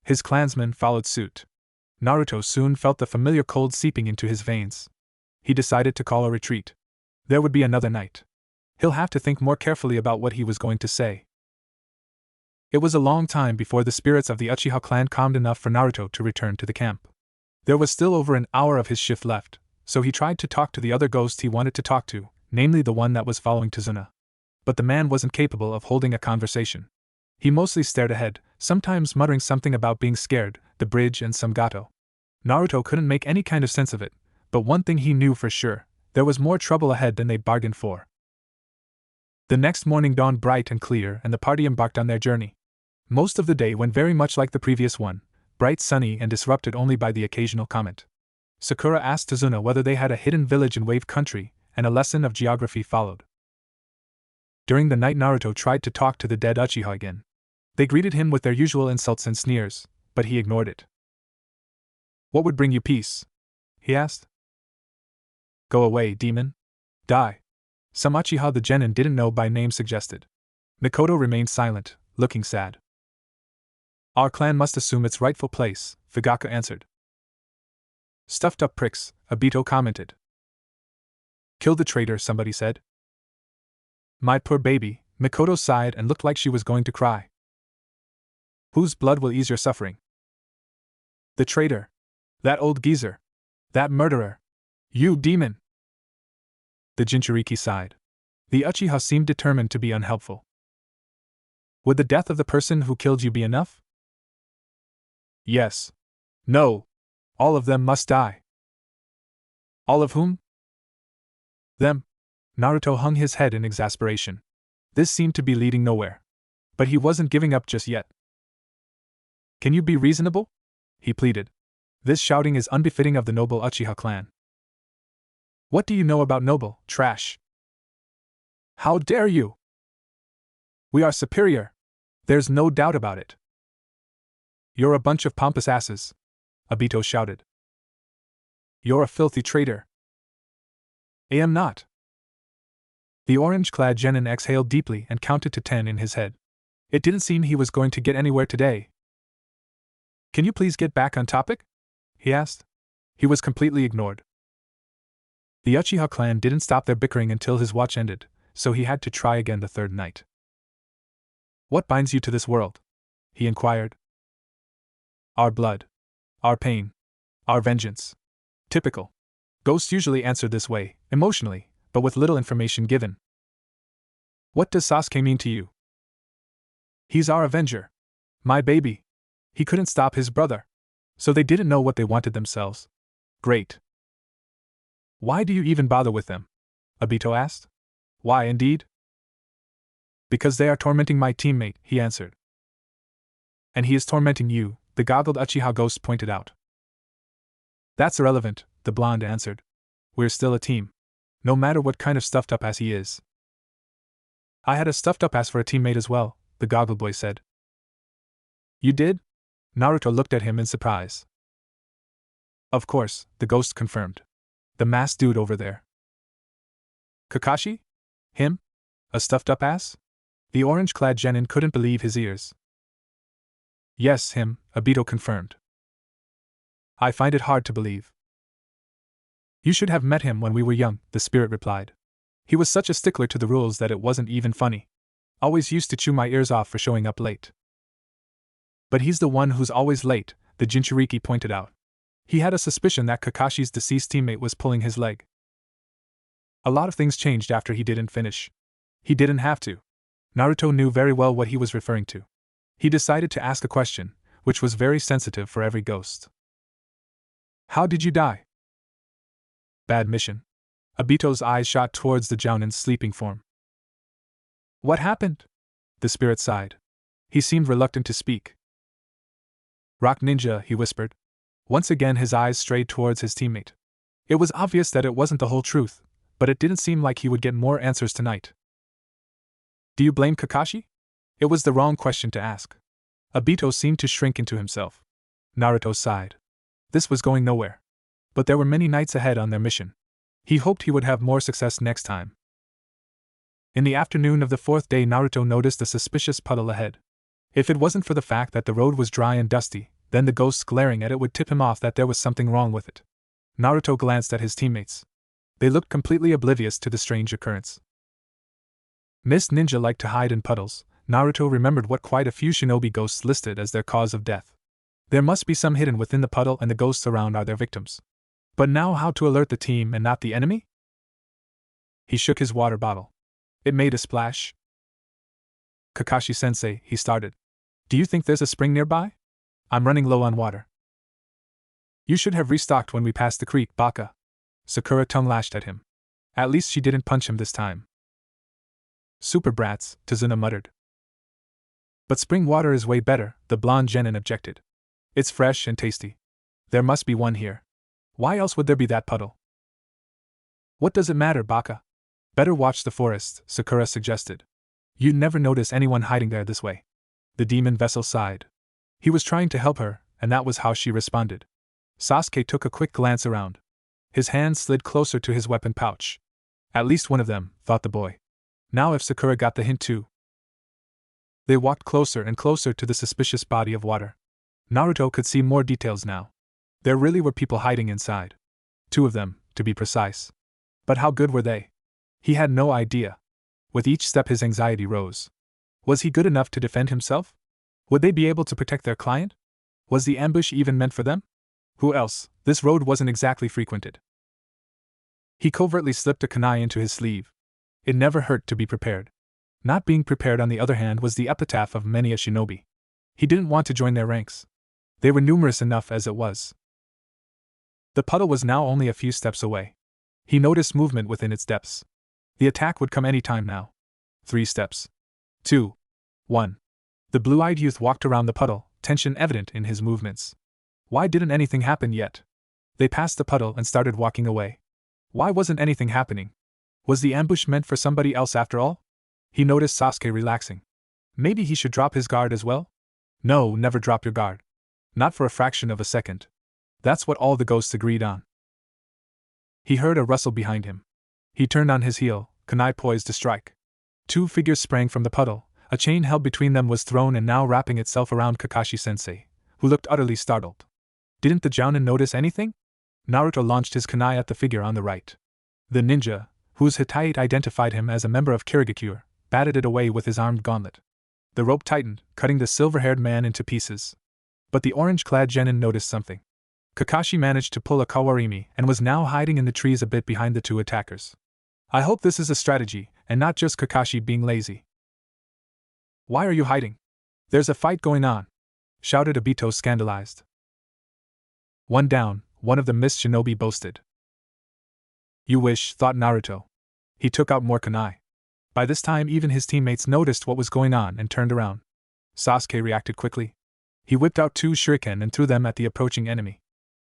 His clansmen followed suit. Naruto soon felt the familiar cold seeping into his veins. He decided to call a retreat. There would be another night. He'll have to think more carefully about what he was going to say. It was a long time before the spirits of the Uchiha clan calmed enough for Naruto to return to the camp. There was still over an hour of his shift left, so he tried to talk to the other ghost he wanted to talk to, namely the one that was following Tazuna. But the man wasn't capable of holding a conversation. He mostly stared ahead, sometimes muttering something about being scared, the bridge and some gato. Naruto couldn't make any kind of sense of it, but one thing he knew for sure, there was more trouble ahead than they bargained for. The next morning dawned bright and clear and the party embarked on their journey. Most of the day went very much like the previous one, bright, sunny and disrupted only by the occasional comet. Sakura asked Tazuna whether they had a hidden village in Wave Country, and a lesson of geography followed. During the night Naruto tried to talk to the dead Uchiha again. They greeted him with their usual insults and sneers, but he ignored it. What would bring you peace? He asked. Go away, demon. Die. Some Uchiha the genin didn't know by name suggested. Mikoto remained silent, looking sad. Our clan must assume its rightful place, Fugaku answered. Stuffed up pricks, Obito commented. Kill the traitor, somebody said. My poor baby, Mikoto sighed and looked like she was going to cry. Whose blood will ease your suffering? The traitor. That old geezer. That murderer. You demon! The Jinchuriki sighed. The Uchiha seemed determined to be unhelpful. Would the death of the person who killed you be enough? Yes. No. All of them must die. All of whom? Them. Naruto hung his head in exasperation. This seemed to be leading nowhere. But he wasn't giving up just yet. Can you be reasonable? He pleaded. This shouting is unbefitting of the noble Uchiha clan. What do you know about noble, trash? How dare you? We are superior. There's no doubt about it. You're a bunch of pompous asses, Obito shouted. You're a filthy traitor. I am not. The orange-clad genin exhaled deeply and counted to 10 in his head. It didn't seem he was going to get anywhere today. Can you please get back on topic? He asked. He was completely ignored. The Uchiha clan didn't stop their bickering until his watch ended, so he had to try again the third night. What binds you to this world? He inquired. Our blood. Our pain. Our vengeance. Typical. Ghosts usually answer this way, emotionally, but with little information given. What does Sasuke mean to you? He's our avenger. My baby. He couldn't stop his brother. So they didn't know what they wanted themselves. Great. Why do you even bother with them? Obito asked. Why indeed? Because they are tormenting my teammate, he answered. And he is tormenting you, the goggled Uchiha ghost pointed out. That's irrelevant, the blonde answered. We're still a team. No matter what kind of stuffed up ass he is. I had a stuffed up ass for a teammate as well, the goggle boy said. You did? Naruto looked at him in surprise. Of course, the ghost confirmed. The masked dude over there. Kakashi? Him? A stuffed up ass? The orange-clad genin couldn't believe his ears. Yes, him, Obito confirmed. I find it hard to believe. You should have met him when we were young, the spirit replied. He was such a stickler to the rules that it wasn't even funny. Always used to chew my ears off for showing up late. But he's the one who's always late, the Jinchuriki pointed out. He had a suspicion that Kakashi's deceased teammate was pulling his leg. A lot of things changed after he didn't finish. He didn't have to. Naruto knew very well what he was referring to. He decided to ask a question, which was very sensitive for every ghost. How did you die? Bad mission. Obito's eyes shot towards the Jounin's sleeping form. What happened? The spirit sighed. He seemed reluctant to speak. Rock ninja, he whispered. Once again his eyes strayed towards his teammate. It was obvious that it wasn't the whole truth, but it didn't seem like he would get more answers tonight. Do you blame Kakashi? It was the wrong question to ask. Obito seemed to shrink into himself. Naruto sighed. This was going nowhere. But there were many nights ahead on their mission. He hoped he would have more success next time. In the afternoon of the fourth day, Naruto noticed a suspicious puddle ahead. If it wasn't for the fact that the road was dry and dusty, then the ghosts glaring at it would tip him off that there was something wrong with it. Naruto glanced at his teammates. They looked completely oblivious to the strange occurrence. Mist Ninja liked to hide in puddles. Naruto remembered what quite a few shinobi ghosts listed as their cause of death. There must be some hidden within the puddle, and the ghosts around are their victims. But now how to alert the team and not the enemy? He shook his water bottle. It made a splash. Kakashi-sensei, he started. Do you think there's a spring nearby? I'm running low on water. You should have restocked when we passed the creek, Baka. Sakura tongue-lashed at him. At least she didn't punch him this time. Super brats, Tazuna muttered. But spring water is way better, the blonde genin objected. It's fresh and tasty. There must be one here. Why else would there be that puddle? What does it matter, Baka? Better watch the forest, Sakura suggested. You'd never notice anyone hiding there this way. The demon vessel sighed. He was trying to help her, and that was how she responded. Sasuke took a quick glance around. His hand slid closer to his weapon pouch. At least one of them, thought the boy. Now if Sakura got the hint too. They walked closer and closer to the suspicious body of water. Naruto could see more details now. There really were people hiding inside. 2 of them, to be precise. But how good were they? He had no idea. With each step his anxiety rose. Was he good enough to defend himself? Would they be able to protect their client? Was the ambush even meant for them? Who else? This road wasn't exactly frequented. He covertly slipped a kunai into his sleeve. It never hurt to be prepared. Not being prepared, on the other hand, was the epitaph of many a shinobi. He didn't want to join their ranks. They were numerous enough as it was. The puddle was now only a few steps away. He noticed movement within its depths. The attack would come any time now. 3 steps. 2. 1. The blue-eyed youth walked around the puddle, tension evident in his movements. Why didn't anything happen yet? They passed the puddle and started walking away. Why wasn't anything happening? Was the ambush meant for somebody else after all? He noticed Sasuke relaxing. Maybe he should drop his guard as well? No, never drop your guard. Not for a fraction of a second. That's what all the ghosts agreed on. He heard a rustle behind him. He turned on his heel, kunai poised to strike. 2 figures sprang from the puddle. A chain held between them was thrown and now wrapping itself around Kakashi-sensei, who looked utterly startled. Didn't the jounin notice anything? Naruto launched his kunai at the figure on the right. The ninja, whose Hittite identified him as a member of Kirigakure, batted it away with his armed gauntlet. The rope tightened, cutting the silver-haired man into pieces. But the orange-clad genin noticed something. Kakashi managed to pull a kawarimi and was now hiding in the trees a bit behind the 2 attackers. I hope this is a strategy, and not just Kakashi being lazy. Why are you hiding? There's a fight going on, shouted Obito, scandalized. 1 down, one of the mist shinobi boasted. You wish, thought Naruto. He took out more kunai. By this time even his teammates noticed what was going on and turned around. Sasuke reacted quickly. He whipped out 2 shuriken and threw them at the approaching enemy.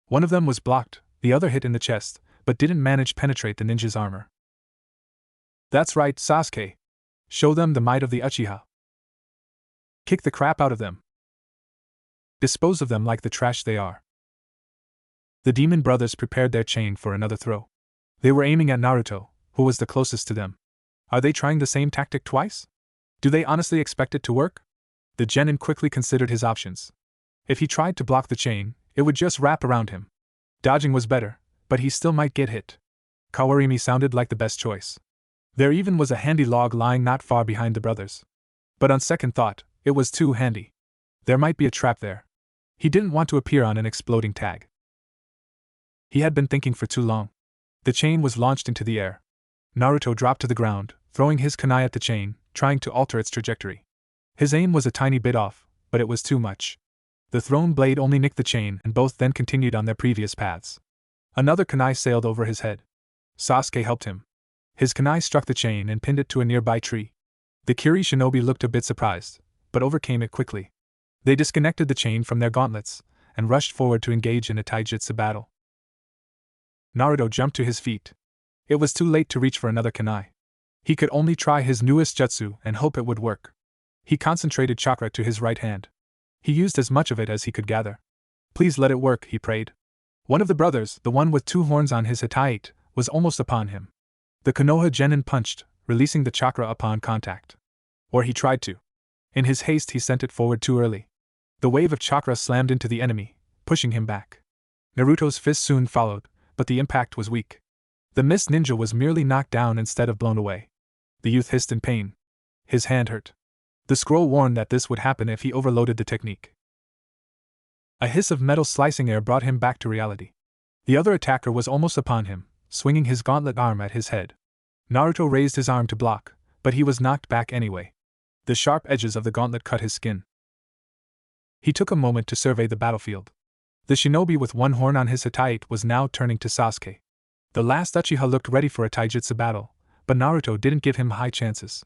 One of them was blocked, the other hit in the chest, but didn't manage to penetrate the ninja's armor. That's right, Sasuke. Show them the might of the Uchiha. Kick the crap out of them. Dispose of them like the trash they are. The demon brothers prepared their chain for another throw. They were aiming at Naruto, who was the closest to them. Are they trying the same tactic twice? Do they honestly expect it to work? The genin quickly considered his options. If he tried to block the chain, it would just wrap around him. Dodging was better, but he still might get hit. Kawarimi sounded like the best choice. There even was a handy log lying not far behind the brothers. But on second thought, it was too handy. There might be a trap there. He didn't want to appear on an exploding tag. He had been thinking for too long. The chain was launched into the air. Naruto dropped to the ground, throwing his kunai at the chain, trying to alter its trajectory. His aim was a tiny bit off, but it was too much. The thrown blade only nicked the chain and both then continued on their previous paths. Another kunai sailed over his head. Sasuke helped him. His kunai struck the chain and pinned it to a nearby tree. The Kiri shinobi looked a bit surprised, but overcame it quickly. They disconnected the chain from their gauntlets and rushed forward to engage in a taijutsu battle. Naruto jumped to his feet. It was too late to reach for another kunai. He could only try his newest jutsu and hope it would work. He concentrated chakra to his right hand. He used as much of it as he could gather. Please let it work, he prayed. One of the brothers, the one with 2 horns on his hitate, was almost upon him. The Konoha genin punched, releasing the chakra upon contact. Or he tried to. In his haste he sent it forward too early. The wave of chakra slammed into the enemy, pushing him back. Naruto's fist soon followed, but the impact was weak. The mist ninja was merely knocked down instead of blown away. The youth hissed in pain. His hand hurt. The scroll warned that this would happen if he overloaded the technique. A hiss of metal slicing air brought him back to reality. The other attacker was almost upon him, swinging his gauntlet arm at his head. Naruto raised his arm to block, but he was knocked back anyway. The sharp edges of the gauntlet cut his skin. He took a moment to survey the battlefield. The shinobi with 1 horn on his hitate was now turning to Sasuke. The last Uchiha looked ready for a taijutsu battle, but Naruto didn't give him high chances.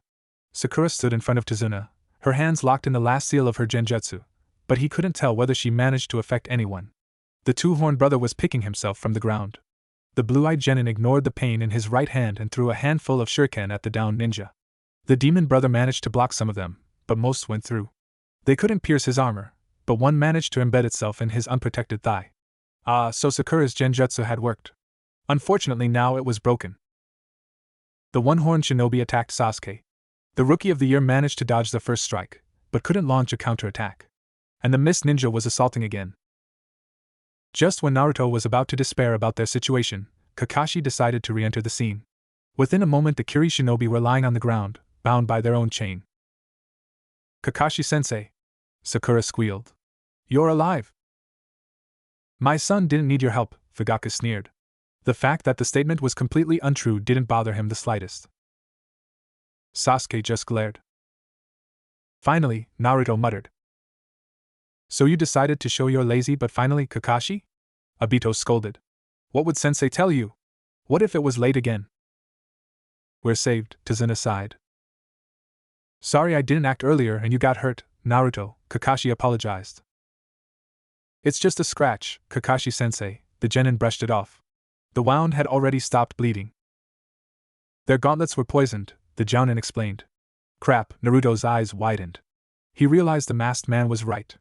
Sakura stood in front of Tazuna, her hands locked in the last seal of her genjutsu, but he couldn't tell whether she managed to affect anyone. The 2-horned brother was picking himself from the ground. The blue-eyed genin ignored the pain in his right hand and threw a handful of shuriken at the downed ninja. The demon brother managed to block some of them, but most went through. They couldn't pierce his armor, but one managed to embed itself in his unprotected thigh. So Sakura's genjutsu had worked. Unfortunately now it was broken. The 1-horned shinobi attacked Sasuke. The Rookie of the Year managed to dodge the first strike, but couldn't launch a counterattack. And the mist ninja was assaulting again. Just when Naruto was about to despair about their situation, Kakashi decided to re-enter the scene. Within a moment the Kiri shinobi were lying on the ground, bound by their own chain. Kakashi-sensei, Sakura squealed. You're alive. My son didn't need your help, Fugaku sneered. The fact that the statement was completely untrue didn't bother him the slightest. Sasuke just glared. Finally, Naruto muttered. So you decided to show you're lazy but finally, Kakashi? Obito scolded. What would sensei tell you? What if it was late again? We're saved, Tazuna sighed. Sorry I didn't act earlier and you got hurt, Naruto, Kakashi apologized. It's just a scratch, Kakashi-sensei, the genin brushed it off. The wound had already stopped bleeding. Their gauntlets were poisoned, the jounin explained. Crap, Naruto's eyes widened. He realized the masked man was right.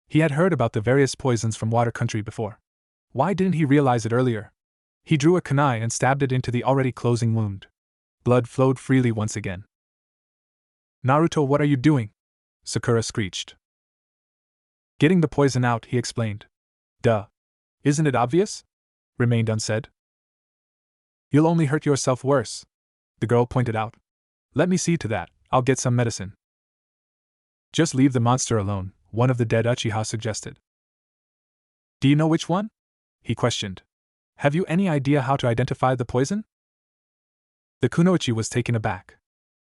He had heard about the various poisons from Water Country before. Why didn't he realize it earlier? He drew a kunai and stabbed it into the already closing wound. Blood flowed freely once again. Naruto, what are you doing? Sakura screeched. Getting the poison out, he explained. Duh. Isn't it obvious? Remained unsaid. You'll only hurt yourself worse, the girl pointed out. Let me see to that, I'll get some medicine. Just leave the monster alone, one of the dead Uchiha suggested. Do you know which one? He questioned. Have you any idea how to identify the poison? The kunoichi was taken aback.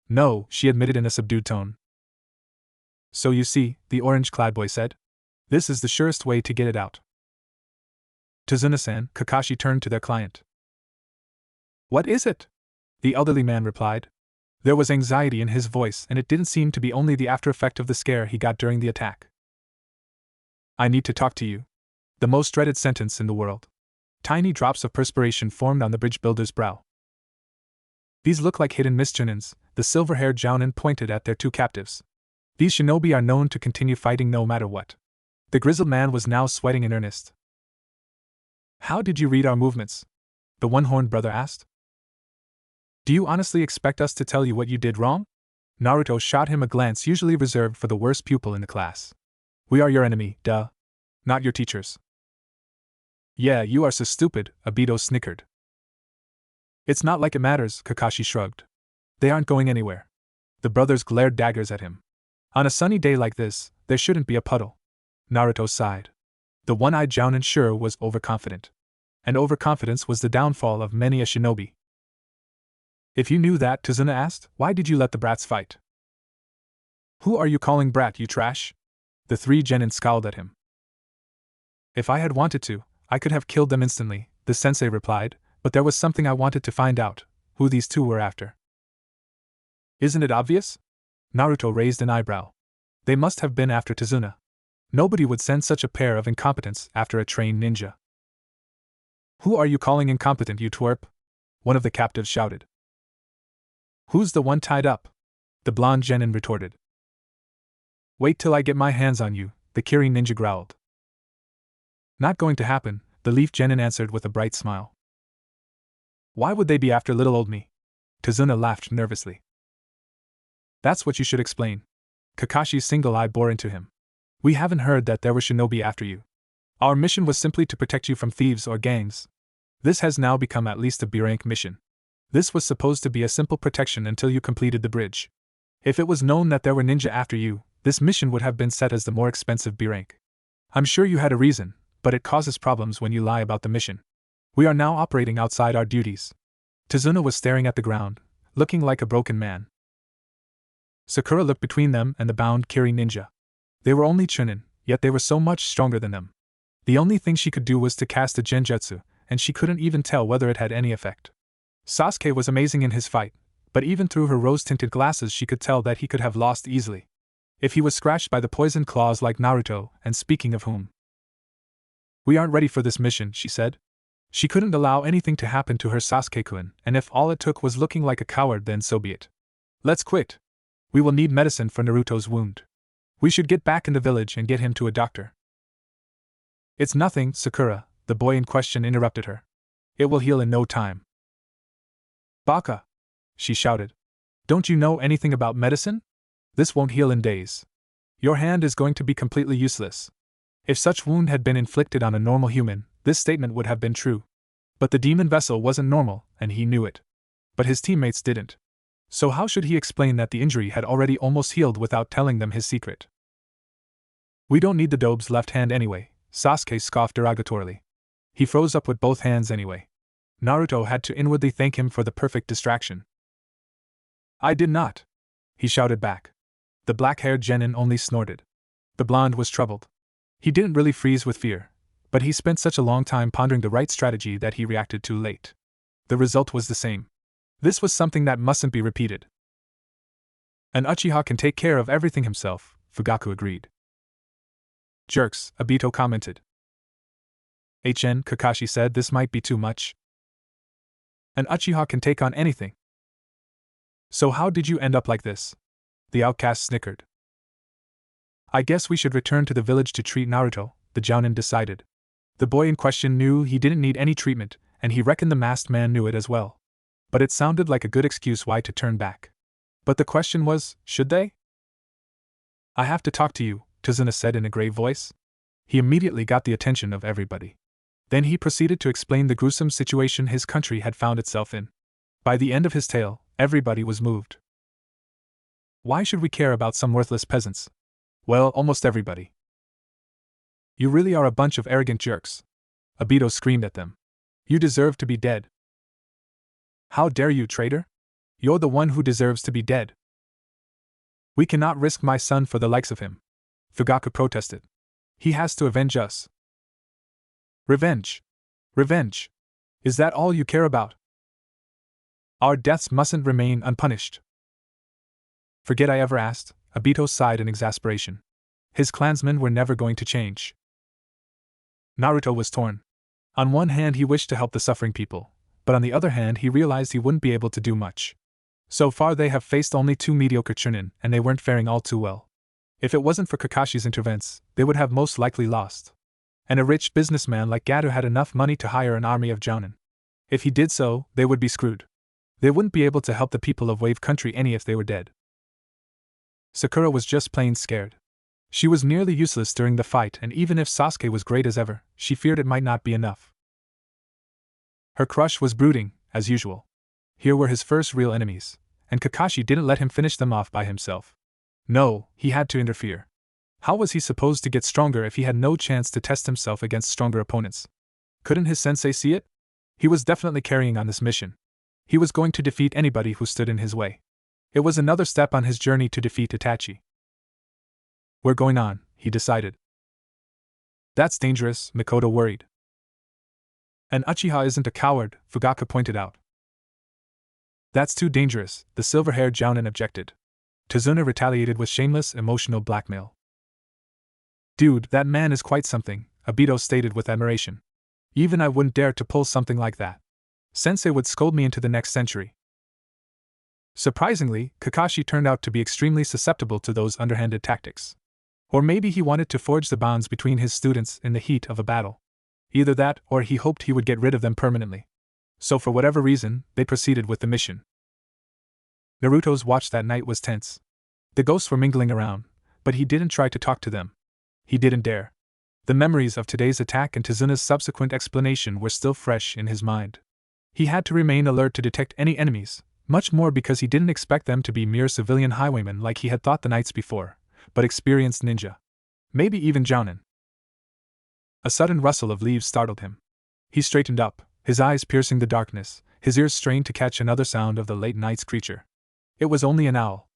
No, she admitted in a subdued tone. So you see, the orange-clad boy said. This is the surest way to get it out. Tazuna-san, Kakashi turned to their client. What is it? The elderly man replied. There was anxiety in his voice and it didn't seem to be only the after-effect of the scare he got during the attack. I need to talk to you. The most dreaded sentence in the world. Tiny drops of perspiration formed on the bridge builder's brow. These look like hidden misgenins, the silver-haired jounin pointed at their 2 captives. These shinobi are known to continue fighting no matter what. The grizzled man was now sweating in earnest. How did you read our movements? The 1-horned brother asked. Do you honestly expect us to tell you what you did wrong? Naruto shot him a glance usually reserved for the worst pupil in the class. We are your enemy, duh. Not your teachers. Yeah, you are so stupid, Obito snickered. It's not like it matters, Kakashi shrugged. They aren't going anywhere. The brothers glared daggers at him. On a sunny day like this, there shouldn't be a puddle. Naruto sighed. The one-eyed jounin sure was overconfident. And overconfidence was the downfall of many a shinobi. If you knew that, Tazuna asked, why did you let the brats fight? Who are you calling brat, you trash? The 3 genin scowled at him. If I had wanted to, I could have killed them instantly, the sensei replied, but there was something I wanted to find out, who these 2 were after. Isn't it obvious? Naruto raised an eyebrow. They must have been after Tazuna. Nobody would send such a pair of incompetents after a trained ninja. Who are you calling incompetent, you twerp? One of the captives shouted. Who's the one tied up? The blonde genin retorted. Wait till I get my hands on you, the Kirin ninja growled. Not going to happen, the leaf genin answered with a bright smile. Why would they be after little old me? Tazuna laughed nervously. That's what you should explain. Kakashi's single eye bore into him. We haven't heard that there were shinobi after you. Our mission was simply to protect you from thieves or gangs. This has now become at least a B-rank mission. This was supposed to be a simple protection until you completed the bridge. If it was known that there were ninja after you, this mission would have been set as the more expensive B-rank. I'm sure you had a reason, but it causes problems when you lie about the mission. We are now operating outside our duties. Tazuna was staring at the ground, looking like a broken man. Sakura looked between them and the bound Kiri ninja. They were only chunin, yet they were so much stronger than them. The only thing she could do was to cast a genjutsu, and she couldn't even tell whether it had any effect. Sasuke was amazing in his fight, but even through her rose-tinted glasses she could tell that he could have lost easily. If he was scratched by the poisoned claws like Naruto, and speaking of whom. We aren't ready for this mission, she said. She couldn't allow anything to happen to her Sasuke-kun, and if all it took was looking like a coward, then so be it. Let's quit. We will need medicine for Naruto's wound. We should get back in the village and get him to a doctor. It's nothing, Sakura, the boy in question interrupted her. It will heal in no time. Baka! She shouted. Don't you know anything about medicine? This won't heal in days. Your hand is going to be completely useless. If such wound had been inflicted on a normal human, this statement would have been true. But the demon vessel wasn't normal, and he knew it. But his teammates didn't. So how should he explain that the injury had already almost healed without telling them his secret? We don't need the Dobe's left hand anyway, Sasuke scoffed derogatorily. He froze up with both hands anyway. Naruto had to inwardly thank him for the perfect distraction. I did not, he shouted back. The black-haired genin only snorted. The blonde was troubled. He didn't really freeze with fear, but he spent such a long time pondering the right strategy that he reacted too late. The result was the same. This was something that mustn't be repeated. An Uchiha can take care of everything himself, Fugaku agreed. Jerks, Obito commented. Kakashi said this might be too much. An Uchiha can take on anything. So how did you end up like this? The outcast snickered. I guess we should return to the village to treat Naruto, the Jounin decided. The boy in question knew he didn't need any treatment, and he reckoned the masked man knew it as well. But it sounded like a good excuse why to turn back. But the question was, should they? I have to talk to you, Tazuna said in a grave voice. He immediately got the attention of everybody. Then he proceeded to explain the gruesome situation his country had found itself in. By the end of his tale, everybody was moved. Why should we care about some worthless peasants? Well, almost everybody. You really are a bunch of arrogant jerks. Obito screamed at them. You deserve to be dead. How dare you, traitor? You're the one who deserves to be dead. We cannot risk my son for the likes of him. Fugaku protested. He has to avenge us. Revenge. Revenge. Is that all you care about? Our deaths mustn't remain unpunished. Forget I ever asked, Obito sighed in exasperation. His clansmen were never going to change. Naruto was torn. On one hand he wished to help the suffering people, but on the other hand he realized he wouldn't be able to do much. So far they have faced only two mediocre chunin, and they weren't faring all too well. If it wasn't for Kakashi's interventions, they would have most likely lost. And a rich businessman like Gato had enough money to hire an army of jounin. If he did so, they would be screwed. They wouldn't be able to help the people of Wave Country any if they were dead. Sakura was just plain scared. She was nearly useless during the fight, and even if Sasuke was great as ever, she feared it might not be enough. Her crush was brooding, as usual. Here were his first real enemies, and Kakashi didn't let him finish them off by himself. No, he had to interfere. How was he supposed to get stronger if he had no chance to test himself against stronger opponents? Couldn't his sensei see it? He was definitely carrying on this mission. He was going to defeat anybody who stood in his way. It was another step on his journey to defeat Itachi. We're going on, he decided. That's dangerous, Mikoto worried. An Uchiha isn't a coward, Fugaku pointed out. That's too dangerous, the silver-haired jounin objected. Tazuna retaliated with shameless, emotional blackmail. Dude, that man is quite something, Obito stated with admiration. Even I wouldn't dare to pull something like that. Sensei would scold me into the next century. Surprisingly, Kakashi turned out to be extremely susceptible to those underhanded tactics. Or maybe he wanted to forge the bonds between his students in the heat of a battle. Either that, or he hoped he would get rid of them permanently. So for whatever reason, they proceeded with the mission. Naruto's watch that night was tense. The ghosts were mingling around, but he didn't try to talk to them. He didn't dare. The memories of today's attack and Tizuna's subsequent explanation were still fresh in his mind. He had to remain alert to detect any enemies, much more because he didn't expect them to be mere civilian highwaymen like he had thought the nights before, but experienced ninja. Maybe even jounin. A sudden rustle of leaves startled him. He straightened up, his eyes piercing the darkness, his ears strained to catch another sound of the late night's creature. It was only an owl.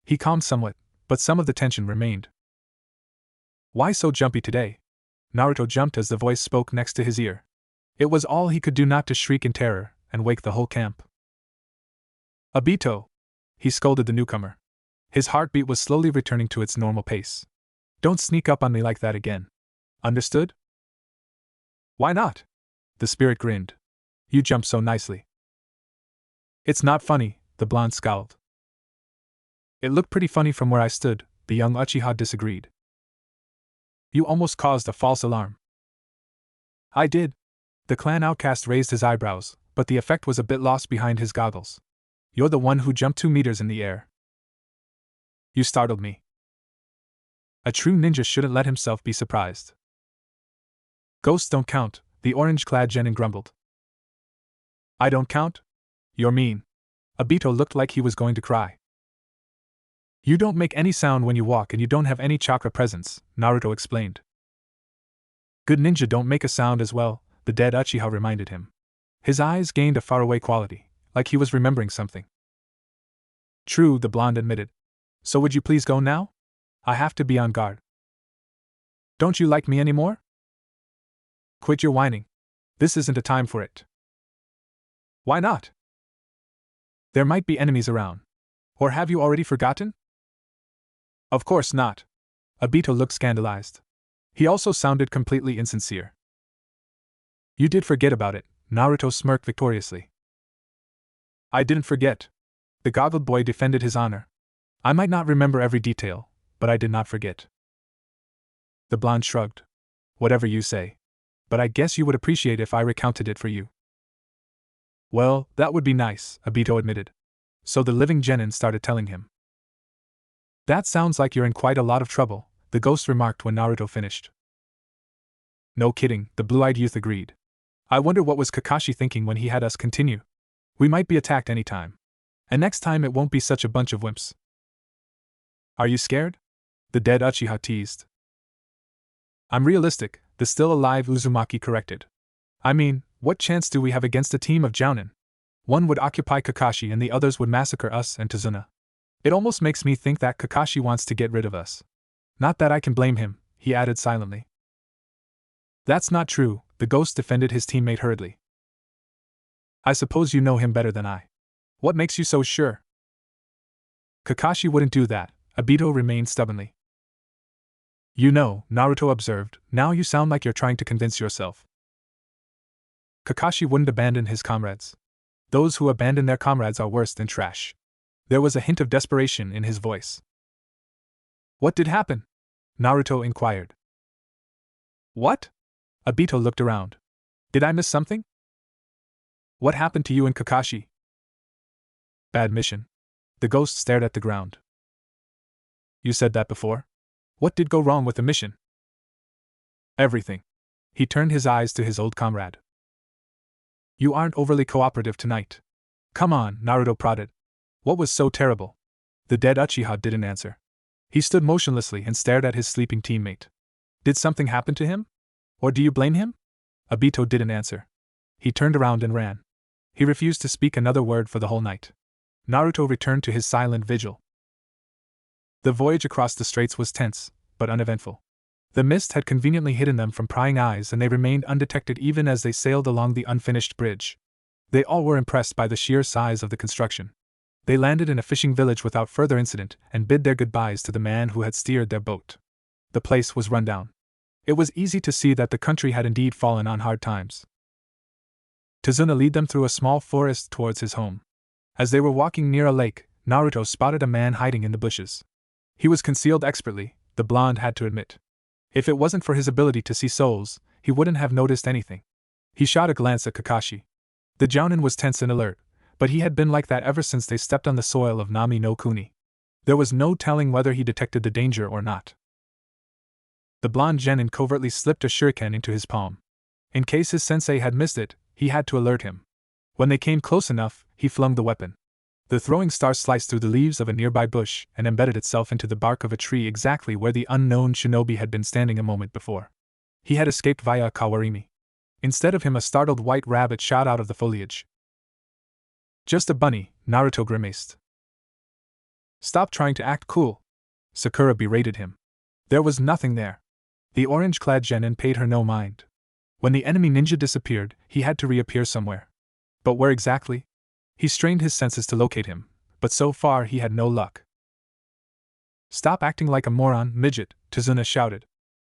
He calmed somewhat, but some of the tension remained. Why so jumpy today? Naruto jumped as the voice spoke next to his ear. It was all he could do not to shriek in terror and wake the whole camp. Obito! He scolded the newcomer. His heartbeat was slowly returning to its normal pace. Don't sneak up on me like that again. Understood? Why not? The spirit grinned. You jump so nicely. It's not funny, the blonde scowled. It looked pretty funny from where I stood, the young Uchiha disagreed. You almost caused a false alarm. I did. The clan outcast raised his eyebrows, but the effect was a bit lost behind his goggles. You're the one who jumped 2 meters in the air. You startled me. A true ninja shouldn't let himself be surprised. Ghosts don't count, the orange-clad genin grumbled. I don't count? You're mean. Obito looked like he was going to cry. You don't make any sound when you walk and you don't have any chakra presence, Naruto explained. Good ninja don't make a sound as well, the dead Uchiha reminded him. His eyes gained a faraway quality, like he was remembering something. True, the blonde admitted. So would you please go now? I have to be on guard. Don't you like me anymore? Quit your whining. This isn't a time for it. Why not? There might be enemies around. Or have you already forgotten? Of course not. Obito looked scandalized. He also sounded completely insincere. You did forget about it, Naruto smirked victoriously. I didn't forget. The goggled boy defended his honor. I might not remember every detail, but I did not forget. The blonde shrugged. Whatever you say. But I guess you would appreciate if I recounted it for you. Well, that would be nice, Obito admitted. So the living genin started telling him. That sounds like you're in quite a lot of trouble, the ghost remarked when Naruto finished. No kidding, the blue-eyed youth agreed. I wonder what was Kakashi thinking when he had us continue. We might be attacked any time. And next time it won't be such a bunch of wimps. Are you scared? The dead Uchiha teased. I'm realistic, the still-alive Uzumaki corrected. I mean, what chance do we have against a team of jounin? One would occupy Kakashi and the others would massacre us and Tizuna. It almost makes me think that Kakashi wants to get rid of us. Not that I can blame him, he added silently. That's not true, the ghost defended his teammate hurriedly. I suppose you know him better than I. What makes you so sure? Kakashi wouldn't do that, Obito remained stubbornly. You know, Naruto observed, now you sound like you're trying to convince yourself. Kakashi wouldn't abandon his comrades. Those who abandon their comrades are worse than trash. There was a hint of desperation in his voice. What did happen? Naruto inquired. What? Obito looked around. Did I miss something? What happened to you and Kakashi? Bad mission. The ghost stared at the ground. You said that before? What did go wrong with the mission? Everything. He turned his eyes to his old comrade. You aren't overly cooperative tonight. Come on, Naruto prodded. What was so terrible? The dead Uchiha didn't answer. He stood motionlessly and stared at his sleeping teammate. Did something happen to him? Or do you blame him? Obito didn't answer. He turned around and ran. He refused to speak another word for the whole night. Naruto returned to his silent vigil. The voyage across the straits was tense, but uneventful. The mist had conveniently hidden them from prying eyes and they remained undetected even as they sailed along the unfinished bridge. They all were impressed by the sheer size of the construction. They landed in a fishing village without further incident and bid their goodbyes to the man who had steered their boat. The place was run down. It was easy to see that the country had indeed fallen on hard times. Tazuna led them through a small forest towards his home. As they were walking near a lake, Naruto spotted a man hiding in the bushes. He was concealed expertly, the blonde had to admit. If it wasn't for his ability to see souls, he wouldn't have noticed anything. He shot a glance at Kakashi. The Jounin was tense and alert, but he had been like that ever since they stepped on the soil of Nami no Kuni. There was no telling whether he detected the danger or not. The blonde genin covertly slipped a shuriken into his palm. In case his sensei had missed it, he had to alert him. When they came close enough, he flung the weapon. The throwing star sliced through the leaves of a nearby bush and embedded itself into the bark of a tree exactly where the unknown shinobi had been standing a moment before. He had escaped via a kawarimi. Instead of him, a startled white rabbit shot out of the foliage. Just a bunny, Naruto grimaced. Stop trying to act cool, Sakura berated him. There was nothing there. The orange-clad genin paid her no mind. When the enemy ninja disappeared, he had to reappear somewhere. But where exactly? He strained his senses to locate him, but so far he had no luck. Stop acting like a moron, midget, Tazuna shouted.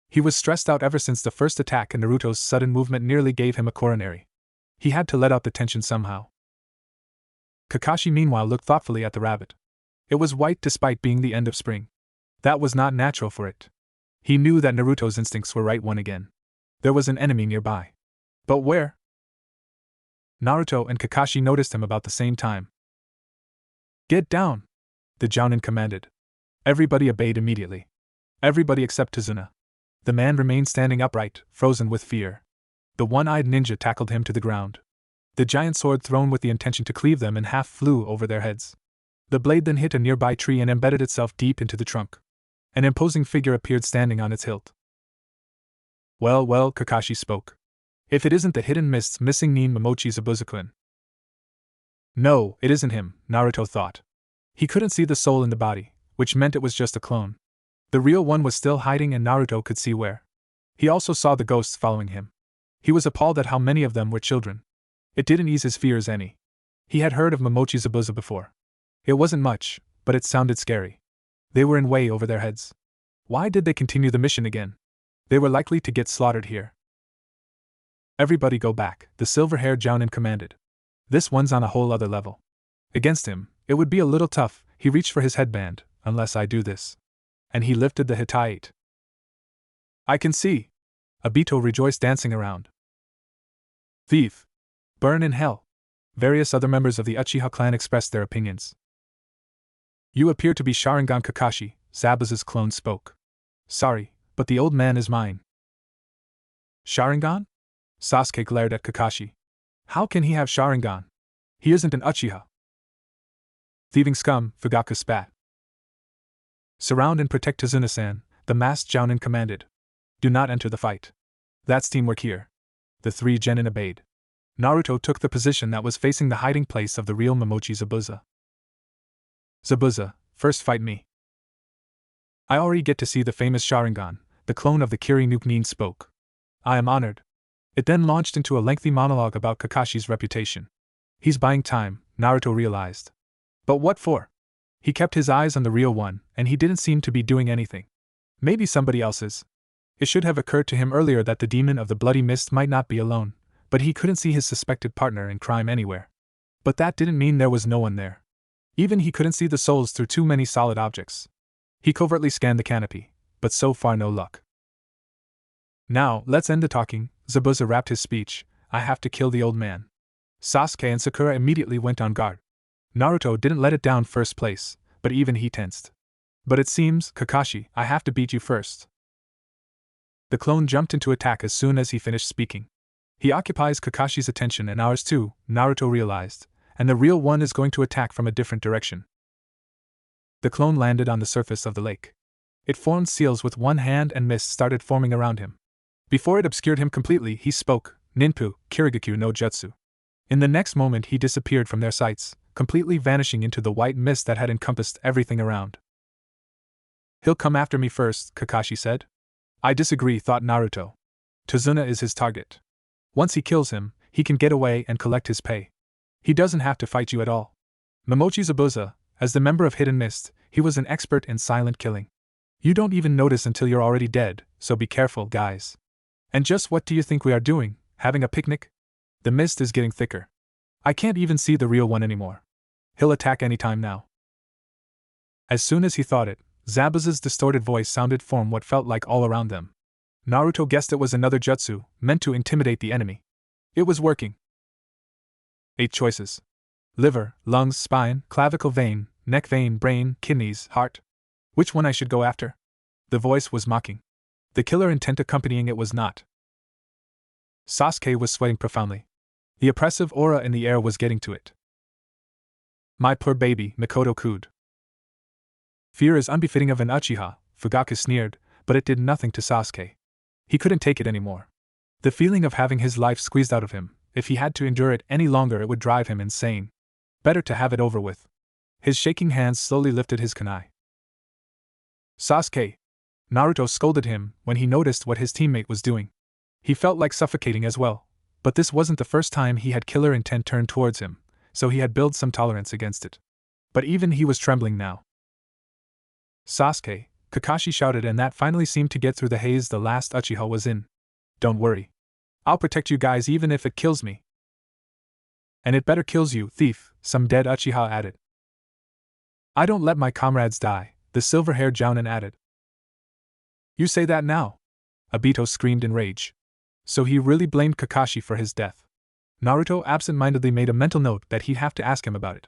He was stressed out ever since the first attack, and Naruto's sudden movement nearly gave him a coronary. He had to let out the tension somehow. Kakashi meanwhile looked thoughtfully at the rabbit. It was white despite being the end of spring. That was not natural for it. He knew that Naruto's instincts were right once again. There was an enemy nearby. But where? Naruto and Kakashi noticed him about the same time. Get down! The Jounin commanded. Everybody obeyed immediately. Everybody except Tazuna. The man remained standing upright, frozen with fear. The one-eyed ninja tackled him to the ground. The giant sword thrown with the intention to cleave them in half flew over their heads. The blade then hit a nearby tree and embedded itself deep into the trunk. An imposing figure appeared standing on its hilt. Well, Kakashi spoke. If it isn't the hidden mist's missing Nin Momochi Zabuza-kun. No, it isn't him, Naruto thought. He couldn't see the soul in the body, which meant it was just a clone. The real one was still hiding, and Naruto could see where. He also saw the ghosts following him. He was appalled at how many of them were children. It didn't ease his fears any. He had heard of Momochi Zabuza before. It wasn't much, but it sounded scary. They were in way over their heads. Why did they continue the mission again? They were likely to get slaughtered here. Everybody go back, the silver-haired Jounin commanded. This one's on a whole other level. Against him, it would be a little tough. He reached for his headband, unless I do this. And he lifted the Hittite. I can see! Obito rejoiced, dancing around. Thief! Burn in hell! Various other members of the Uchiha clan expressed their opinions. You appear to be Sharingan Kakashi, Zabuza's clone spoke. Sorry, but the old man is mine. Sharingan? Sasuke glared at Kakashi. How can he have Sharingan? He isn't an Uchiha. Thieving scum, Fugaku spat. Surround and protect Tazuna-san, the masked Jounin commanded. Do not enter the fight. That's teamwork here. The three genin obeyed. Naruto took the position that was facing the hiding place of the real Momochi Zabuza. Zabuza, first fight me. I already get to see the famous Sharingan, the clone of the Kiri-nuke Nin spoke. I am honored. It then launched into a lengthy monologue about Kakashi's reputation. He's buying time, Naruto realized. But what for? He kept his eyes on the real one, and he didn't seem to be doing anything. Maybe somebody else's. It should have occurred to him earlier that the demon of the bloody mist might not be alone, but he couldn't see his suspected partner in crime anywhere. But that didn't mean there was no one there. Even he couldn't see the souls through too many solid objects. He covertly scanned the canopy, but so far no luck. Now, let's end the talking, Zabuza wrapped his speech. I have to kill the old man. Sasuke and Sakura immediately went on guard. Naruto didn't let it down first place, but even he tensed. But it seems, Kakashi, I have to beat you first. The clone jumped into attack as soon as he finished speaking. He occupies Kakashi's attention and ours too, Naruto realized, and the real one is going to attack from a different direction. The clone landed on the surface of the lake. It formed seals with one hand and mist started forming around him. Before it obscured him completely, he spoke, Ninpu, Kirigakyu no Jutsu. In the next moment he disappeared from their sights, completely vanishing into the white mist that had encompassed everything around. He'll come after me first, Kakashi said. I disagree, thought Naruto. Tazuna is his target. Once he kills him, he can get away and collect his pay. He doesn't have to fight you at all. Momochi Zabuza, as the member of Hidden Mist, he was an expert in silent killing. You don't even notice until you're already dead, so be careful, guys. And just what do you think we are doing, having a picnic? The mist is getting thicker. I can't even see the real one anymore. He'll attack any time now. As soon as he thought it, Zabuza's distorted voice sounded from what felt like all around them. Naruto guessed it was another jutsu, meant to intimidate the enemy. It was working. 8 choices. Liver, lungs, spine, clavicle vein, neck vein, brain, kidneys, heart. Which one I should go after? The voice was mocking. The killer intent accompanying it was not. Sasuke was sweating profoundly. The oppressive aura in the air was getting to it. My poor baby, Mikoto cooed. Fear is unbefitting of an Uchiha, Fugaku sneered, but it did nothing to Sasuke. He couldn't take it anymore. The feeling of having his life squeezed out of him, if he had to endure it any longer, it would drive him insane. Better to have it over with. His shaking hands slowly lifted his kunai. Sasuke! Naruto scolded him when he noticed what his teammate was doing. He felt like suffocating as well, but this wasn't the first time he had killer intent turned towards him, so he had built some tolerance against it. But even he was trembling now. Sasuke, Kakashi shouted, and that finally seemed to get through the haze the last Uchiha was in. Don't worry. I'll protect you guys even if it kills me. And it better kills you, thief, some dead Uchiha added. I don't let my comrades die, the silver-haired Jounin added. You say that now? Obito screamed in rage. So he really blamed Kakashi for his death. Naruto absent-mindedly made a mental note that he'd have to ask him about it.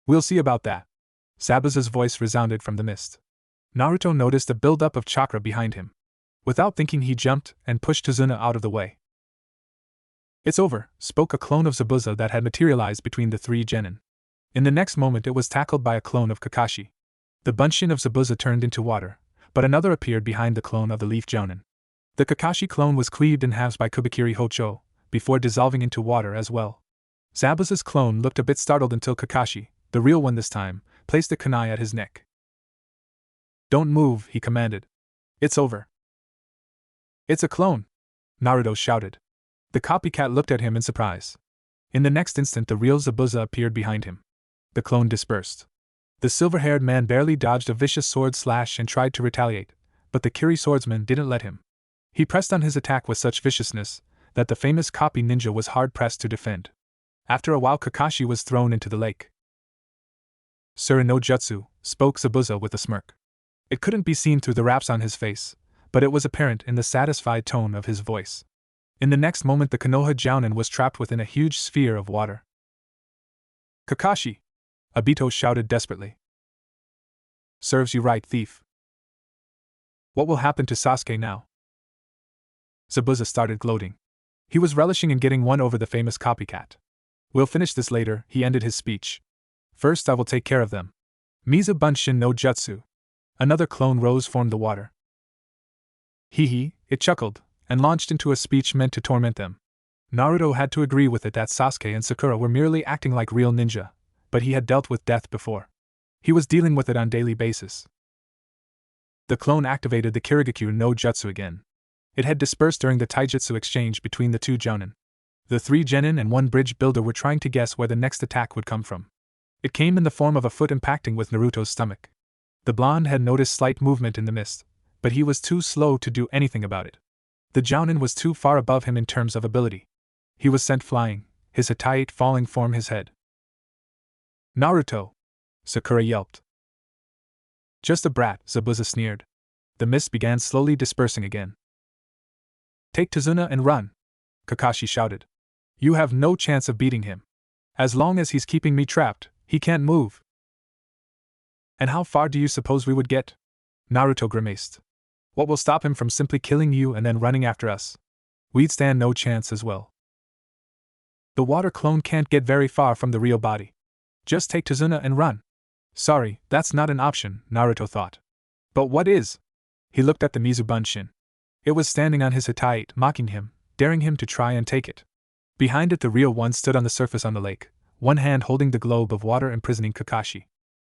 We'll see about that. Zabuza's voice resounded from the mist. Naruto noticed a build-up of chakra behind him. Without thinking, he jumped and pushed Tazuna out of the way. It's over, spoke a clone of Zabuza that had materialized between the 3 genin. In the next moment it was tackled by a clone of Kakashi. The bunshin of Zabuza turned into water, but another appeared behind the clone of the leaf Jounin. The Kakashi clone was cleaved in halves by Kubikiri Hocho, before dissolving into water as well. Zabuza's clone looked a bit startled until Kakashi, the real one this time, placed a kunai at his neck. Don't move, he commanded. It's over. It's a clone, Naruto shouted. The copycat looked at him in surprise. In the next instant the real Zabuza appeared behind him. The clone dispersed. The silver-haired man barely dodged a vicious sword slash and tried to retaliate, but the Kiri swordsman didn't let him. He pressed on his attack with such viciousness that the famous copy ninja was hard-pressed to defend. After a while Kakashi was thrown into the lake. Sura no Jutsu, spoke Zabuza with a smirk. It couldn't be seen through the wraps on his face, but it was apparent in the satisfied tone of his voice. In the next moment the Konoha Jounin was trapped within a huge sphere of water. Kakashi! Obito shouted desperately. Serves you right, thief. What will happen to Sasuke now? Zabuza started gloating. He was relishing in getting one over the famous copycat. We'll finish this later, he ended his speech. First I will take care of them. Miza Bunshin no Jutsu. Another clone rose from the water. Hee, it chuckled, and launched into a speech meant to torment them. Naruto had to agree with it that Sasuke and Sakura were merely acting like real ninja, but he had dealt with death before. He was dealing with it on a daily basis. The clone activated the Kirigakyu no Jutsu again. It had dispersed during the taijutsu exchange between the 2 Jounin. The 3 genin and 1 bridge builder were trying to guess where the next attack would come from. It came in the form of a foot impacting with Naruto's stomach. The blonde had noticed slight movement in the mist, but he was too slow to do anything about it. The Jounin was too far above him in terms of ability. He was sent flying, his hatayate falling from his head. Naruto! Sakura yelped. Just a brat, Zabuza sneered. The mist began slowly dispersing again. Take Tazuna and run! Kakashi shouted. You have no chance of beating him. As long as he's keeping me trapped, he can't move. And how far do you suppose we would get? Naruto grimaced. What will stop him from simply killing you and then running after us? We'd stand no chance as well. The water clone can't get very far from the real body. Just take Tazuna and run. Sorry, that's not an option, Naruto thought. But what is? He looked at the Mizubunshin. It was standing on his hatayate, mocking him, daring him to try and take it. Behind it the real one stood on the surface on the lake, one hand holding the globe of water imprisoning Kakashi.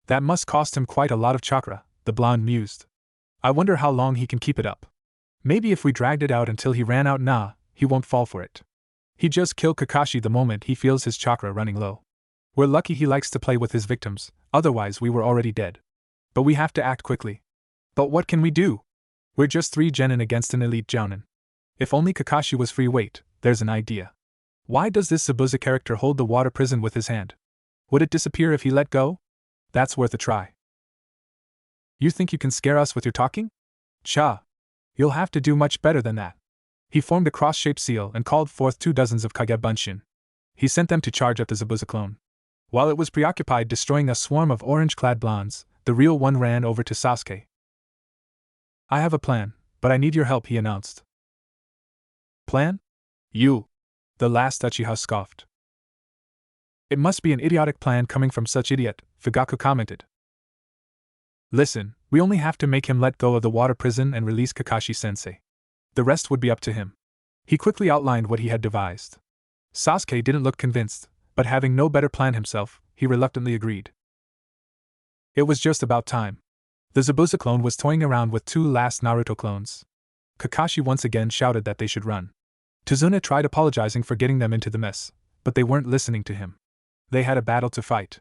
That must cost him quite a lot of chakra, the blonde mused. I wonder how long he can keep it up. Maybe if we dragged it out until he ran out, he won't fall for it. He'd just kill Kakashi the moment he feels his chakra running low. We're lucky he likes to play with his victims, otherwise we were already dead. But we have to act quickly. But what can we do? We're just 3 genin against an elite Jounin. If only Kakashi was free. Wait, there's an idea. Why does this Zabuza character hold the water prison with his hand? Would it disappear if he let go? That's worth a try. You think you can scare us with your talking? Cha! You'll have to do much better than that. He formed a cross-shaped seal and called forth 2 dozen of Kage Bunshin. He sent them to charge at the Zabuza clone. While it was preoccupied destroying a swarm of orange-clad blondes, the real one ran over to Sasuke. I have a plan, but I need your help, he announced. Plan? You! The last Uchiha scoffed. It must be an idiotic plan coming from such idiot, Fugaku commented. Listen, we only have to make him let go of the water prison and release Kakashi-sensei. The rest would be up to him. He quickly outlined what he had devised. Sasuke didn't look convinced, but having no better plan himself, he reluctantly agreed. It was just about time. The Zabuza clone was toying around with 2 last Naruto clones. Kakashi once again shouted that they should run. Tazuna tried apologizing for getting them into the mess, but they weren't listening to him. They had a battle to fight.